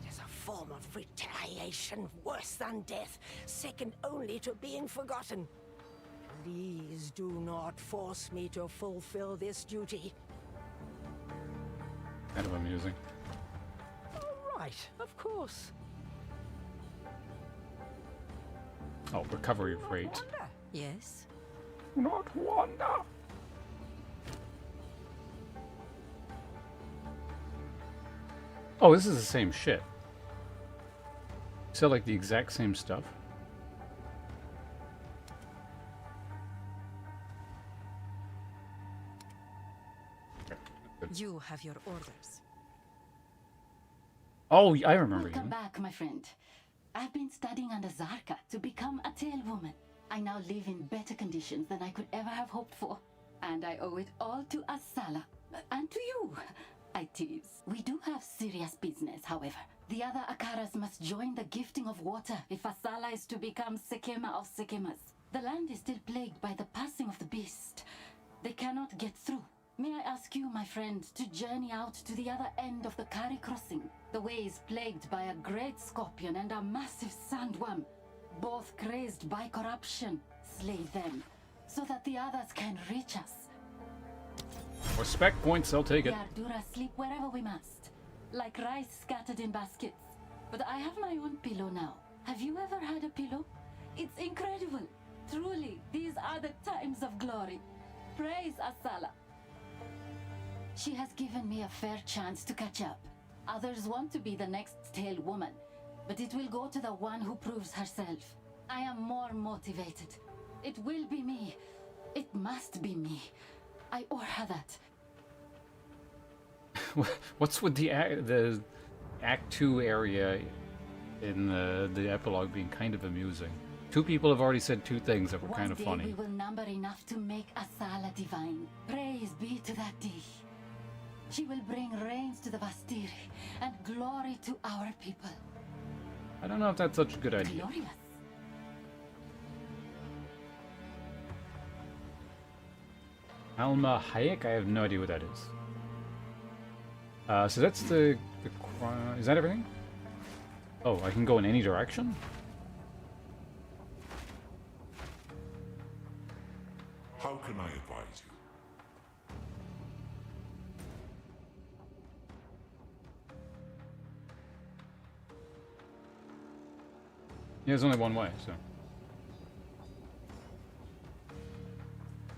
It is a form of retaliation worse than death, second only to being forgotten. Please do not force me to fulfill this duty. Kind of amusing. All right, of course. Oh, recovery rate. Yes? Not wonder. Oh, this is the same shit. Sell like the exact same stuff. You have your orders. Oh, I remember Welcome you. back, my friend. I've been studying under Zarka to become a tailwoman. I now live in better conditions than I could ever have hoped for. And I owe it all to Asala. And to you. I tease. We do have serious business, however. The other Akaras must join the gifting of water if Asala is to become Sekema of Sekemas. The land is still plagued by the passing of the beast. They cannot get through. May I ask you, my friend, to journey out to the other end of the Kari crossing? The way is plagued by a great scorpion and a massive sandworm, both crazed by corruption. Slay them, so that the others can reach us. Respect points, I'll take it. The Ardura sleep wherever we must, like rice scattered in baskets. But I have my own pillow now. Have you ever had a pillow? It's incredible. Truly, these are the times of glory. Praise Asala. She has given me a fair chance to catch up. Others want to be the next tail woman, but it will go to the one who proves herself. I am more motivated. It will be me. It must be me. I owe her that. What's with the Act 2 area in the epilogue being kind of amusing? Two people have already said two things that were kind of funny. One day we will number enough to make Asala divine. Praise be to that day. She will bring rains to the Vastiri and glory to our people. I don't know if that's such a good idea. Glorious. Alma Hayek? I have no idea what that is. So that's the is that everything? Oh, I can go in any direction? How can I advise you? Yeah, there's only one way, so.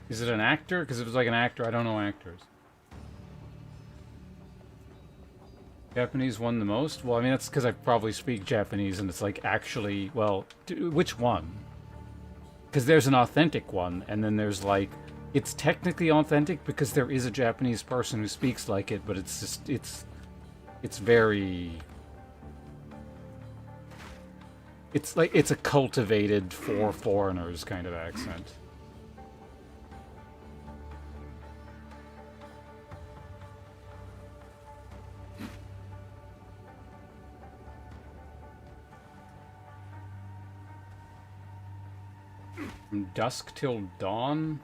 Is it an actor? Because if it's like an actor, I don't know actors. Japanese won the most? Well, I mean, that's because I probably speak Japanese and it's like actually, well, which one? Because there's an authentic one, and then there's like, it's technically authentic because there is a Japanese person who speaks like it, but it's just, it's very... It's like, it's a cultivated for foreigners kind of accent. From Dusk Till Dawn?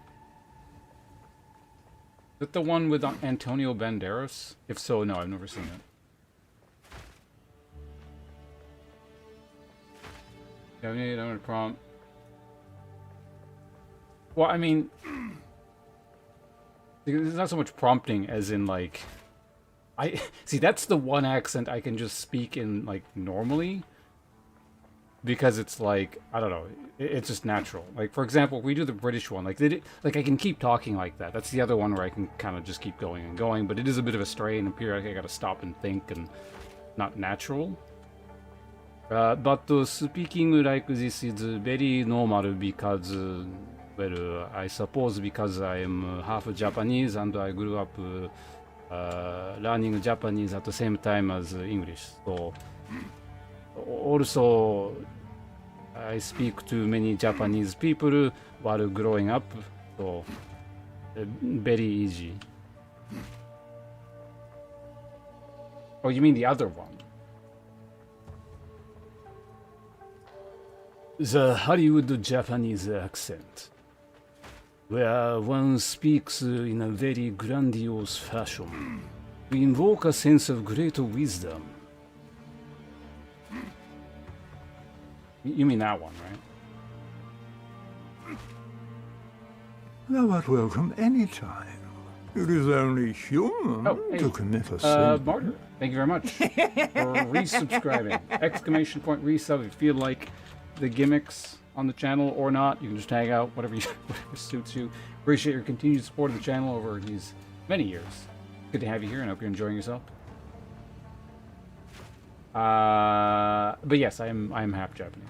Is that the one with Antonio Banderas? If so, no, I've never seen it. I'm gonna prompt. Well, I mean, there's not so much prompting as in like, I see that's the one accent I can just speak in like normally, because it's like, I don't know, it's just natural. Like for example, we do the British one, like like I can keep talking like that. That's the other one where I can kind of just keep going and going, but it is a bit of a strain and periodically I gotta stop and think and not natural. But speaking like this is very normal because, well, I suppose because I am half Japanese and I grew up learning Japanese at the same time as English. So, also, I speak to many Japanese people while growing up, so very easy. Oh, you mean the other one? The Hollywood Japanese accent, where one speaks in a very grandiose fashion. We invoke a sense of great wisdom. You mean that one, right? Thou art welcome any time. It is only human to commit a sin. Martyr, thank you very much for resubscribing. Exclamation point resub if you feel like the gimmicks on the channel or not. You can just hang out, whatever suits you. Appreciate your continued support of the channel over these many years. Good to have you here, and I hope you're enjoying yourself. But yes, I am half Japanese.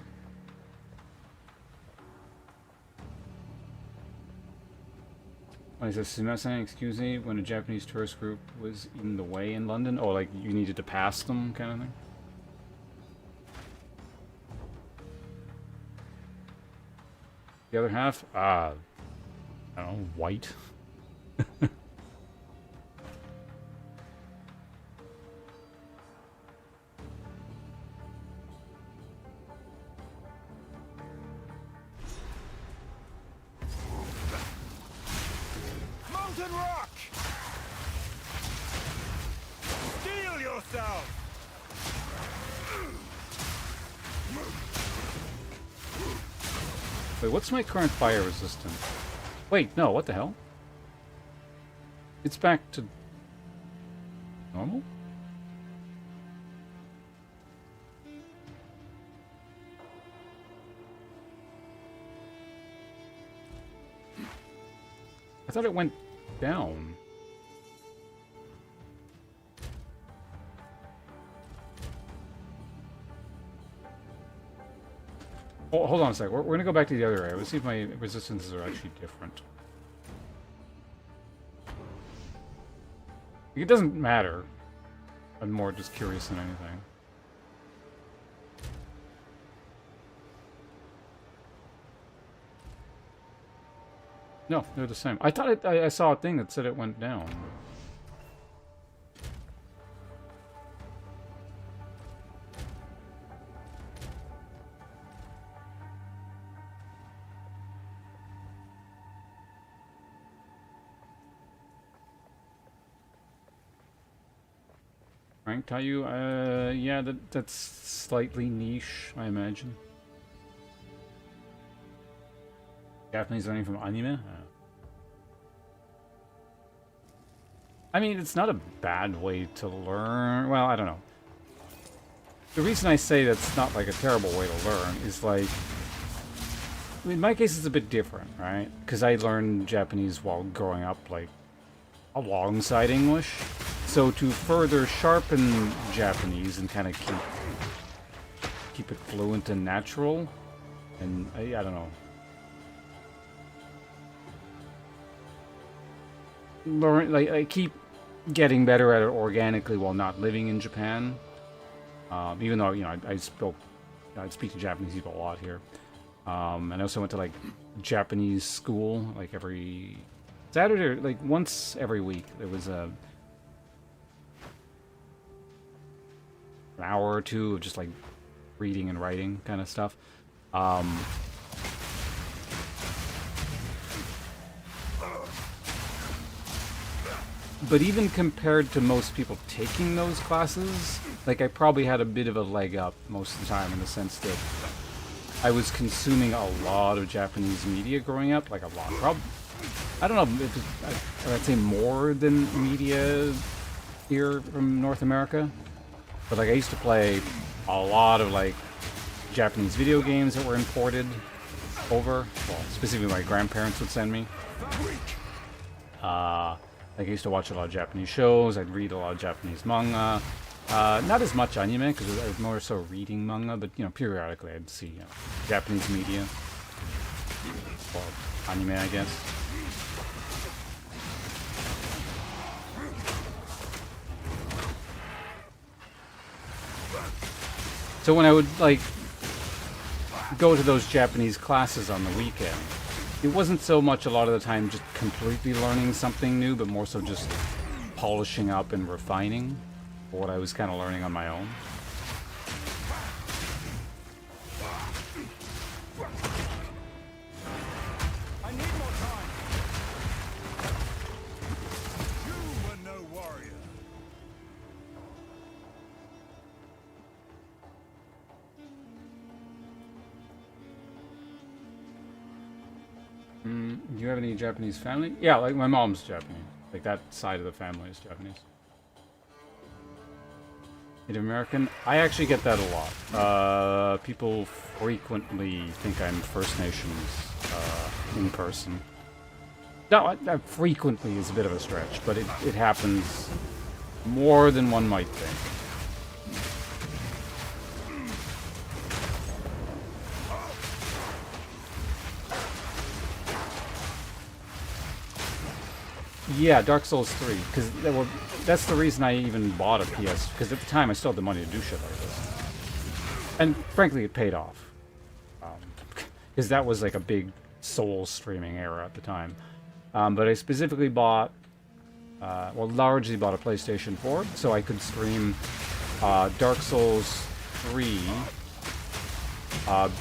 When he says "sumimasen," excuse me, when a Japanese tourist group was in the way in London, oh, like you needed to pass them, kind of thing. The other half? I don't know, white. Molten rock! Steel yourself! Wait, what's my current fire resistance? Wait, no, what the hell? It's back to normal? I thought it went down. Oh, hold on a sec. We're gonna go back to the other area. Let's see if my resistances are actually different. It doesn't matter. I'm more just curious than anything. No, they're the same. I thought I saw a thing that said it went down. Rank Tayu? Yeah, that's slightly niche, I imagine. Japanese learning from anime? I mean, it's not a bad way to learn. Well, I don't know. The reason I say that's not like a terrible way to learn is like... I mean, in my case, it's a bit different, right? Because I learned Japanese while growing up, like, alongside English. So to further sharpen Japanese and kind of keep it fluent and natural, and I don't know. Learn, like, I keep getting better at it organically while not living in Japan. Even though, you know, I speak to Japanese people a lot here. And I also went to like Japanese school like every Saturday, or like once every week. There was an hour or two of just like reading and writing kind of stuff. But even compared to most people taking those classes, like I probably had a bit of a leg up most of the time in the sense that I was consuming a lot of Japanese media growing up, like a lot. I don't know if I'd say more than media here from North America, but like I used to play a lot of like Japanese video games that were imported over. Well, specifically my grandparents would send me. Like I used to watch a lot of Japanese shows. I'd read a lot of Japanese manga. Not as much anime because I was more so reading manga, but you know, periodically I'd see Japanese media or anime, I guess. So when I would like go to those Japanese classes on the weekend, it wasn't so much a lot of the time just completely learning something new, but more so just polishing up and refining what I was kind of learning on my own. I need more time. You were no warrior. Do you have any Japanese family? Yeah, like my mom's Japanese. Like that side of the family is Japanese. Native American? I actually get that a lot. People frequently think I'm First Nations in person. No, frequently is a bit of a stretch, but it happens more than one might think. Yeah, Dark Souls 3, because that's the reason I even bought a PS, because at the time I still had the money to do shit like this. And frankly, it paid off. Because that was like a big Soul streaming era at the time. But I specifically bought, well, largely bought a PlayStation 4 so I could stream Dark Souls 3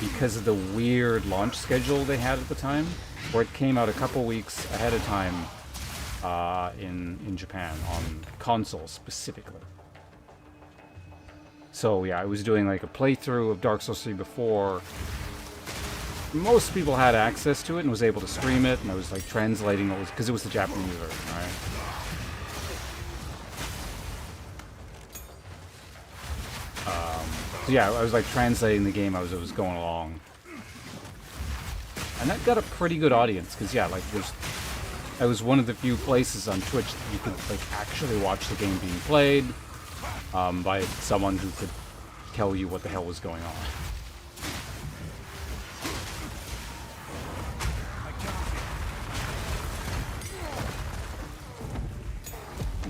because of the weird launch schedule they had at the time, where it came out a couple weeks ahead of time in Japan on console specifically. So yeah, I was doing like a playthrough of Dark Souls 3 before most people had access to it and was able to stream it, and I was like translating what was, because it was the Japanese version, right? So yeah, I was like translating the game as it was going along. And that got a pretty good audience, because yeah, like I was one of the few places on Twitch that you could like actually watch the game being played by someone who could tell you what the hell was going on.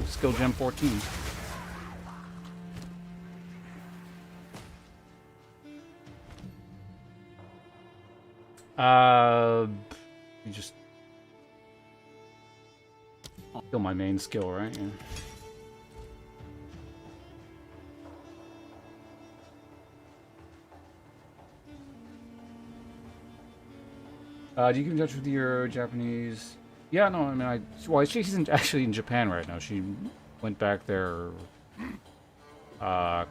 Skill Gem 14. You just kill my main skill, right? Yeah. Do you keep in touch with your Japanese? Yeah, no, I mean, well, she's actually in Japan right now. She went back there, like,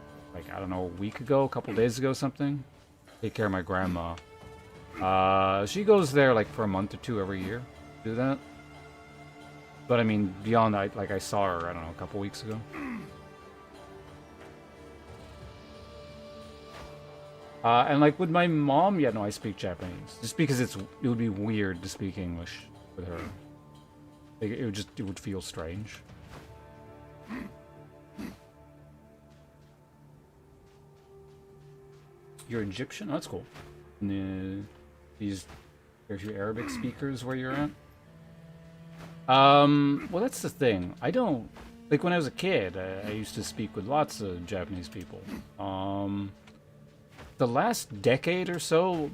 I don't know, a week ago, a couple days ago, something. Take care of my grandma. She goes there, like, for a month or two every year. Do that. But, I mean, beyond that, like, I saw her, I don't know, a couple weeks ago. And, like, with my mom, yeah, no, I speak Japanese. Just because it would be weird to speak English with her. Like, it would feel strange. You're Egyptian? Oh, that's cool. There's a few Arabic speakers where you're at? Well, that's the thing. I don't... Like, when I was a kid, I used to speak with lots of Japanese people. The last decade or so,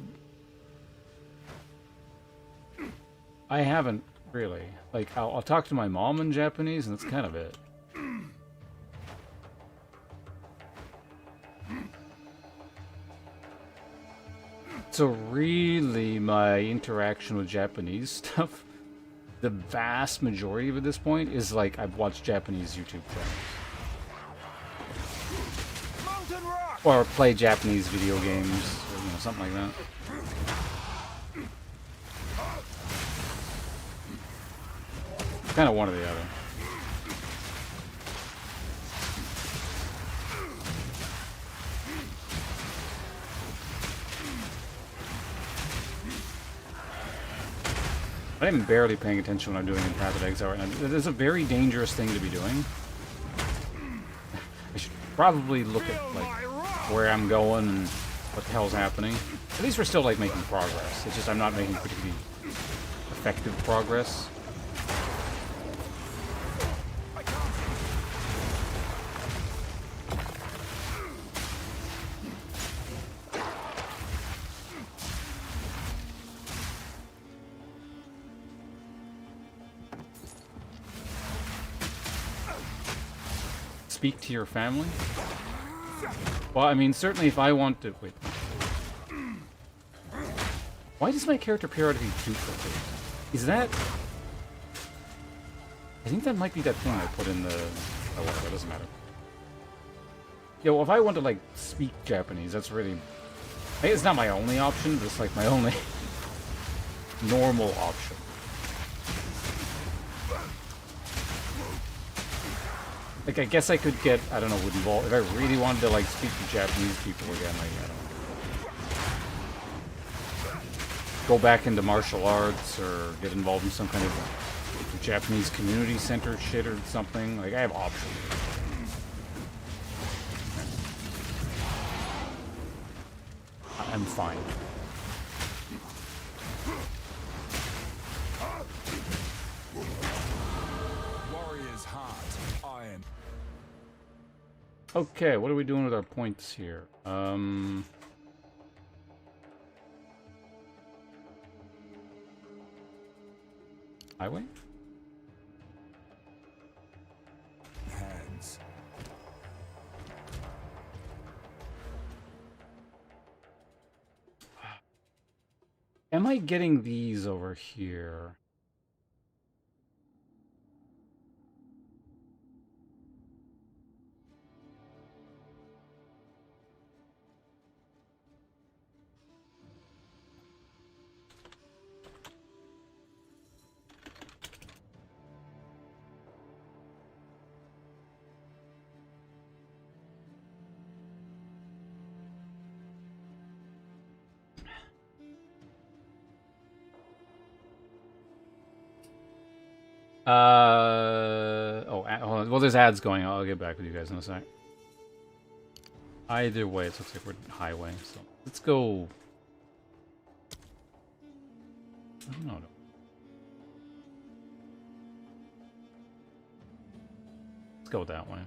I haven't really. Like, I'll talk to my mom in Japanese, and that's kind of it. So really, my interaction with Japanese stuff, the vast majority of it at this point is like I've watched Japanese YouTube channels. Or play Japanese video games, or, you know, something like that. Kind of one or the other. I am barely paying attention when I'm doing Enchanted Exile right now. It's a very dangerous thing to be doing. I should probably look at, like, where I'm going and what the hell's happening. At least we're still, like, making progress. It's just I'm not making particularly effective progress. Speak to your family? Well, I mean, certainly if I want to... Wait. Why does my character periodically duplicate? Is that... I think that might be that thing I put in the... Oh, whatever, it doesn't matter. Yeah, well, if I want to, like, speak Japanese, that's really... It's not my only option, but it's, like, my only normal option. Like, I guess I could get, I don't know, would involve, if I really wanted to, like, speak to Japanese people again, like, I don't know. Go back into martial arts, or get involved in some kind of Japanese community center shit or something. Like, I have options. I'm fine. Warrior's heart, iron. Okay, what are we doing with our points here? Highway? Hands. Am I getting these over here? Hold on. Well, there's ads going. I'll get back with you guys in a sec. Either way, it looks like we're highway. So let's go. I don't know. Let's go that way.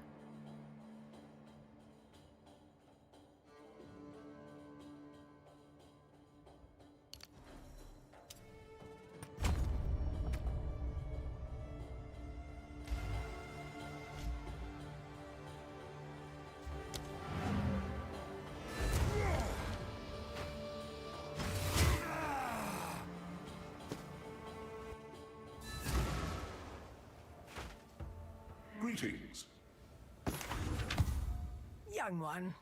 Greetings. Young one.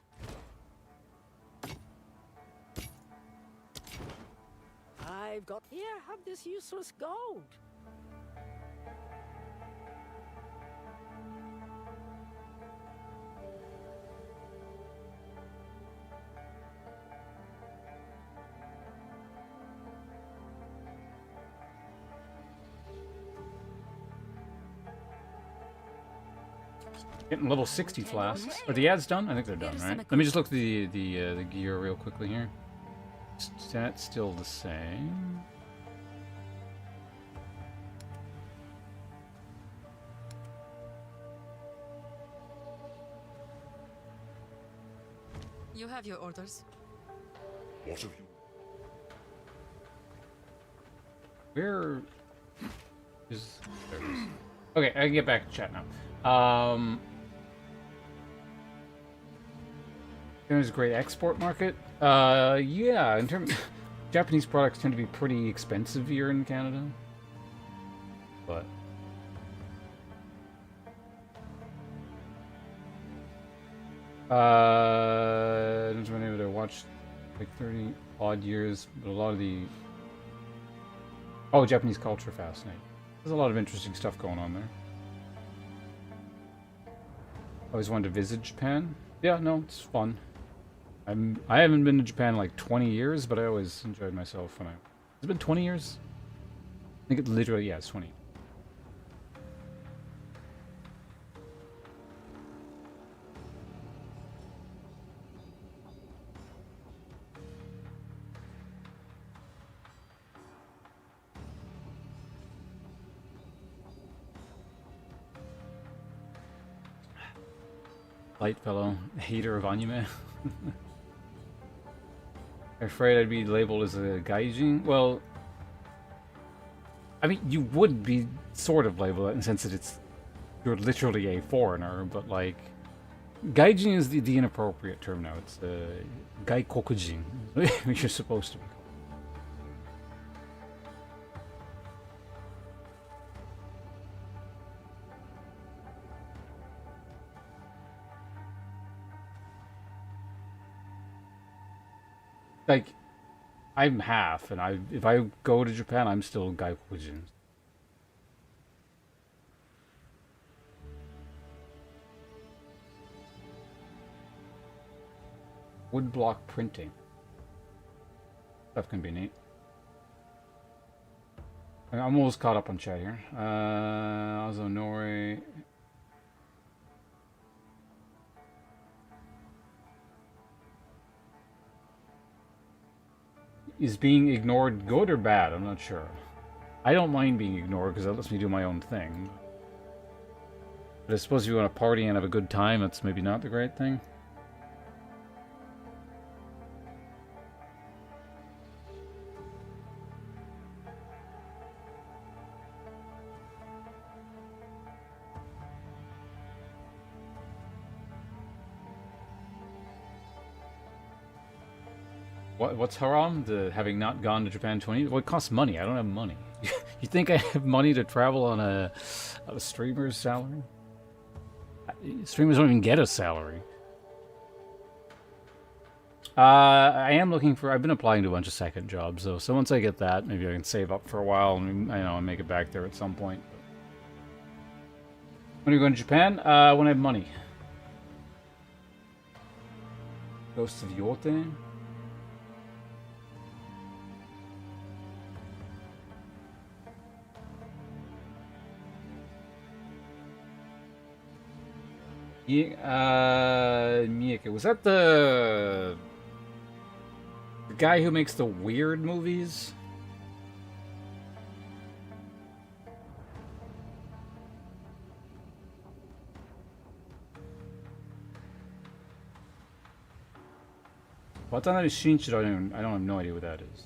I've got here, have this useless gold. Getting level 60 flasks. Are the ads done? I think they're done, right? Let me just look at the gear real quickly here. Stats still the same. You have your orders. What have you? Where is... There it is. Okay, I can get back to chat now. There's a great export market. Yeah, in terms... Japanese products tend to be pretty expensive here in Canada. But... I don't know if I watched like 30 odd years, but a lot of the... Oh, Japanese culture fascinating. There's a lot of interesting stuff going on there. I always wanted to visit Japan. Yeah, no, it's fun. I haven't been to Japan in like 20 years, but I always enjoyed myself when I... Has it been 20 years? I think it literally, yeah, it's 20. Light fellow, hater of anime. I'm afraid I'd be labeled as a gaijin. Well, I mean, you would be sort of labeled in the sense that you're literally a foreigner, but like, gaijin is the inappropriate term now. It's gaikokujin, which you're supposed to be. Like, I'm half, and if I go to Japan, I'm still gaikokujin. Woodblock printing. Stuff can be neat. I'm almost caught up on chat here. Azonori. Is being ignored good or bad? I'm not sure. I don't mind being ignored because that lets me do my own thing. But I suppose if you want to party and have a good time, that's maybe not the great thing. What's haram? The having not gone to Japan 20? Well, it costs money. I don't have money. You think I have money to travel on a streamer's salary? Streamers don't even get a salary. I am looking for... I've been applying to a bunch of second jobs, though. So once I get that, maybe I can save up for a while and, and make it back there at some point. When are you going to Japan? When I have money. Ghosts of Yote? Mieke, was that the guy who makes the weird movies? Watanabe Shinjiro, I don't have no idea what that is.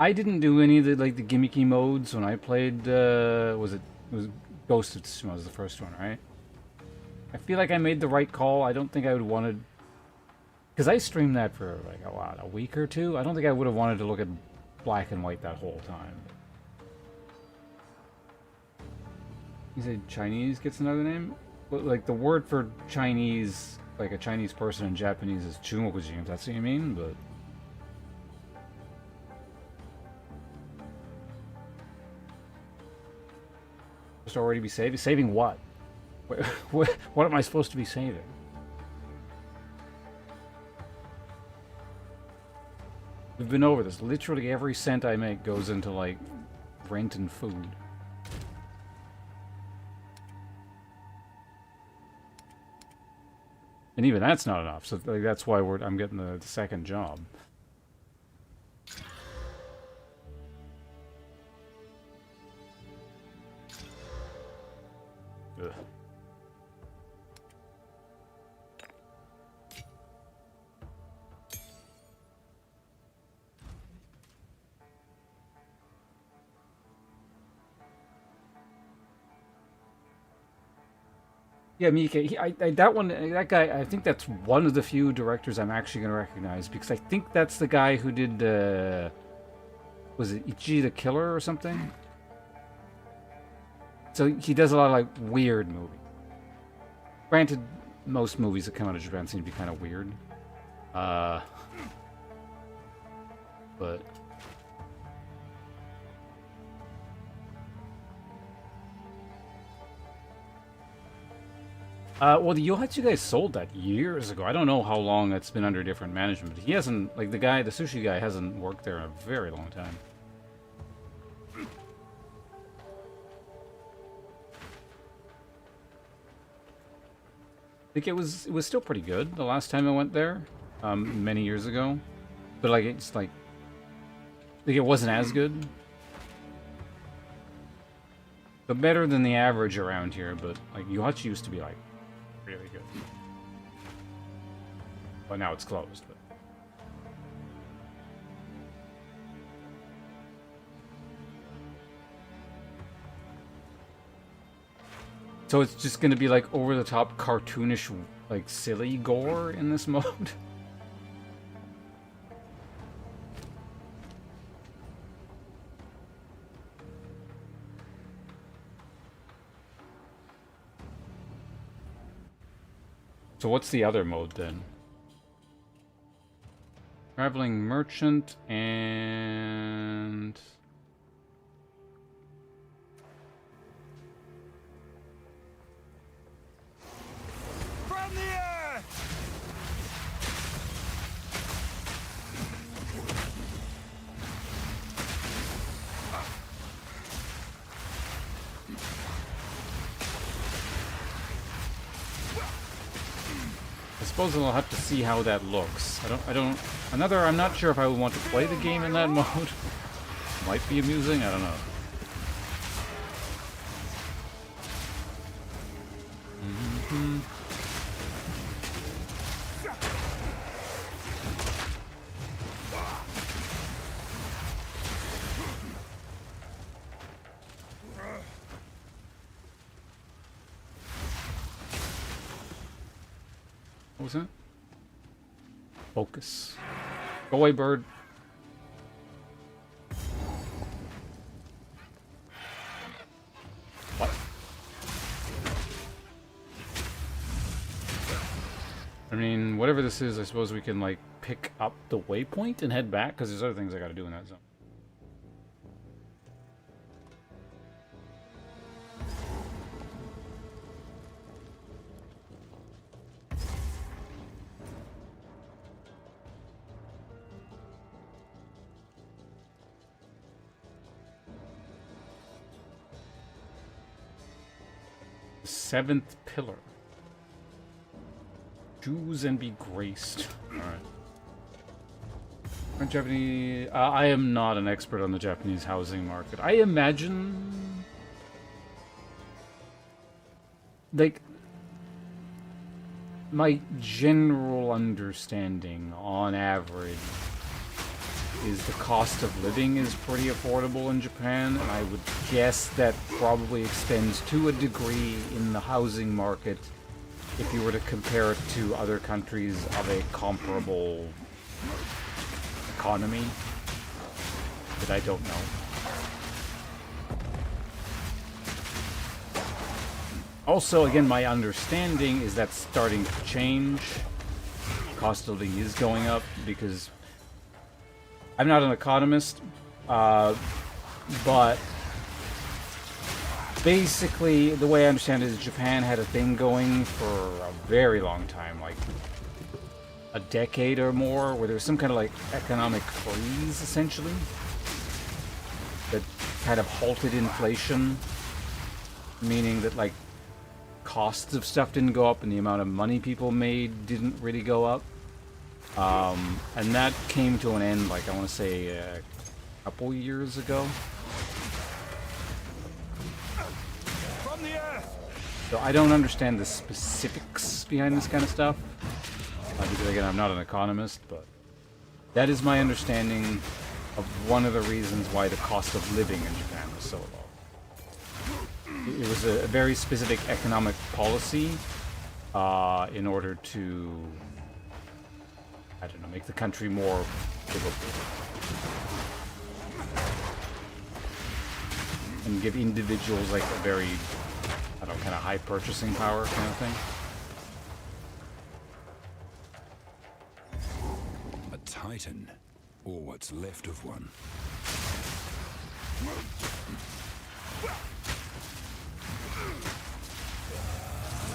I didn't do any of the the gimmicky modes when I played. It was Ghost of Tsushima was the first one, right? I feel like I made the right call. I don't think I would wanted, because I streamed that for like a week or two. I don't think I would have wanted to look at black and white that whole time. You said Chinese gets another name? Like the word for Chinese, like a Chinese person in Japanese is Chumokujin, if that's what you mean, but... Supposed to already be saving? Saving what? What am I supposed to be saving? We've been over this. Literally every cent I make goes into, like, rent and food. And even that's not enough, so like, that's why I'm getting the second job. Ugh. Yeah, Miike, that guy, I think that's one of the few directors I'm actually going to recognize, because I think that's the guy who did, was it Ichi the Killer or something? So he does a lot of, like, weird movies. Granted, most movies that come out of Japan seem to be kind of weird. But... well, the Yohatsu guy sold that years ago. I don't know how long that's been under different management. He hasn't, like, the sushi guy hasn't worked there in a very long time. I think it was still pretty good the last time I went there, many years ago. But, like, it's, like it wasn't as good. But better than the average around here, but, like, Yohatsu used to be, like, really good. But now it's closed. But. So it's just going to be like over-the-top cartoonish, like silly gore in this mode? So what's the other mode then? Traveling merchant and... From the earth! I suppose I'll have to see how that looks. I'm not sure if I would want to play the game in that mode. Might be amusing, I don't know. What was that? Focus. Go away, bird. What? I mean, whatever this is, I suppose we can, like, pick up the waypoint and head back, because there's other things I gotta do in that zone. Seventh pillar. Choose and be graced. Alright. Japanese. I am not an expert on the Japanese housing market. I imagine, like, my general understanding, on average, is the cost of living is pretty affordable in Japan, and I would guess that probably extends to a degree in the housing market if you were to compare it to other countries of a comparable economy that I don't know. Also, again, my understanding is that's starting to change. Cost of living is going up because I'm not an economist, but basically the way I understand it is Japan had a thing going for a very long time, like a decade or more, where there was some kind of like economic freeze, essentially, that kind of halted inflation, meaning that like costs of stuff didn't go up and the amount of money people made didn't really go up. And that came to an end, like, I want to say a couple years ago. From the earth. So I don't understand the specifics behind this kind of stuff. Because, again, I'm not an economist, but that is my understanding of one of the reasons why the cost of living in Japan was so low. It was a very specific economic policy in order to, I don't know, make the country more livable. And give individuals like a very, I don't know, kind of high purchasing power kind of thing. A titan, or what's left of one.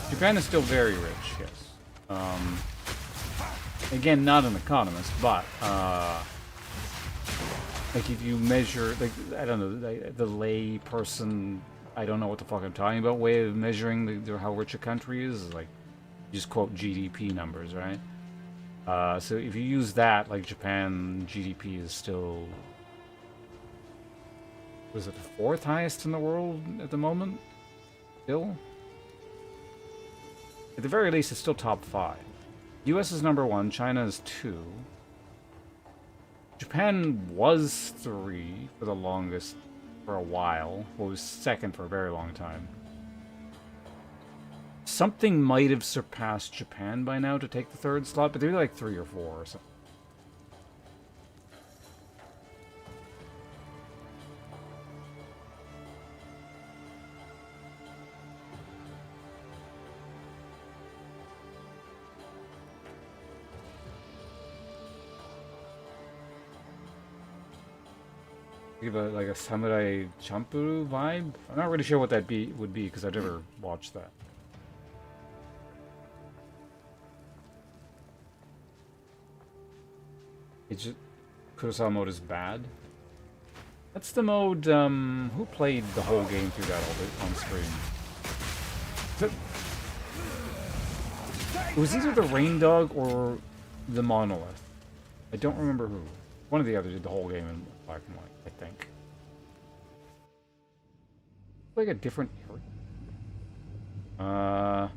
Japan is still very rich, yes. Again, not an economist, but like if you measure, like, I don't know, the lay person, I don't know what the fuck I'm talking about, way of measuring how rich a country is like, you just quote GDP numbers, right? So if you use that, like Japan, GDP is still, was it the fourth highest in the world at the moment? Still? At the very least, it's still top 5. US is number 1, China is 2. Japan was 3 for the longest, for a while. Well, it was 2nd for a very long time. Something might have surpassed Japan by now to take the 3rd slot, but they're like 3 or 4 or something. Give a, like a Samurai Champloo vibe. I'm not really sure what that would be because I've never watched that. It's just Kurosawa mode is bad. That's the mode. Who played the whole game through that on screen? It was either the Rain Dog or the Monolith. I don't remember who. One of the others did the whole game in black and white, I think. Like a different area. I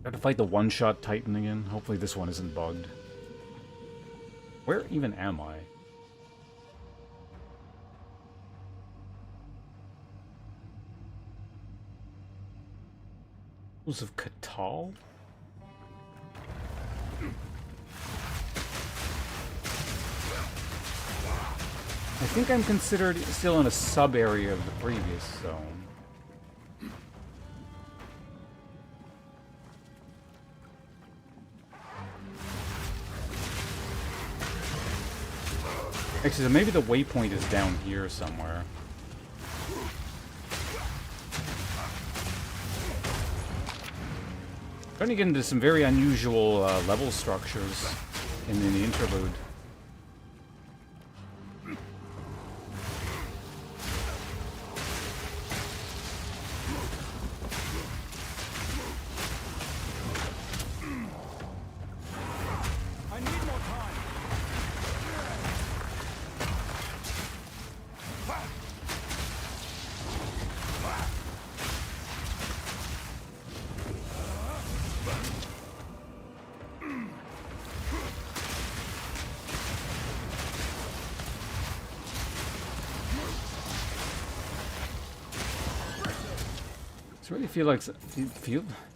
have to fight the one-shot Titan again. Hopefully this one isn't bugged. Where even am I? Rules of Catal? I think I'm considered still in a sub-area of the previous zone. Actually, so maybe the waypoint is down here somewhere. Trying to get into some very unusual level structures in the interlude.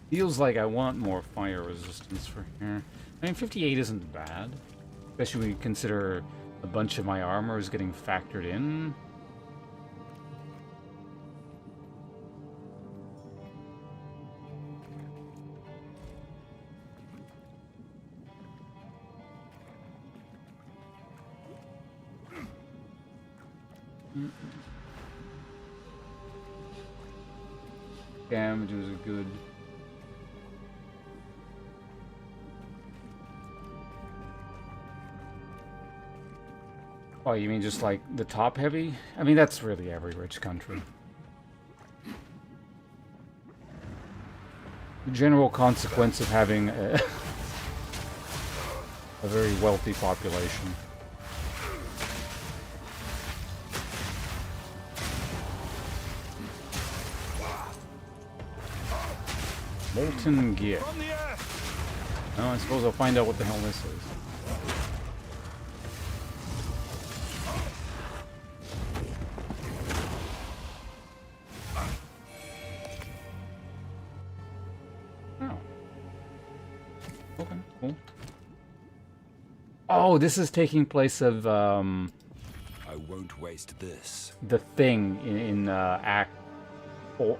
Feels like I want more fire resistance for here. I mean, 58 isn't bad, especially when you consider a bunch of my armor is getting factored in. Damages are good. Oh, you mean just like the top heavy? I mean, that's really every rich country. The general consequence of having a very wealthy population. Molten gear. Oh, I suppose I'll find out what the hell this is. Oh. Okay, cool. Oh, this is taking place of I won't waste this. The thing in Act 4.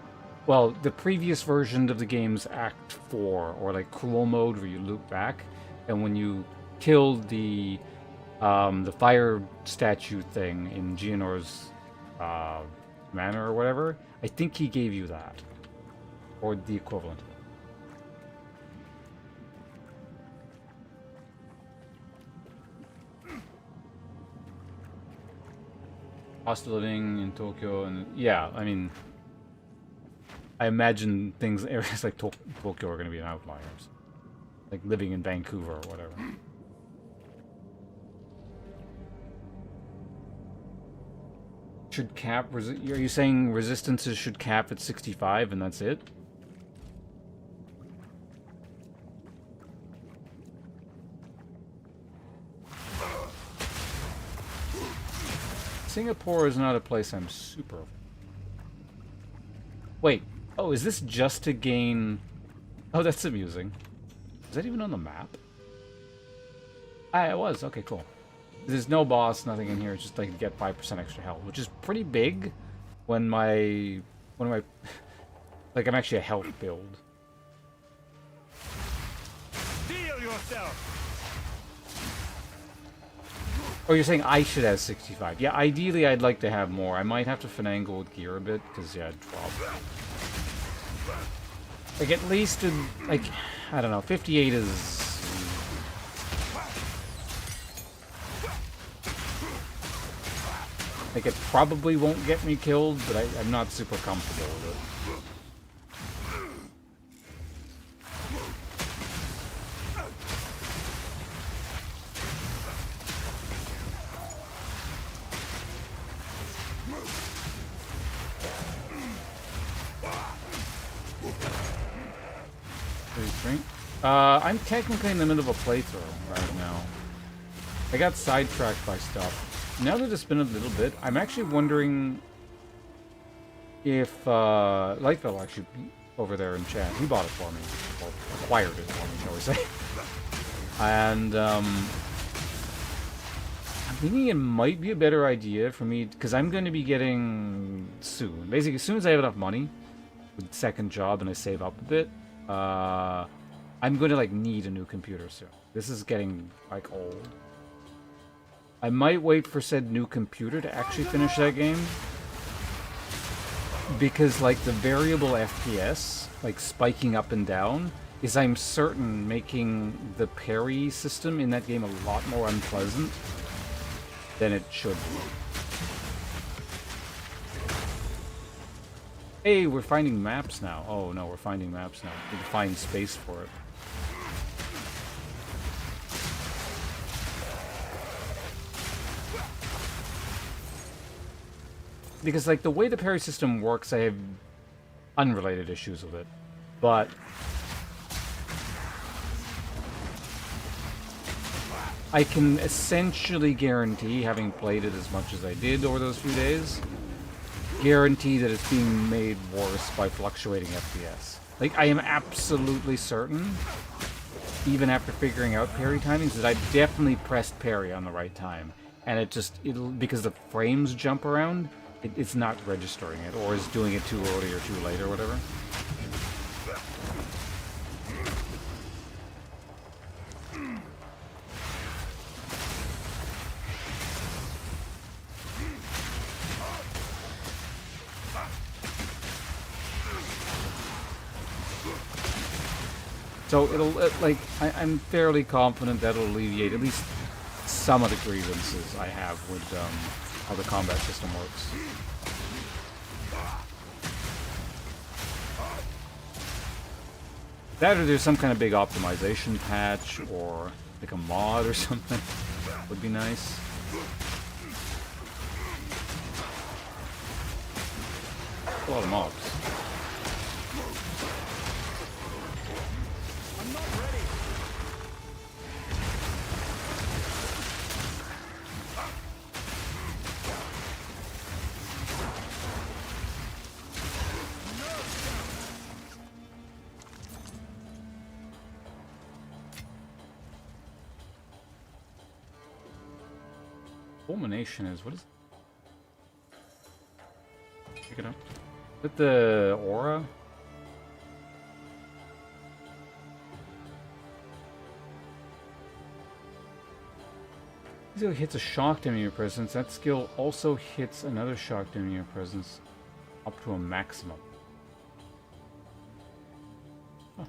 Well, the previous version of the game's Act 4, or like cruel mode, where you loop back, and when you killed the fire statue thing in Geonor's manor or whatever, I think he gave you that, or the equivalent. Cost of living in Tokyo, and yeah, I mean, I imagine areas like Tokyo are going to be an outlier. Like living in Vancouver or whatever. Should cap, are you saying resistances should cap at 65 and that's it? Singapore is not a place I'm super... Wait. Oh, is this just to gain... Oh, that's amusing. Is that even on the map? Ah, it was. Okay, cool. There's no boss, nothing in here. It's just like to get 5% extra health, which is pretty big when my... like, I'm actually a health build. Deal yourself! Oh, you're saying I should have 65. Yeah, ideally I'd like to have more. I might have to finagle with gear a bit, because, yeah, 12. Like, at least, like, I don't know, 58 is... Like, it probably won't get me killed, but I'm not super comfortable with it. I'm technically in the middle of a playthrough right now. I got sidetracked by stuff. Now that it's been a little bit, I'm actually wondering if Lightfell actually over there in chat, he bought it for me, or acquired it for me, shall we say? And I'm thinking it might be a better idea for me, because I'm going to be getting soon. Basically, as soon as I have enough money with the second job and I save up a bit, I'm going to like need a new computer soon. This is getting like old. I might wait for said new computer to actually finish that game, because like the variable FPS, like spiking up and down, is I'm certain making the parry system in that game a lot more unpleasant than it should be. Hey, we're finding maps now. Oh no, we're finding maps now. We can find space for it. Because like the way the parry system works, I have unrelated issues with it. But I can essentially guarantee, having played it as much as I did over those few days, guarantee that it's being made worse by fluctuating FPS. Like, I am absolutely certain, even after figuring out parry timings, that I definitely pressed parry on the right time. And because the frames jump around, it's not registering it, or is doing it too early or too late or whatever. So it'll, I'm fairly confident that'll alleviate at least some of the grievances I have with how the combat system works. That or there's some kind of big optimization patch or like a mod or something would be nice. A lot of mobs. Fulmination is, what is it? Pick it up. Is it the aura? This skill hits a shocked enemy in your presence. That skill also hits another shocked enemy in your presence up to a maximum. Huh.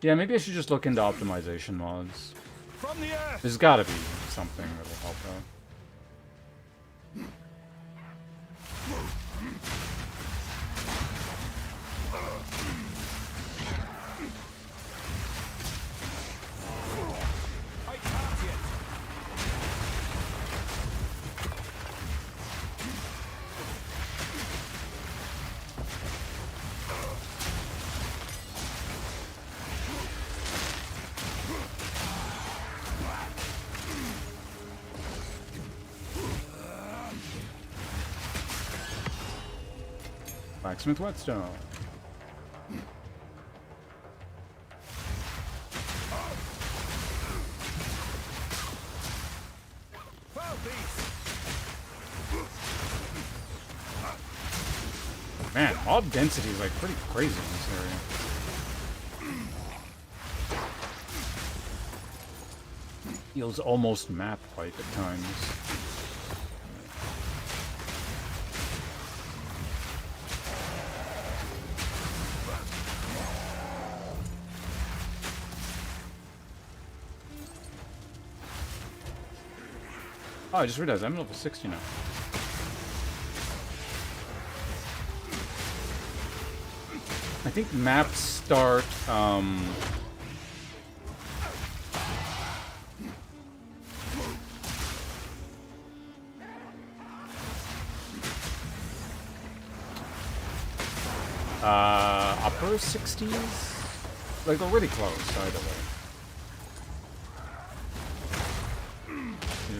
Yeah, maybe I should just look into optimization mods. There's gotta be something that'll help out. Blacksmith whetstone. Man, mob density is like pretty crazy in this area. Feels almost map-like at times. Oh, I just realized I'm level 60 now. I think maps start, upper 60s? Like, they're really close, either way.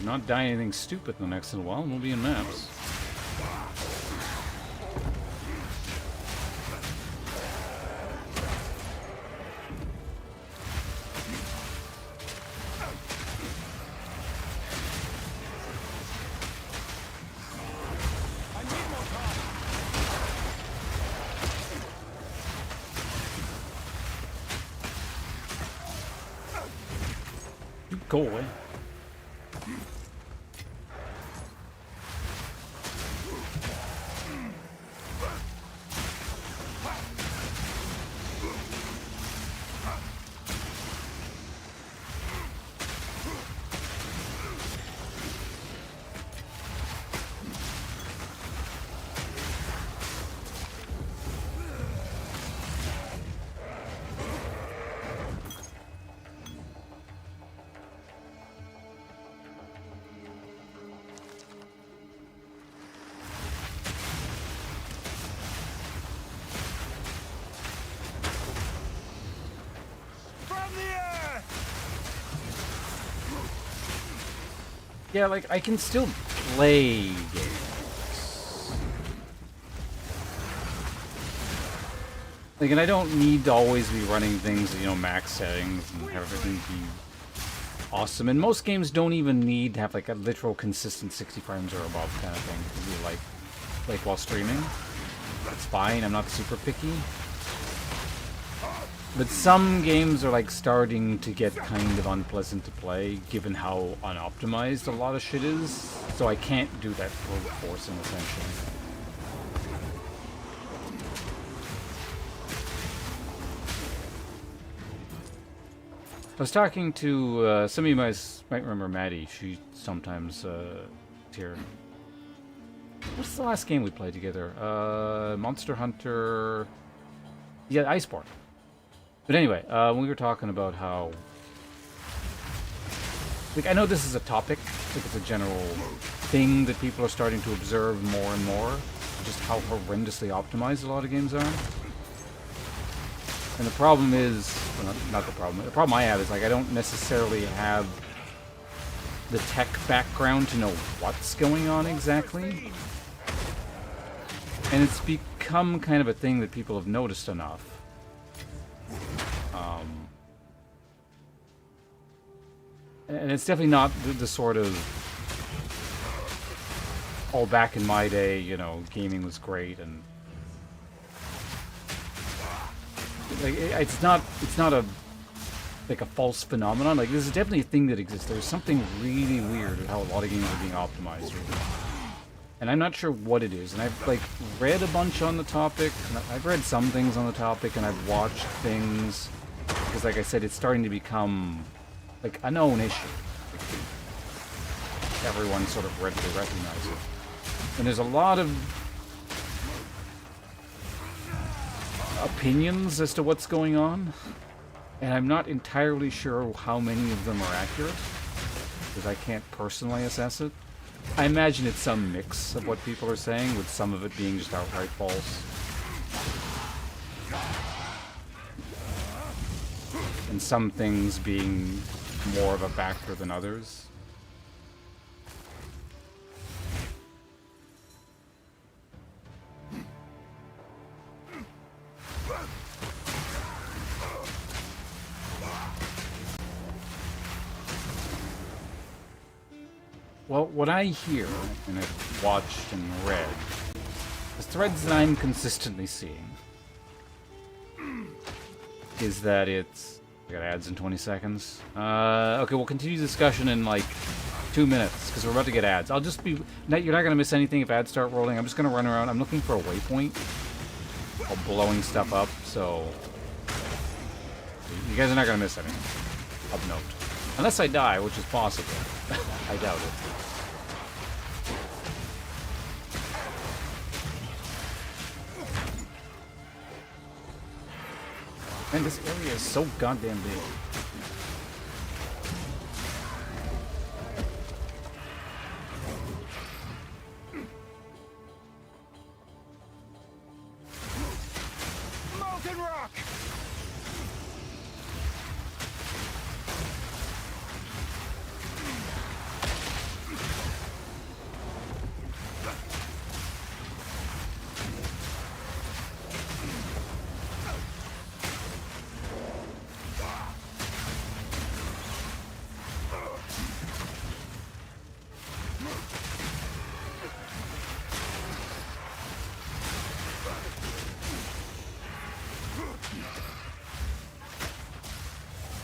Do not die anything stupid in the next little while, and we'll be in maps. go away. Yeah, like, I can still play games. Like, and I don't need to always be running things at, you know, max settings and have everything be awesome. And most games don't even need to have, like, a literal consistent 60 frames or above kind of thing to be, like while streaming. That's fine, I'm not super picky. But some games are like starting to get kind of unpleasant to play, given how unoptimized a lot of shit is. So I can't do that brute forcing, essentially. I was talking to some of you guys might remember Maddie. She sometimes here. What's the last game we played together? Monster Hunter. Yeah, Iceborne. But anyway, when we were talking about how, like, I know this is a topic, like it's a general thing that people are starting to observe more and more, just how horrendously optimized a lot of games are. And the problem is, well, not the problem I have is, like, I don't necessarily have the tech background to know what's going on exactly. And it's become kind of a thing that people have noticed enough. And it's definitely not the sort of, oh, back in my day, you know, gaming was great, and like it's not a like a false phenomenon. Like, this is definitely a thing that exists. There's something really weird at how a lot of games are being optimized, and I'm not sure what it is. And I've like read a bunch on the topic, and I've read some things on the topic, and I've watched things because, like I said, it's starting to become like a known issue. Everyone sort of readily recognizes it. And there's a lot of opinions as to what's going on, and I'm not entirely sure how many of them are accurate, because I can't personally assess it. I imagine it's some mix of what people are saying, with some of it being just outright false. And some things being more of a factor than others. Well, what I hear, and I've watched and read, the threads that I'm consistently seeing is that it's... I got ads in 20 seconds. Okay, we'll continue the discussion in like 2 minutes, because we're about to get ads. I'll just be... You're not going to miss anything if ads start rolling. I'm just going to run around. I'm looking for a waypoint while blowing stuff up, so... You guys are not going to miss anything of note. Unless I die, which is possible. I doubt it. Man, this area is so goddamn big. Molten rock!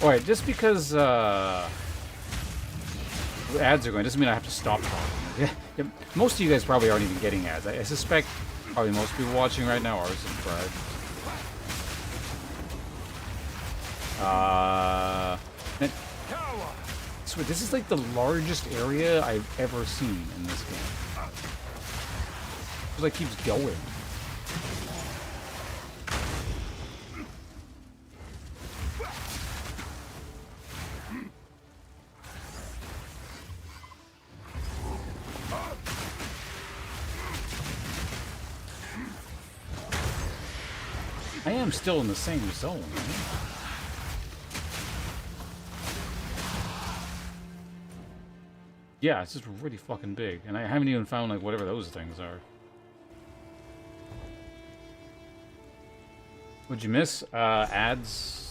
Alright, just because, ads are going doesn't mean I have to stop talking. Yeah, most of you guys probably aren't even getting ads. I suspect probably most people watching right now are subscribed. Man, I swear, this is like the largest area I've ever seen in this game. It like keeps going. I am still in the same zone. Right? Yeah, it's just really fucking big, and I haven't even found like whatever those things are. What'd you miss? Ads.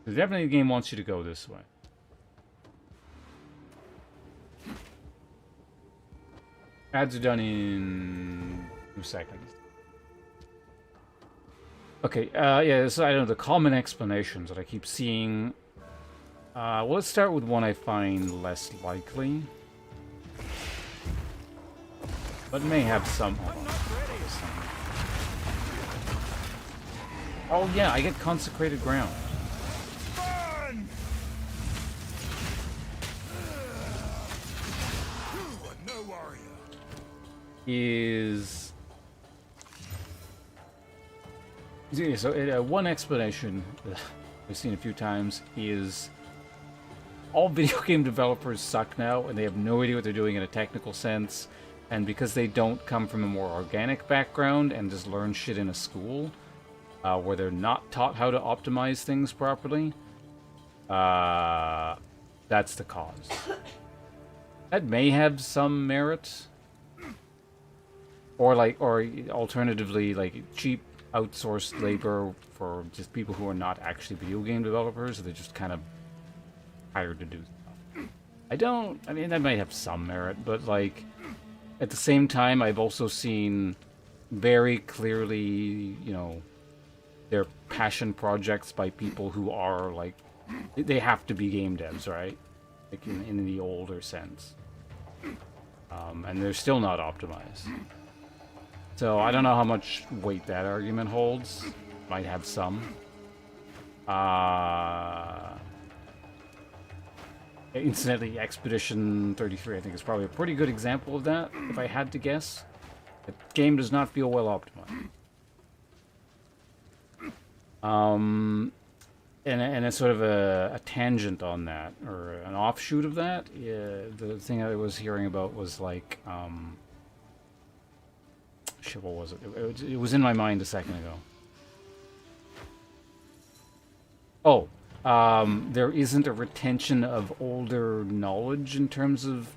Definitely the game wants you to go this way. Ads are done in 2 seconds. Okay, yeah, so I don't know, the common explanations that I keep seeing. Well, let's start with one I find less likely. But may have some. Oh yeah, I get consecrated ground. Is yeah, so one explanation that I've seen a few times is all video game developers suck now and they have no idea what they're doing in a technical sense, and because they don't come from a more organic background and just learn shit in a school where they're not taught how to optimize things properly, that's the cause. That may have some merit. Or alternatively, like cheap outsourced labor for just people who are not actually video game developers. They're just kind of hired to do stuff. I mean, that might have some merit, but like, at the same time, I've also seen very clearly, you know, their passion projects by people who are like, they have to be game devs, right? Like in the older sense. And they're still not optimized. So I don't know how much weight that argument holds. Might have some. Incidentally, Expedition 33, I think, is probably a pretty good example of that, if I had to guess. The game does not feel well optimized. And a sort of a tangent on that, or an offshoot of that, the thing I was hearing about was like, shit, what was it? It was in my mind a second ago. Oh, there isn't a retention of older knowledge in terms of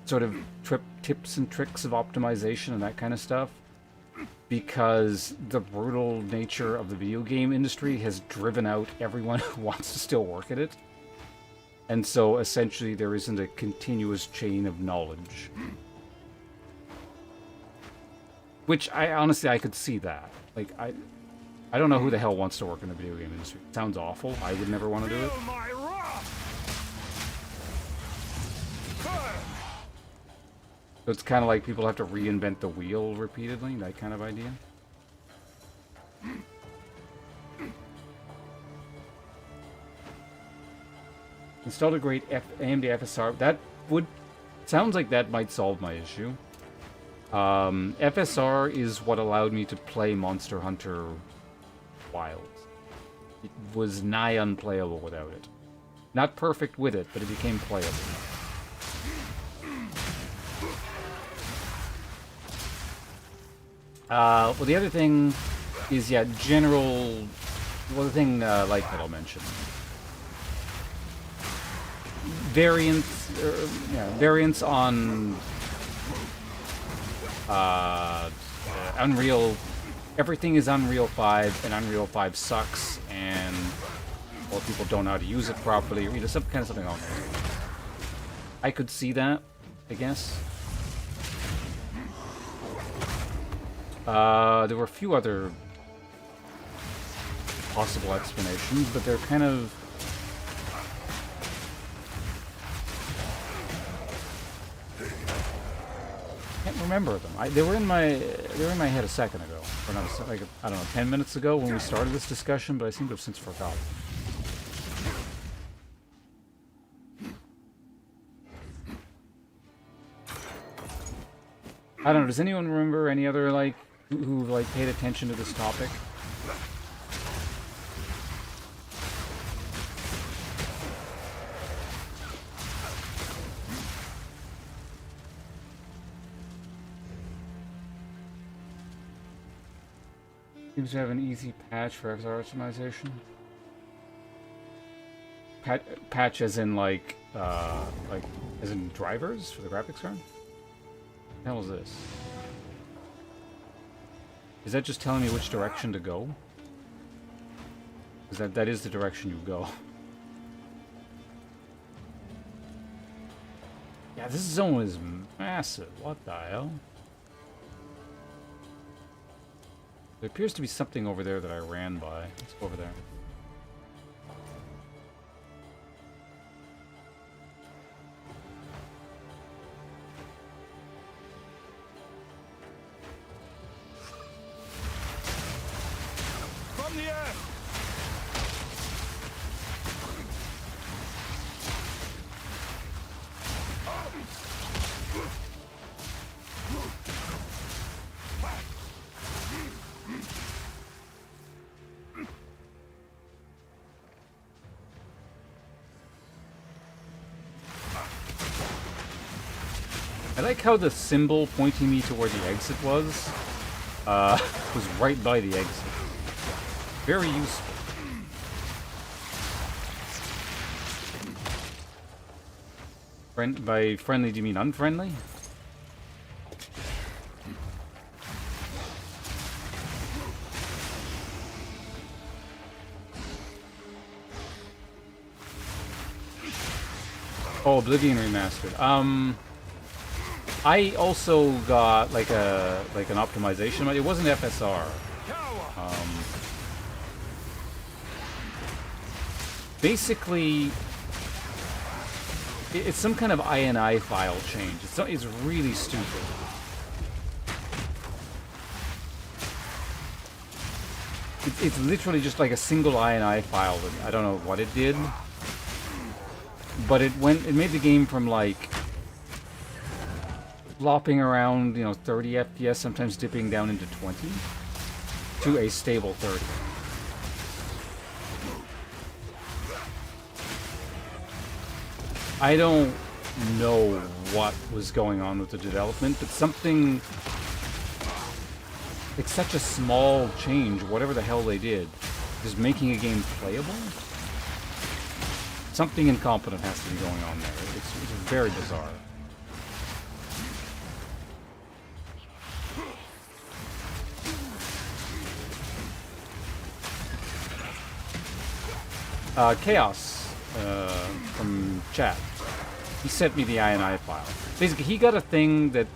sort of tips and tricks of optimization and that kind of stuff, because the brutal nature of the video game industry has driven out everyone who wants to still work at it. And so essentially there isn't a continuous chain of knowledge. Which I could see that. Like I don't know who the hell wants to work in the video game industry. It sounds awful. I would never want to do it. So it's kind of like people have to reinvent the wheel repeatedly, that kind of idea. Installed a great AMD FSR. That would... Sounds like that might solve my issue. FSR is what allowed me to play Monster Hunter Wilds. It was nigh unplayable without it. Not perfect with it, but it became playable. Well, the other thing is, yeah, general... Well, the thing like that I'll mention. Variants on... Unreal... Everything is Unreal 5, and Unreal 5 sucks, and or people don't know how to use it properly, or some kind of something along those lines. I could see that, I guess. There were a few other possible explanations, but they're kind of... I can't remember them. They were in my head a second ago, or not, like I don't know, 10 minutes ago when we started this discussion, but I seem to have since forgotten. I don't know. Does anyone remember any other like who like paid attention to this topic? Seems to have an easy patch for XR optimization. Patch as in like as in drivers for the graphics card? What the hell is this? Is that just telling me which direction to go? Because that is the direction you go. Yeah, this zone is massive. What the hell? There appears to be something over there that I ran by. Let's go over there. From the air! I like how the symbol pointing me to where the exit was right by the exit. Very useful. By friendly, do you mean unfriendly? Oh, Oblivion Remastered. I also got like an optimization. It wasn't FSR. Basically, it's some kind of INI file change. It's really stupid. It's literally just like a single INI file. That I don't know what it did, but it made the game from like flopping around, 30 FPS, sometimes dipping down into 20, to a stable 30. I don't know what was going on with the development, but something... It's such a small change, whatever the hell they did, is making a game playable? Something incompetent has to be going on there. It's very bizarre. Chaos from chat. He sent me the INI file. Basically, he got a thing that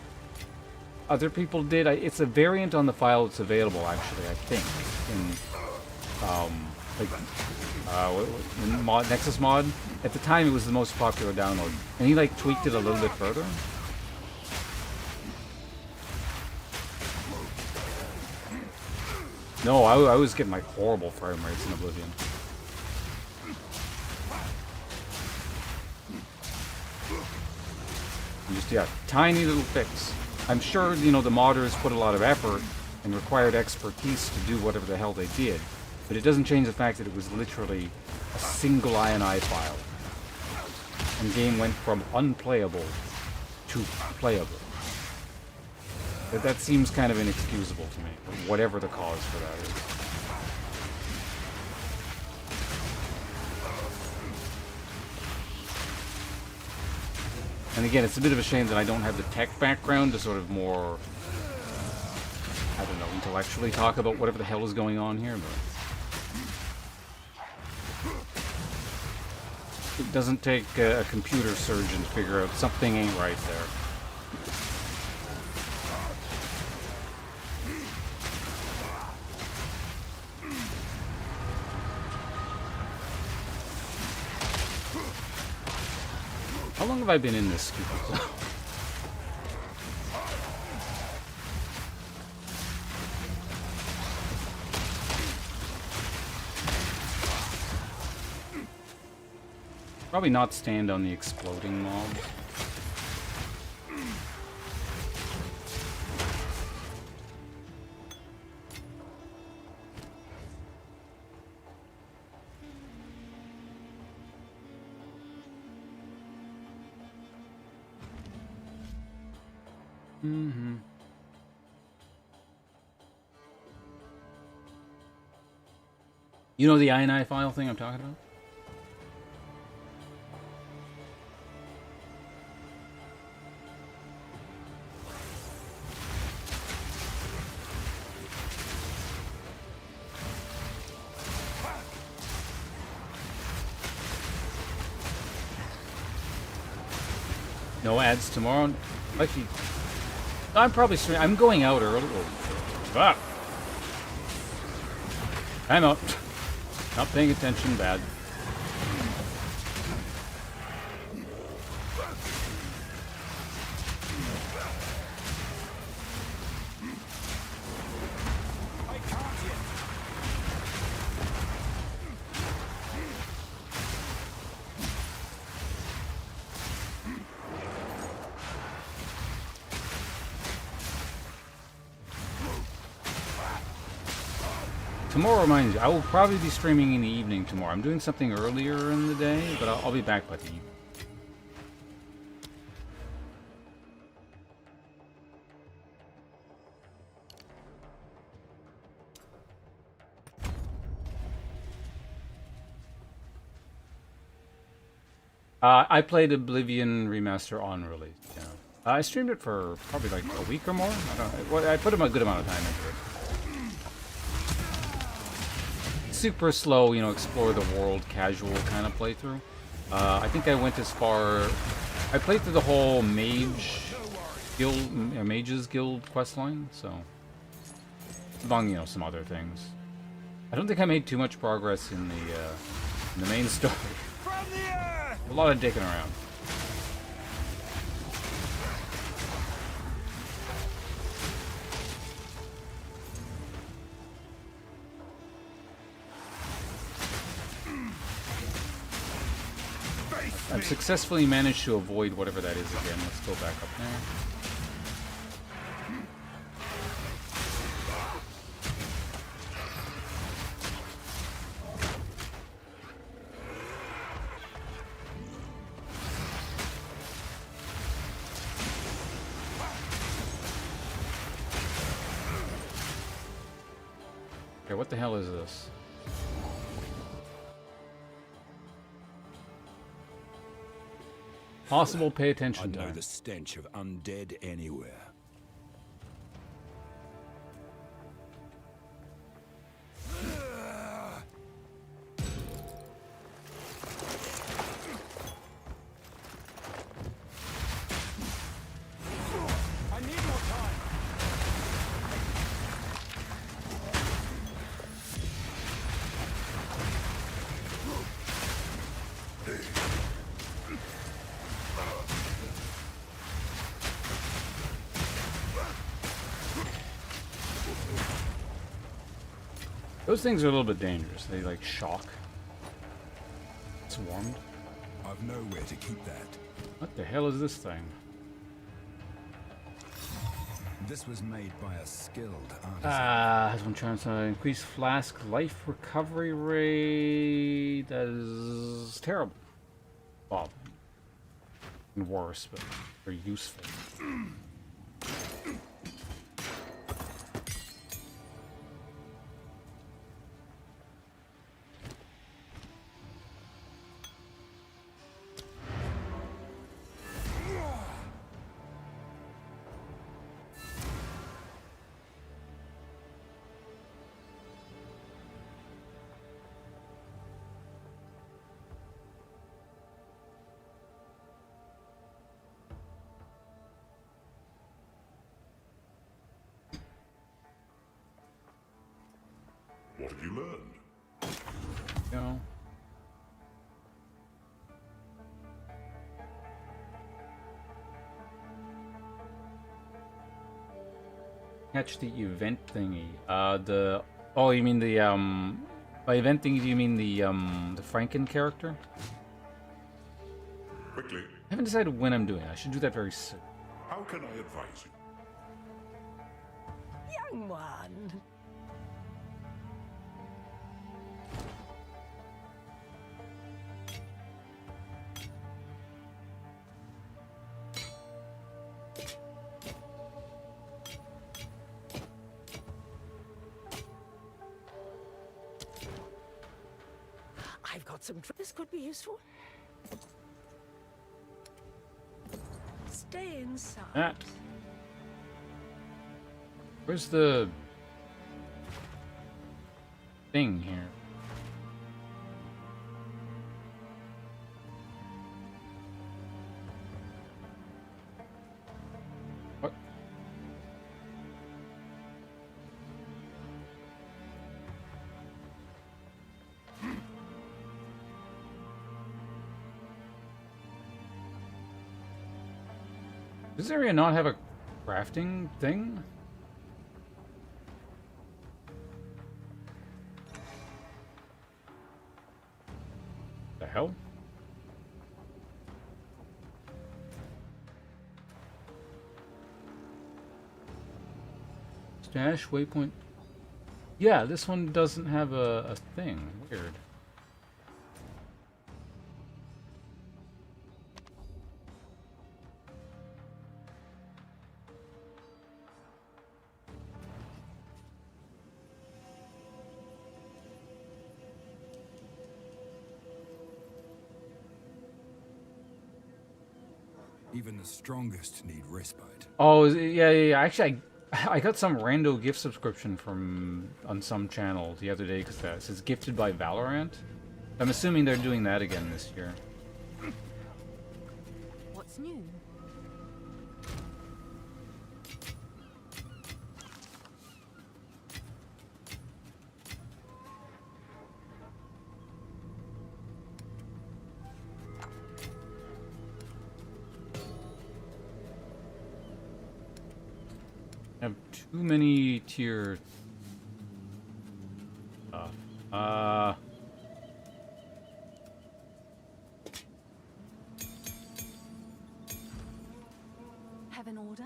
other people did. It's a variant on the file that's available, actually, I think, in Nexus mod. At the time, it was the most popular download, and he like tweaked it a little bit further. No, I was getting like horrible frame rates in Oblivion. Just, yeah, tiny little fix. I'm sure, the modders put a lot of effort and required expertise to do whatever the hell they did, but it doesn't change the fact that it was literally a single INI file. And the game went from unplayable to playable. That seems kind of inexcusable to me, whatever the cause for that is. And again, it's a bit of a shame that I don't have the tech background to sort of more, I don't know, intellectually talk about whatever the hell is going on here, but... It doesn't take a computer surgeon to figure out something ain't right there. How long have I been in this stupid zone? Probably not stand on the exploding mobs. Mm-hmm. You know the INI file thing I'm talking about? No ads tomorrow. Actually, I'm probably streaming. I'm going out early. Ah. I'm out. Not paying attention. Bad. Tomorrow reminds you, I will probably be streaming in the evening tomorrow. I'm doing something earlier in the day, but I'll be back by the evening. I played Oblivion Remaster on release. Yeah. I streamed it for probably like a week or more. I don't know. I put a good amount of time into it. Super slow, you know, explore the world, casual kind of playthrough. I think I went as far. I played through the whole Mages Guild questline, so among some other things. I don't think I made too much progress in the main story. A lot of dicking around. I've successfully managed to avoid whatever that is again. Let's go back up there. Okay, what the hell is this? Possible, pay attention to. I know the stench of undead anywhere. I need more time. Those things are a little bit dangerous. They like shock. It's warmed. I've nowhere to keep that. What the hell is this thing? This was made by a skilled artisan. Has one chance to increase flask life recovery rate. That is terrible. Well, worse, but very useful. What have you learned? No. Catch the event thingy. Oh, you mean the by event thingy do you mean the Franken character? Quickly. I haven't decided when I'm doing it. I should do that very soon. How can I advise you? Young one. I've got some. This could be useful. Stay inside. That. Where's the thing here? What? Does this area not have a crafting thing? The hell? Stash waypoint. Yeah, this one doesn't have a thing. Weird. Even the strongest need respite. Oh, yeah. Actually, I got some rando gift subscription from on some channel the other day because that says gifted by Valorant. I'm assuming they're doing that again this year. What's new? I have too many tier stuff. Have an order?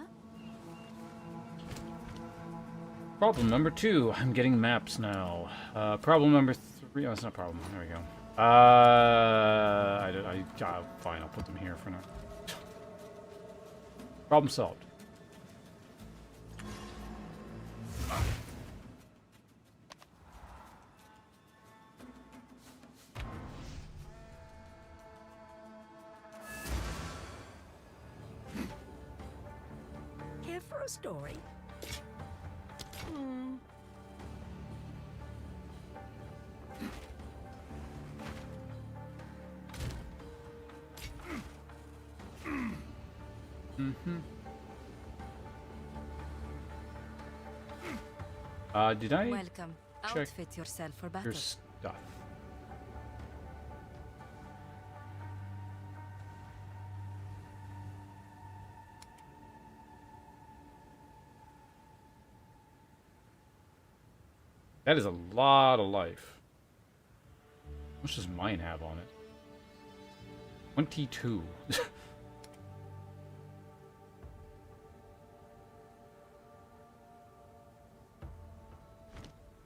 Problem number 2. I'm getting maps now. Problem number 3. Oh, it's not a problem. There we go. Fine. I'll put them here for now. Problem solved. Here for a story? Hmm. Did I Welcome. check Outfit yourself for battle. your stuff? That is a lot of life. How much does mine have on it? 22.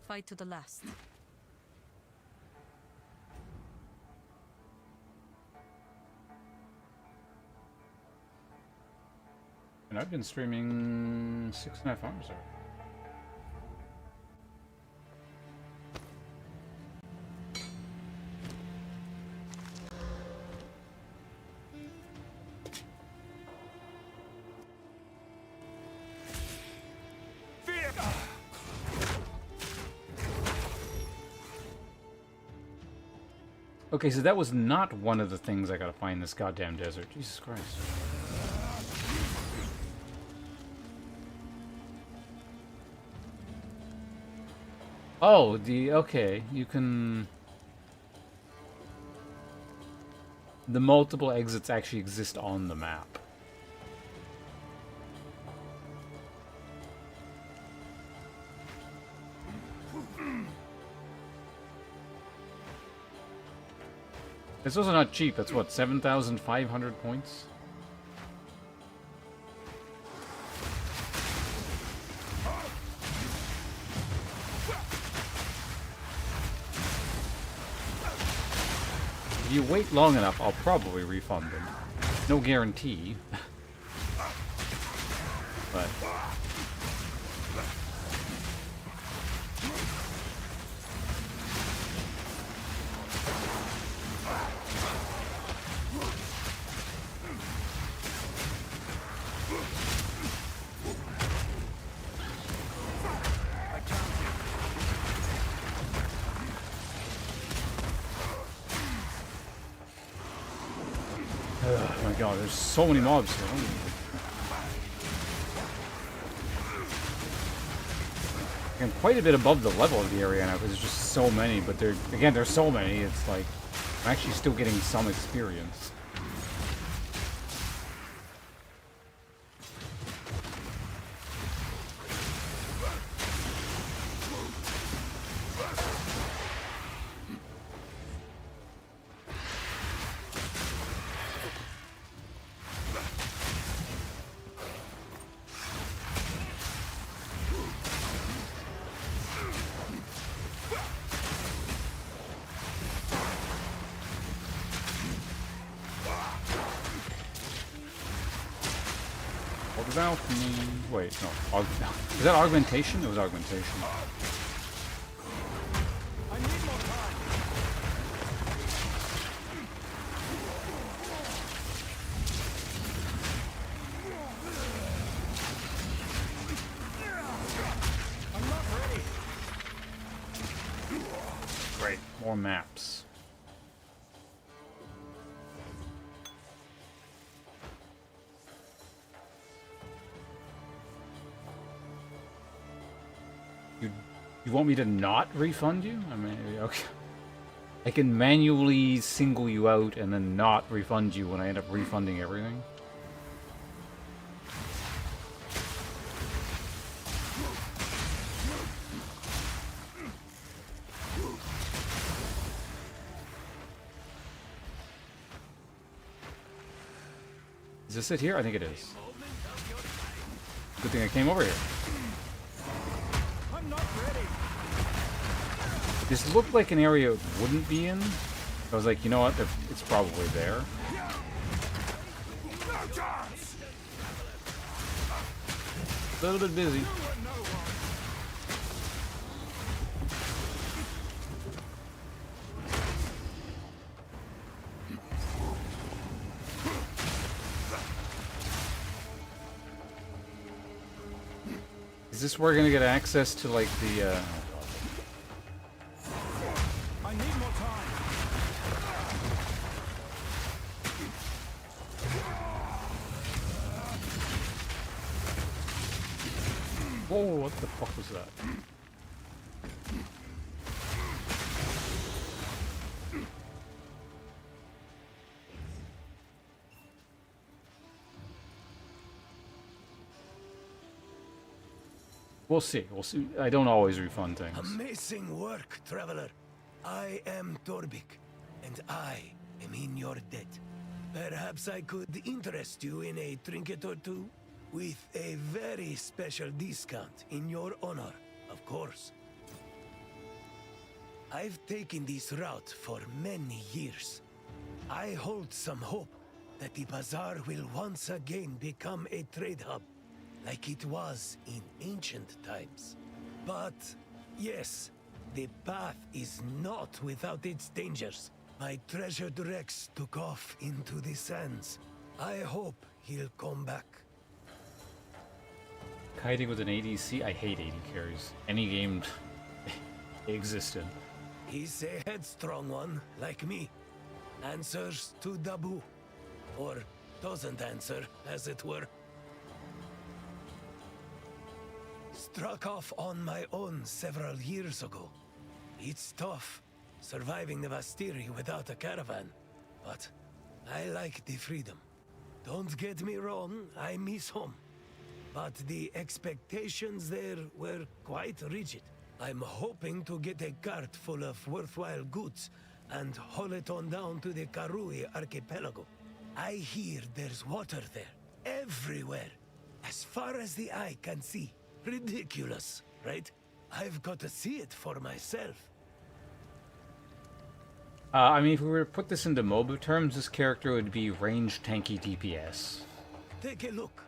Fight to the last. And I've been streaming 6.5 hours already. Okay, so that was not one of the things I gotta find in this goddamn desert. Jesus Christ. Oh, okay, you can... The multiple exits actually exist on the map. It's also not cheap. That's what, 7,500 points? If you wait long enough, I'll probably refund them. No guarantee. But... Oh my god, there's so many mobs here. I'm quite a bit above the level of the area now because there's just so many, but there's so many, it's like I'm actually still getting some experience. Wait, no. Is that augmentation? It was augmentation. I need more time. I'm not ready. Great, more maps. You want me to not refund you? I mean, okay. I can manually single you out and then not refund you when I end up refunding everything. Is this it here? I think it is. Good thing I came over here. I'm not ready. This looked like an area it wouldn't be in. I was like, you know what? It's probably there. A little bit busy. Is this where we're gonna get access to like the I need more time. Whoa, what the fuck was that? We'll see. We'll see. I don't always refund things. Amazing work, traveler. I am Torbik, and I am in your debt. Perhaps I could interest you in a trinket or two? With a very special discount in your honor, of course. I've taken this route for many years. I hold some hope that the bazaar will once again become a trade hub, like it was in ancient times. But, yes, the path is not without its dangers. My treasured Rex took off into the sands. I hope he'll come back. Kiting with an ADC? I hate AD carries. Any game existed. He's a headstrong one, like me. Answers to Dabu. Or doesn't answer, as it were. struck off on my own several years ago. It's tough, surviving the Vastiri without a caravan, but I like the freedom. Don't get me wrong, I miss home. But the expectations there were quite rigid. I'm hoping to get a cart full of worthwhile goods and haul it on down to the Karui archipelago. I hear there's water there, everywhere, as far as the eye can see. Ridiculous, right? I've got to see it for myself. I mean, if we were to put this into MOBA terms, this character would be range tanky DPS. Take a look.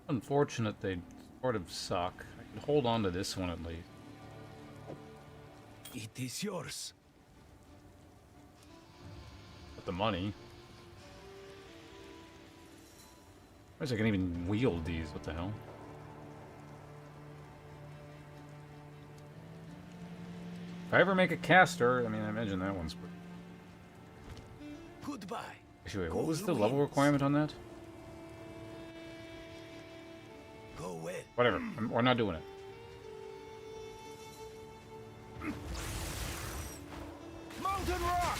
Unfortunate they sort of suck. I can hold on to this one at least. It is yours. With the money. I guess I can even wield these. What the hell? If I ever make a caster, I mean, I imagine that one's pretty... Goodbye. Actually, wait, what was the level requirement on that? Go well. Whatever. We're not doing it. Molten rock!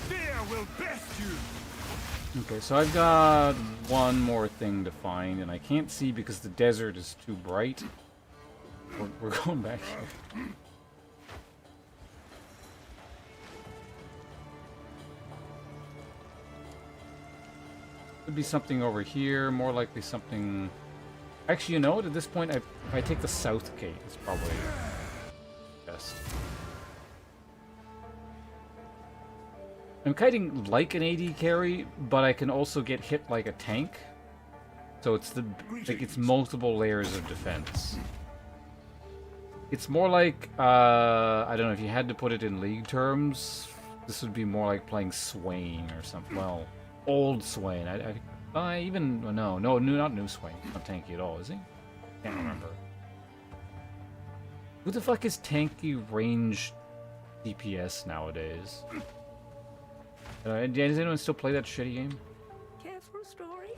Fear will best you! Okay, so I've got one more thing to find, and I can't see because the desert is too bright. We're going back here. Could be something over here, more likely something... Actually, you know what? At this point, if I take the south gate, it's probably best. I'm kiting like an AD carry, but I can also get hit like a tank. So it's like it's multiple layers of defense. It's more like I don't know if you had to put it in league terms. This would be more like playing Swain or something. Well, old Swain. No, not new Swain. Not tanky at all, is he? Can't remember. Who the fuck is tanky range DPS nowadays? Does anyone still play that shitty game? Care for a story?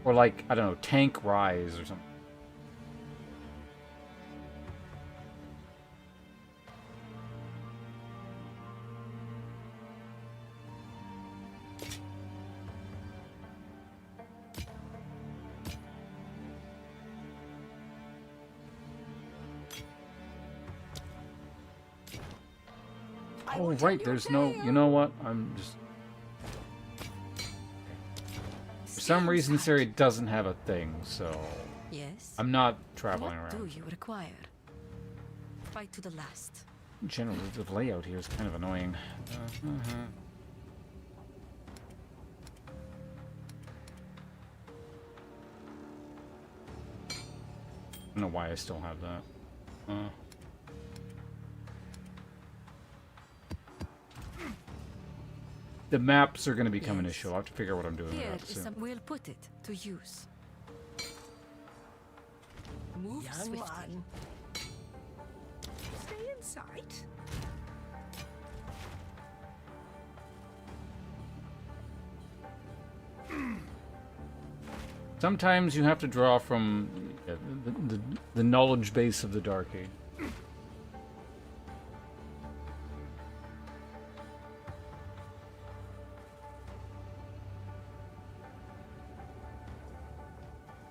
Or like, I don't know, Tank Rise or something. Oh, right, there's no... You know what? I'm just... For some reason, Siri doesn't have a thing, so... Yes. I'm not traveling What around. do you require? Fight to the last. Generally, the layout here is kind of annoying. I don't know why I still have that. The maps are going to become an issue. I'll have to figure out what I'm doing Here with that is soon. some. We'll put it to use. Move Young swiftly. one. Stay in sight. Sometimes you have to draw from the knowledge base of the Dark Age.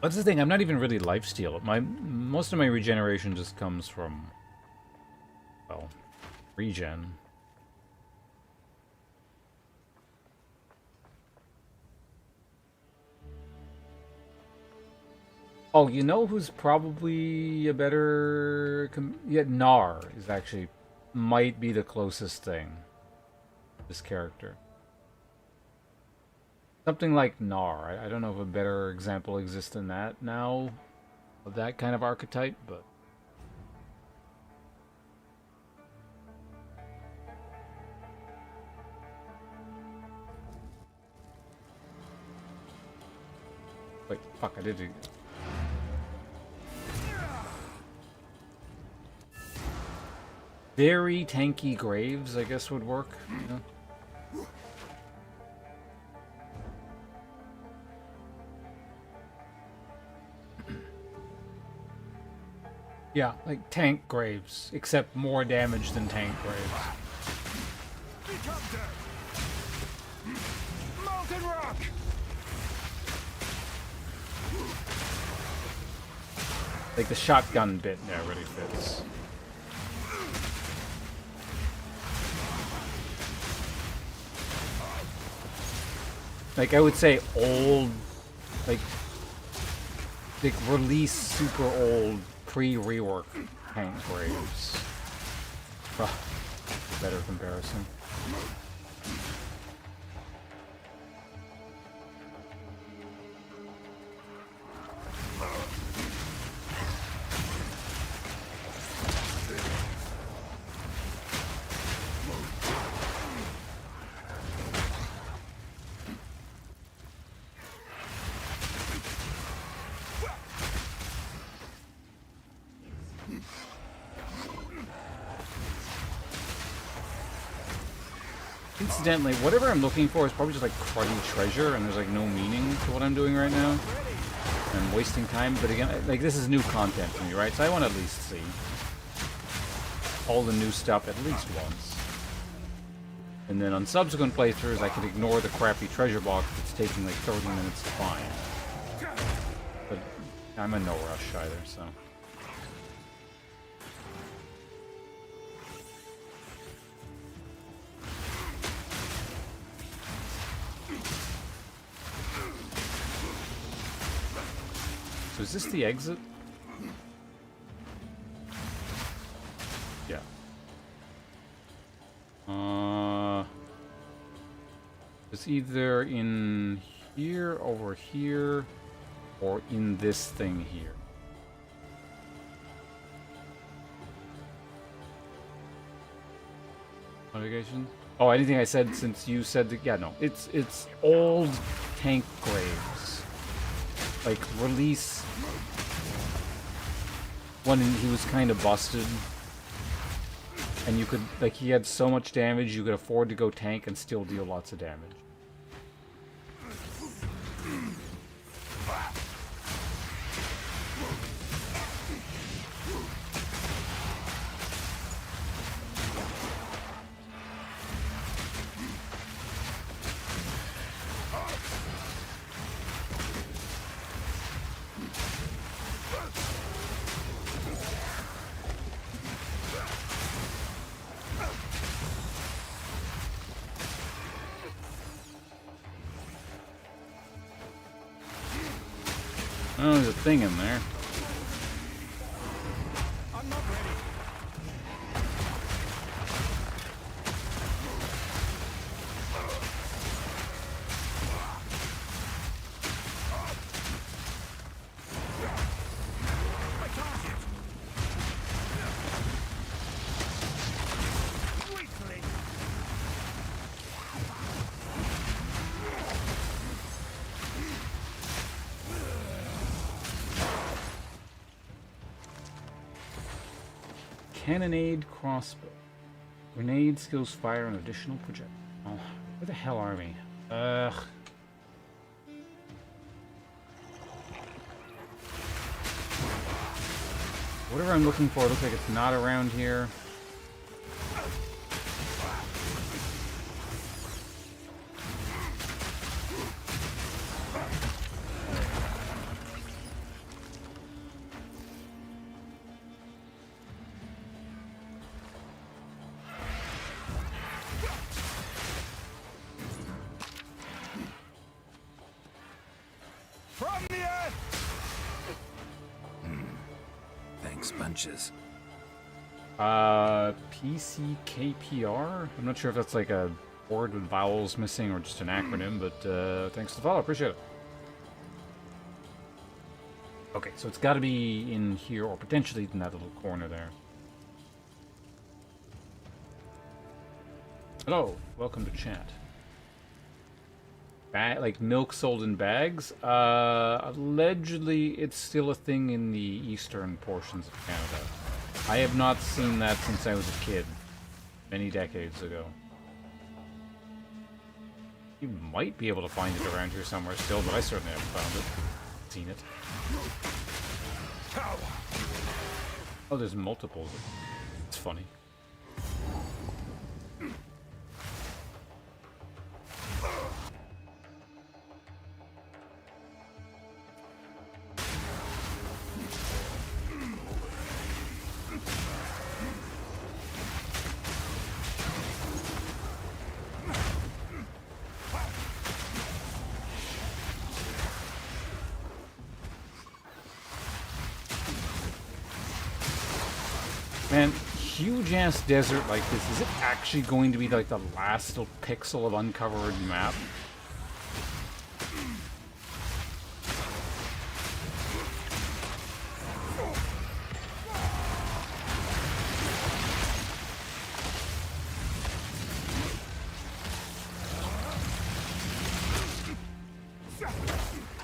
That's the thing, I'm not even really lifesteal. Most of my regeneration just comes from, well, regen. Oh, you know who's probably a better... Nar is actually... might be the closest thing. This character. Something like Gnar. I don't know if a better example exists than that now of that kind of archetype, but wait, fuck, I did it. Very tanky graves, I guess, would work, you know? Yeah, like tank graves, except more damage than tank graves. Become dead. Molten rock. Like the shotgun bit there really fits. Like I would say old, like release super old pre-rework tank graves. Better comparison. Incidentally, whatever I'm looking for is probably just like cruddy treasure, and there's like no meaning to what I'm doing right now. I'm wasting time, but again, like this is new content for me, right? So I want to at least see all the new stuff at least once. And then on subsequent playthroughs, I can ignore the crappy treasure box that's taking like 30 minutes to find. But I'm in no rush either, so. So is this the exit? Yeah. It's either in here, over here, or in this thing here. Navigation? Oh, anything I said since you said that? Yeah, no. It's old tank graves. Like, release when he was kind of busted. And you could, like, he had so much damage, you could afford to go tank and still deal lots of damage. Oh, there's a thing in there. I'm not ready. My target. Weakling. Cannonade crossbow. Grenade skills fire an additional projectile. Oh, where the hell are we? Ugh. Whatever I'm looking for looks like it's not around here. From the earth. Thanks, bunches. PCKPR? I'm not sure if that's like a word with vowels missing or just an acronym, but thanks to the follow. Appreciate it. Okay, so it's got to be in here or potentially in that little corner there. Hello, welcome to chat. Like milk sold in bags? Allegedly, it's still a thing in the eastern portions of Canada. I have not seen that since I was a kid, many decades ago. You might be able to find it around here somewhere still, but I certainly haven't found it. Seen it. Oh, there's multiples. It's funny. Man, huge-ass desert like this, is it actually going to be like the last little pixel of uncovered map?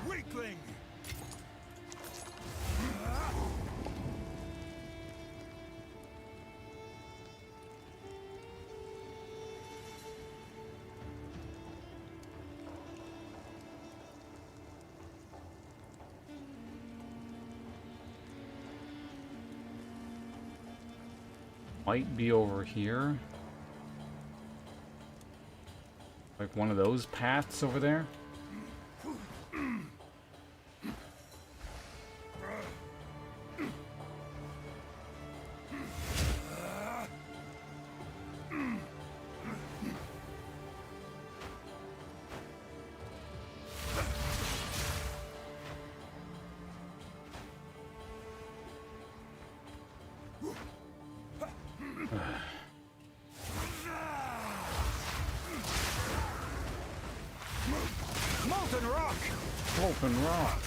Weakling! Might be over here. Like one of those paths over there. Molten rock! Molten rock.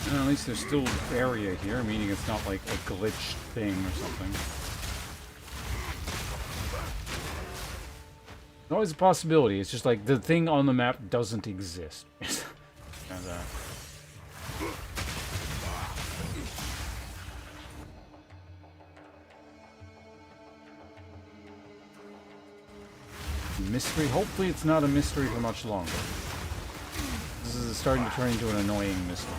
Well, at least there's still area here, meaning it's not like a glitched thing or something. There's always a possibility. It's just like the thing on the map doesn't exist. And, mystery. Hopefully it's not a mystery for much longer. This is starting to turn into an annoying mystery.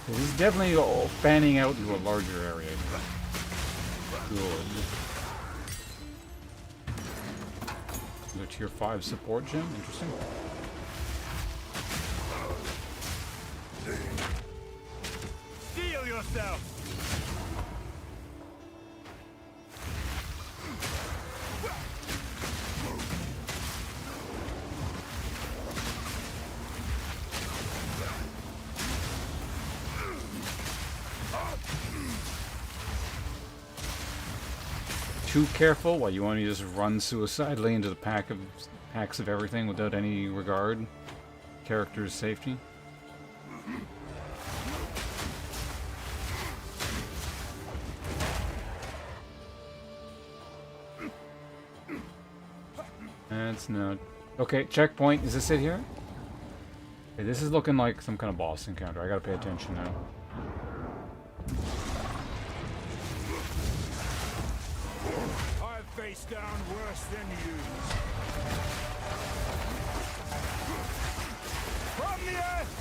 This is definitely fanning out into a larger area. Good. The tier 5 support gem? Interesting. Steel yourself! Too careful? What, you want to just run suicidally into the packs of everything without any regard? Character's safety? That's not... Okay, checkpoint. Is this it here? Okay, this is looking like some kind of boss encounter. I gotta pay attention now. I've faced down worse than you. From the earth!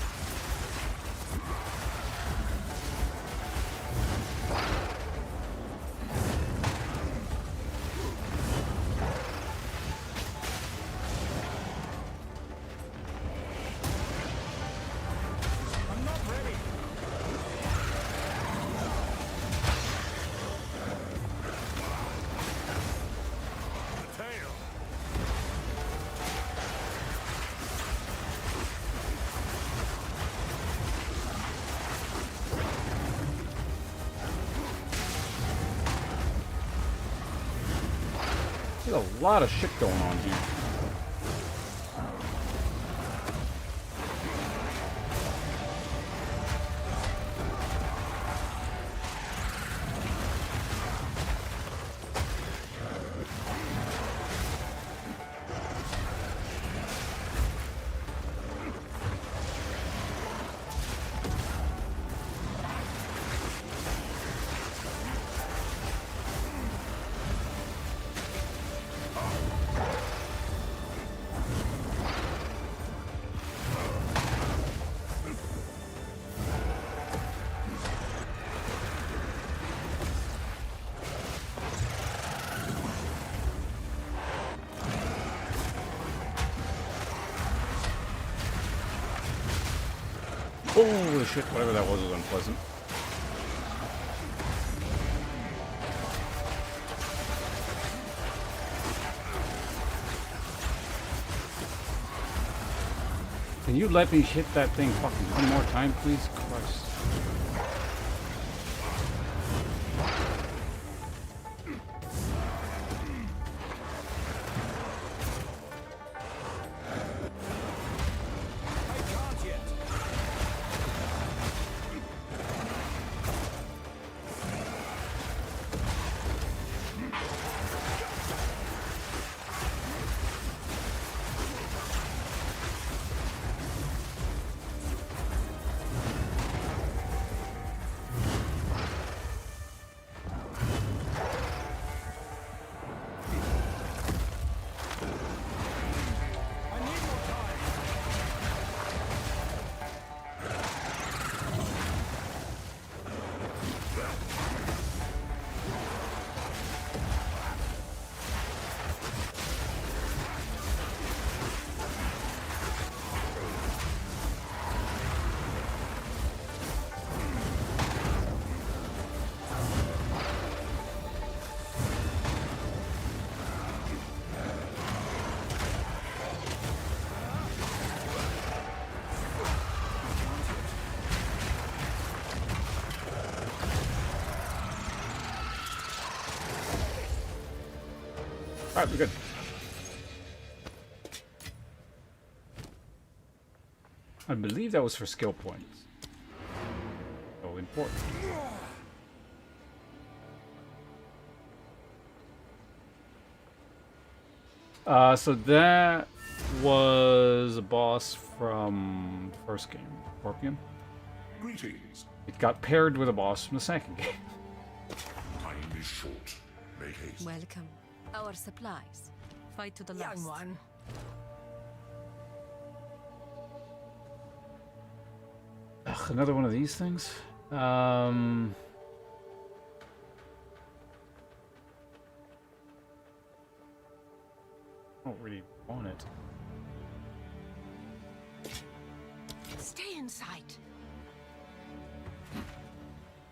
There's a lot of shit going on here. Holy shit, whatever that was unpleasant. Can you let me hit that thing fucking one more time, please? Christ. Alright, we're good. I believe that was for skill points. So important. So that was a boss from the first game, Scorpion. Greetings. It got paired with a boss from the second game. Time is short. Make haste. Welcome. Our supplies. Fight to the last. Young one. Ugh, another one of these things. Don't really want it. Stay in sight.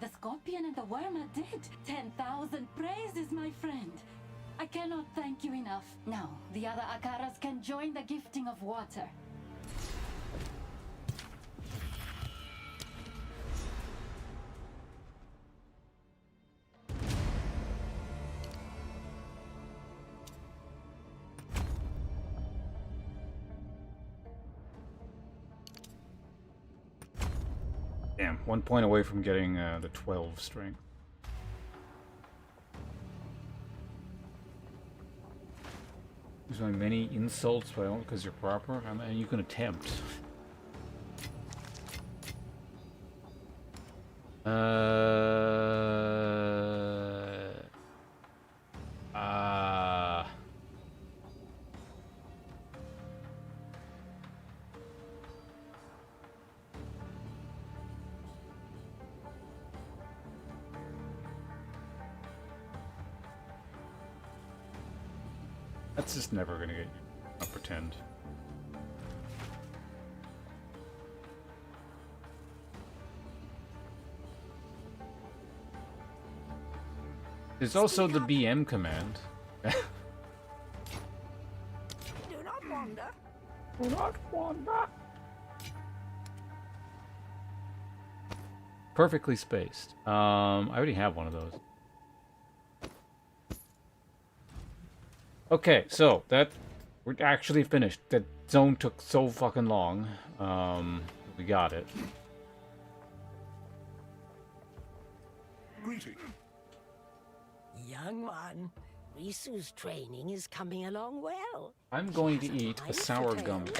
The scorpion and the worm are dead. 10,000 praises, my friend. I cannot thank you enough. Now, the other Akaras can join the gifting of water. Damn, 1 point away from getting the 12 strength. Use my many insults, but I don't because you're proper. I mean, you can attempt. That's just never gonna get you. I'll pretend. There's also the BM command. Do not wander. Do not wander. Perfectly spaced. I already have one of those. Okay, so that we're actually finished. That zone took so fucking long. We got it. Greeting. Young one, Risu's training is coming along well. I'm going to eat a sour gummy.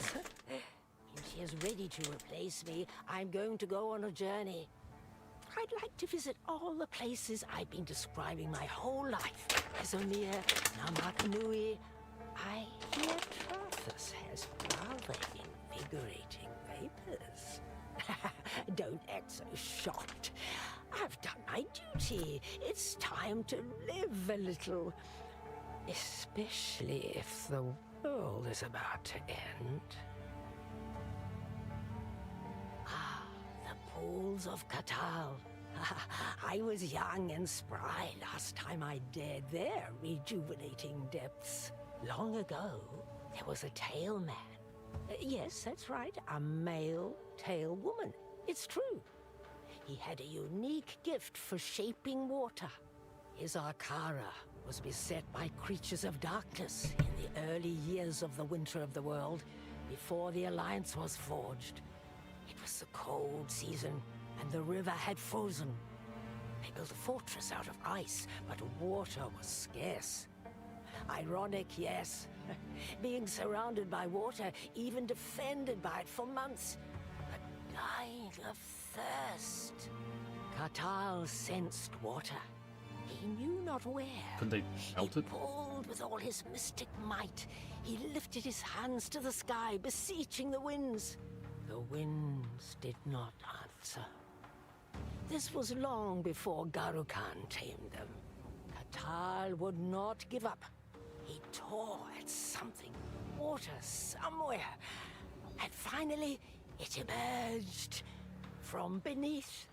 When she is ready to replace me, I'm going to go on a journey. I'd like to visit all the places I've been describing my whole life. Izomir, Namakanui. I hear Trathus has rather invigorating vapors. Don't act so shocked. I've done my duty. It's time to live a little. Especially if the world is about to end. Ah, the pools of Katal. I was young and spry last time I dared their rejuvenating depths. Long ago, there was a tail man. Yes, that's right, a male tail woman. It's true. He had a unique gift for shaping water. His Arcara was beset by creatures of darkness in the early years of the Winter of the World, before the Alliance was forged. It was the cold season, and the river had frozen. They built a fortress out of ice, but water was scarce. Ironic, yes. Being surrounded by water, even defended by it for months, but dying of thirst. Katal sensed water. He knew not where. Could they melt it? He pulled with all his mystic might. He lifted his hands to the sky, beseeching the winds. The winds did not answer. This was long before Garukan tamed them. Katal would not give up. He tore at something, water somewhere, and finally it emerged from beneath.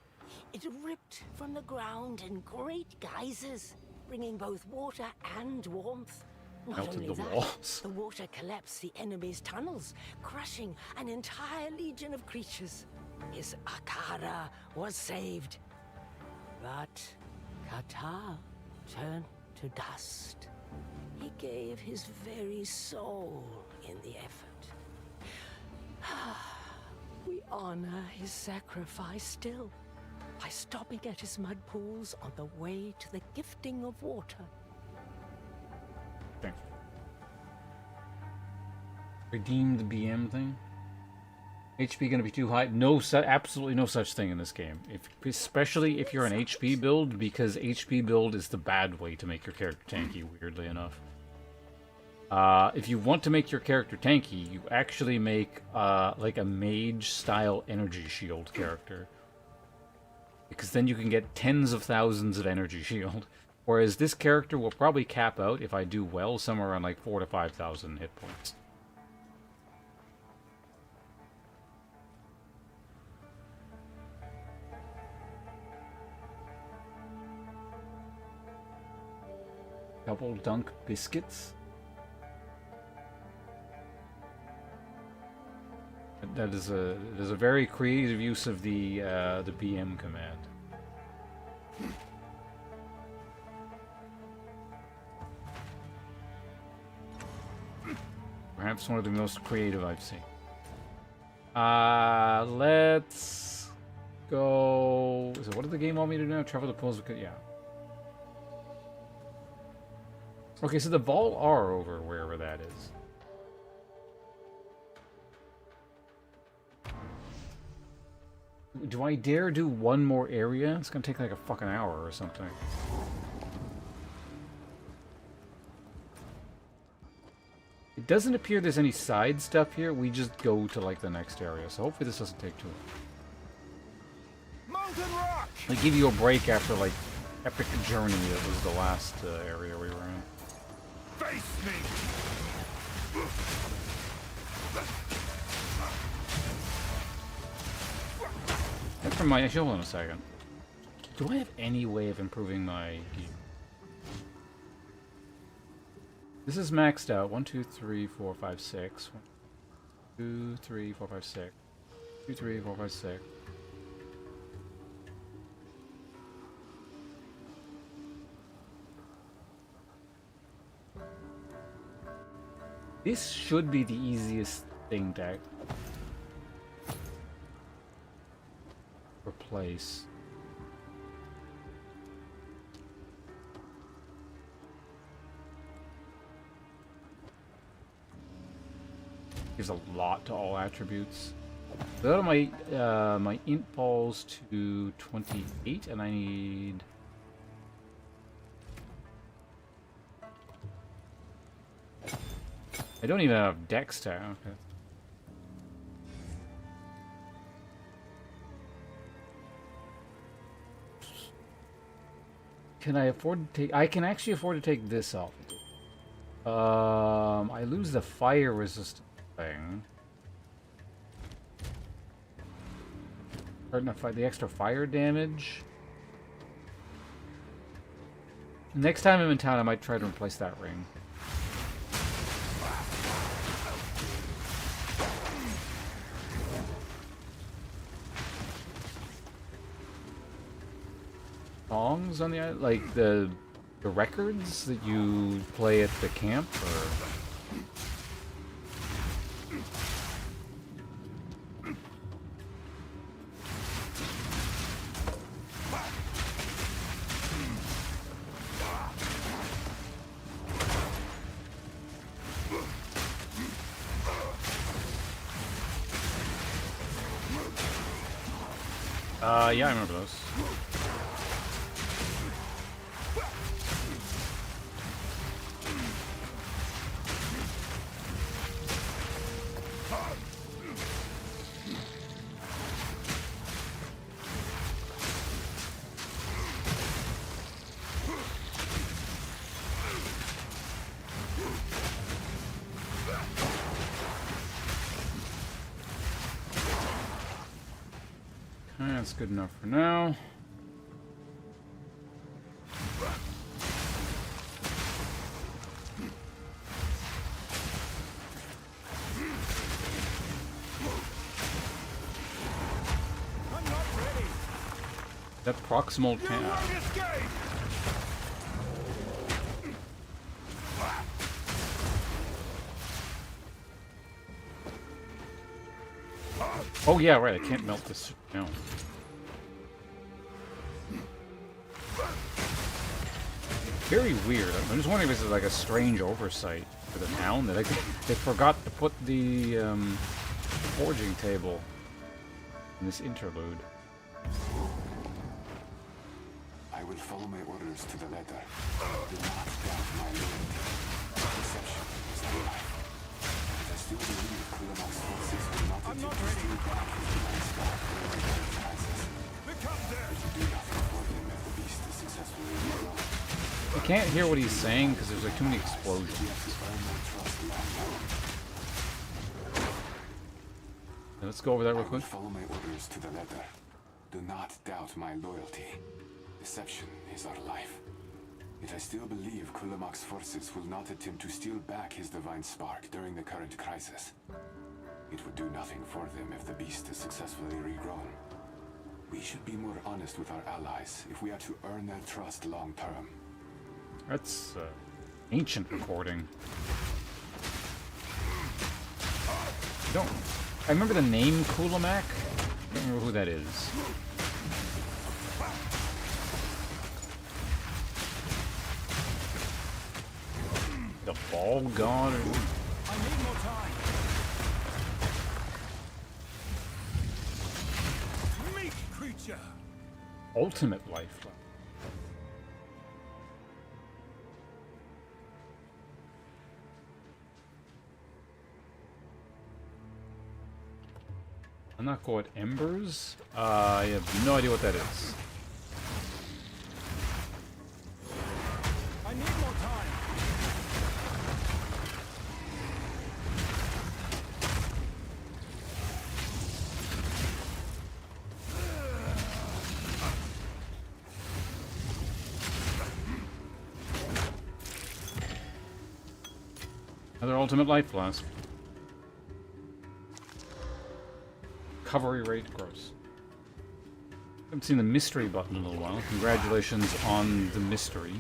It ripped from the ground in great geysers, bringing both water and warmth. Not Melted only the that, walls. the water collapsed the enemy's tunnels, crushing an entire legion of creatures. His Akara was saved. But Katal turned to dust. He gave his very soul in the effort. We honor his sacrifice still, by stopping at his mud pools on the way to the gifting of water. Okay. Redeem the BM thing. HP gonna be too high? No, absolutely no such thing in this game. Especially if you're an HP build, because HP build is the bad way to make your character tanky, weirdly enough. If you want to make your character tanky, you actually make like a mage-style energy shield character. Because then you can get tens of thousands of energy shield. Whereas this character will probably cap out, if I do well, somewhere around like 4,000 to 5,000 hit points. Double dunk biscuits. That is a very creative use of the BM command. Perhaps one of the most creative I've seen. Let's go. Is it, what did the game want me to do now? Travel the pools. Yeah. Okay, so the Vol are over wherever that is. Do I dare do one more area? It's gonna take like a fucking hour or something. It doesn't appear there's any side stuff here. We just go to like the next area. So hopefully this doesn't take too long. Molten rock! They give you a break after like epic journey that was the last area we were in. Face me! Never mind, hold on a second. Do I have any way of improving my gear? This is maxed out. 1, 2, 3, 4, 5, 6. 1, 2, 3, 4, 5, 6. 2, 3, 4, 5, 6. This should be the easiest thing to replace. Gives a lot to all attributes. So my my int falls to 28, and I need. I don't even have dex tab. Okay. Can I afford to take? I can actually afford to take this off. I lose the fire resistance thing. Starting to fight the extra fire damage. Next time I'm in town, I might try to replace that ring. Songs on the like the records that you play at the camp, or yeah, I remember those. That's good enough for now. That proximal tab. Oh yeah, right. I can't melt this down. Very weird. I'm just wondering if this is like a strange oversight for the town that they forgot to put the forging table in this interlude. I will follow my orders to the letter. Do not doubt my loyalty. Deception is not life. I still believe Kulamok's forces will not attempt to steal back his divine spark during the current crisis. It will do nothing for him if the beast is successfully regrown. I can't hear what he's saying because there's like too many explosions. Let's go over that real quick. Follow my orders to the letter. Do not doubt my loyalty. Deception is our life. Yet I still believe Kulamok's forces will not attempt to steal back his divine spark during the current crisis. It would do nothing for them if the beast is successfully regrown. We should be more honest with our allies if we are to earn their trust long term. That's ancient recording. I remember the name Kulamak. I don't remember who that is. The ball god? I need more time. Meek creature. Ultimate life. I'm not quite embers. I have no idea what that is. I need more time. Another ultimate life flask. Recovery rate gross. Haven't seen the mystery button in a little while. Congratulations on the mystery.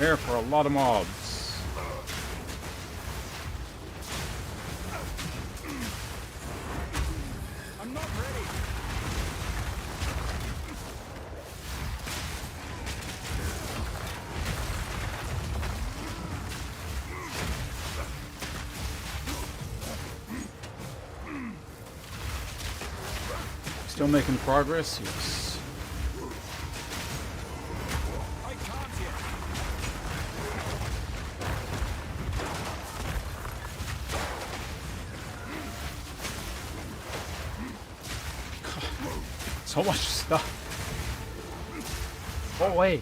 Prepare for a lot of mobs. I'm not ready. Still making progress? Yes. I can't yet. So much stuff. Go away.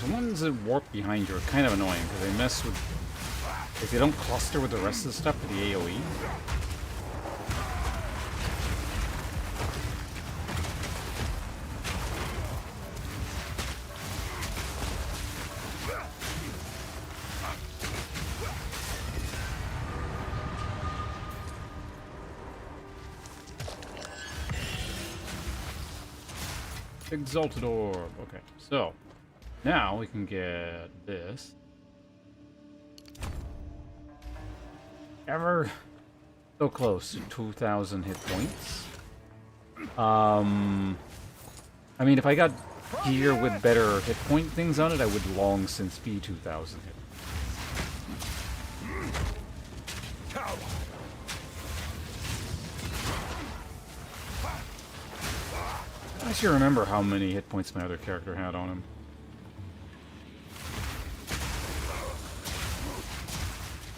The ones that warp behind you are kind of annoying because they mess with. If they don't cluster with the rest of the stuff with the AoE. Exalted Orb. Okay, so now we can get this. Ever so close to 2,000 hit points. I mean, if I got gear with better hit point things on it, I would long since be 2,000 hit. I actually remember how many hit points my other character had on him.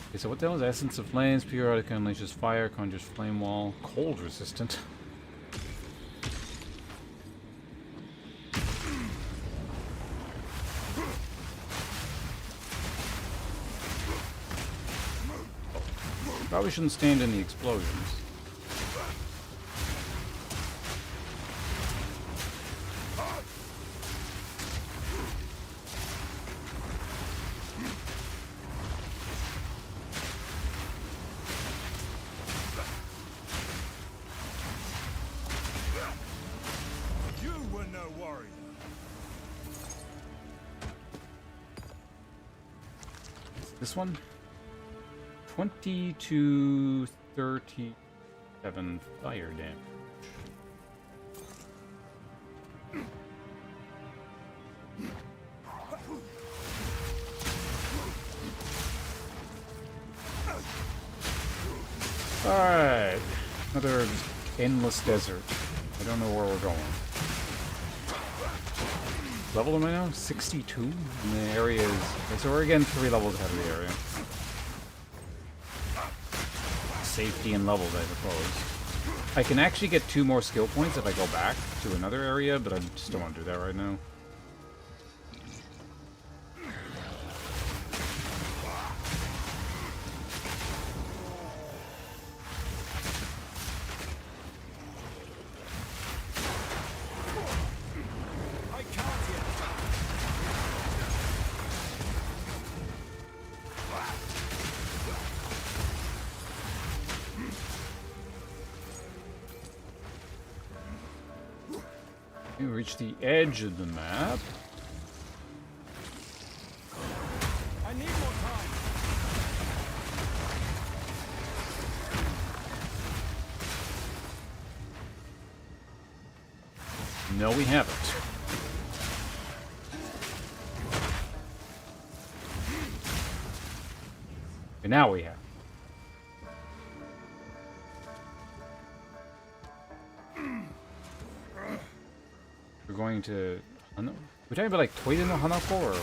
Okay, so what the hell is Essence of Flames? Periodic unleashes fire, conjures flame wall, cold resistant. Probably shouldn't stand in the explosions. This one? 20 to 37 fire damage. Alright. Another endless desert. I don't know where we're going. Level am I now? 62? And the area is... Okay, so we're again 3 levels ahead of the area. Safety and levels, I suppose. I can actually get 2 more skill points if I go back to another area, but I just don't want to do that right now. We reach the edge of the map. I need more time. No, we haven't. And now we have. We're going to... We're talking about like Toida no Hanako or...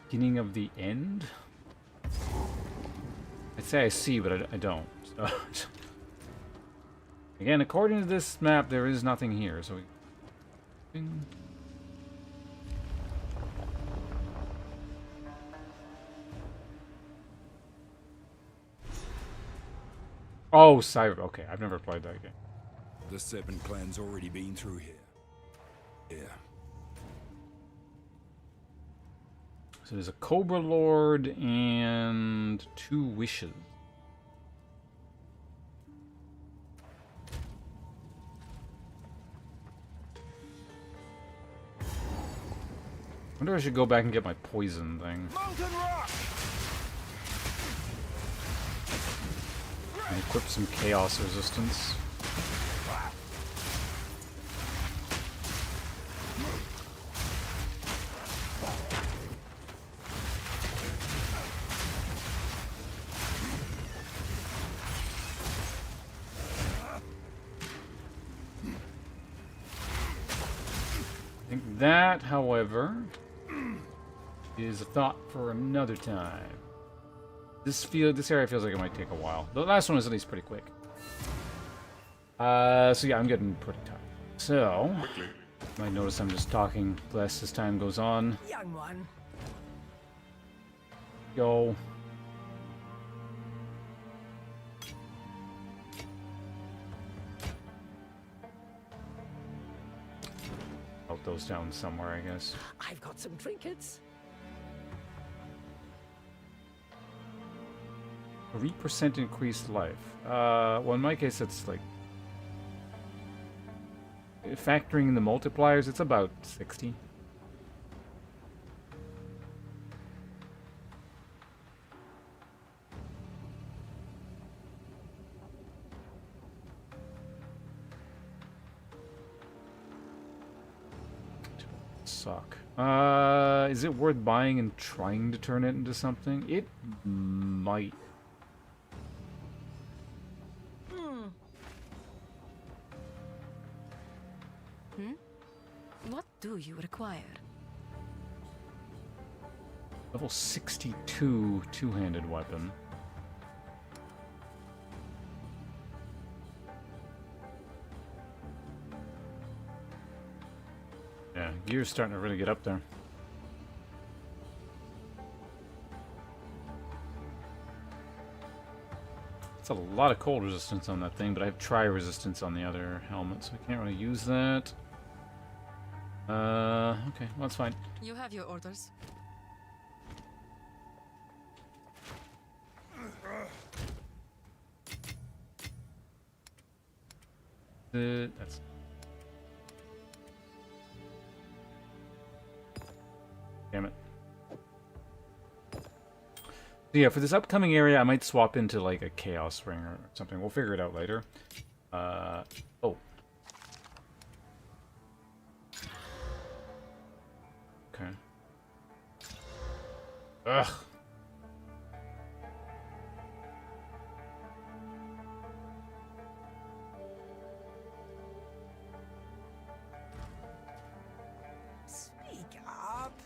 beginning of the end? I'd say I see, but I don't. So again, according to this map, there is nothing here, so we... Oh, Cyber. Okay, I've never played that game. The Serpent Clan's already been through here. Yeah. So there's a Cobra Lord and 2 wishes. I wonder if I should go back and get my poison thing. Molten rock! And equip some chaos resistance. I think that, however, is a thought for another time. This area feels like it might take a while. The last one was at least pretty quick. So yeah, I'm getting pretty tired. So, you might notice I'm just talking less as time goes on. Young one. Go. Melt those down somewhere, I guess. I've got some trinkets. 3% increased life. Well, in my case, it's like... factoring in the multipliers, it's about 60. Suck. Is it worth buying and trying to turn it into something? It might. What do you require? Level 62 two-handed weapon. Yeah, gear's starting to really get up there. It's a lot of cold resistance on that thing, but I have tri-resistance on the other helmet, so I can't really use that. Okay, well, that's fine. You have your orders. That's... Damn it. So yeah, for this upcoming area, I might swap into like a Chaos Ring or something. We'll figure it out later. Oh. Okay. Ugh. Speak up.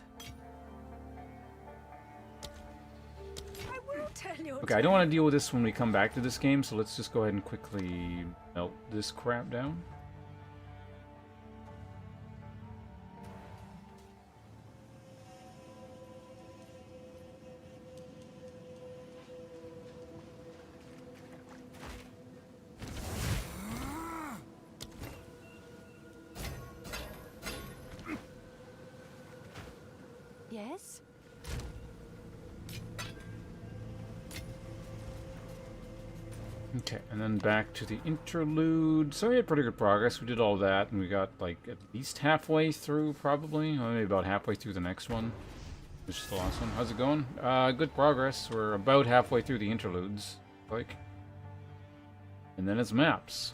I will tell you. Okay, I don't want to deal with this when we come back to this game, so let's just go ahead and quickly melt this crap down. Yes? Okay, and then back to the interlude. So we had pretty good progress. We did all that, and we got like at least halfway through, probably. Or maybe about halfway through the next one. Which is the last one. How's it going? Good progress. We're about halfway through the interludes, like. And then it's maps.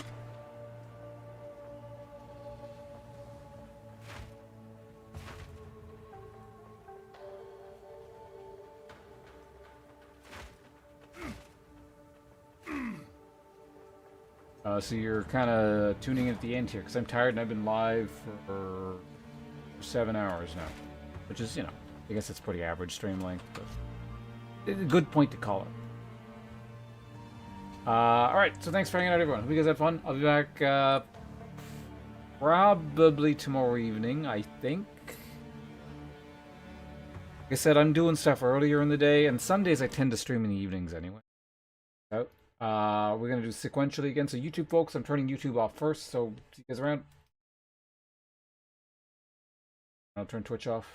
So you're kind of tuning in at the end here, because I'm tired and I've been live for 7 hours now. Which is, you know, I guess it's pretty average stream length, but it's a good point to call it. Alright, so thanks for hanging out, everyone. Hope you guys had fun. I'll be back probably tomorrow evening, I think. Like I said, I'm doing stuff earlier in the day, and Sundays I tend to stream in the evenings anyway. So, we're going to do sequentially again. So YouTube folks, I'm turning YouTube off first, so see you guys around. I'll turn Twitch off.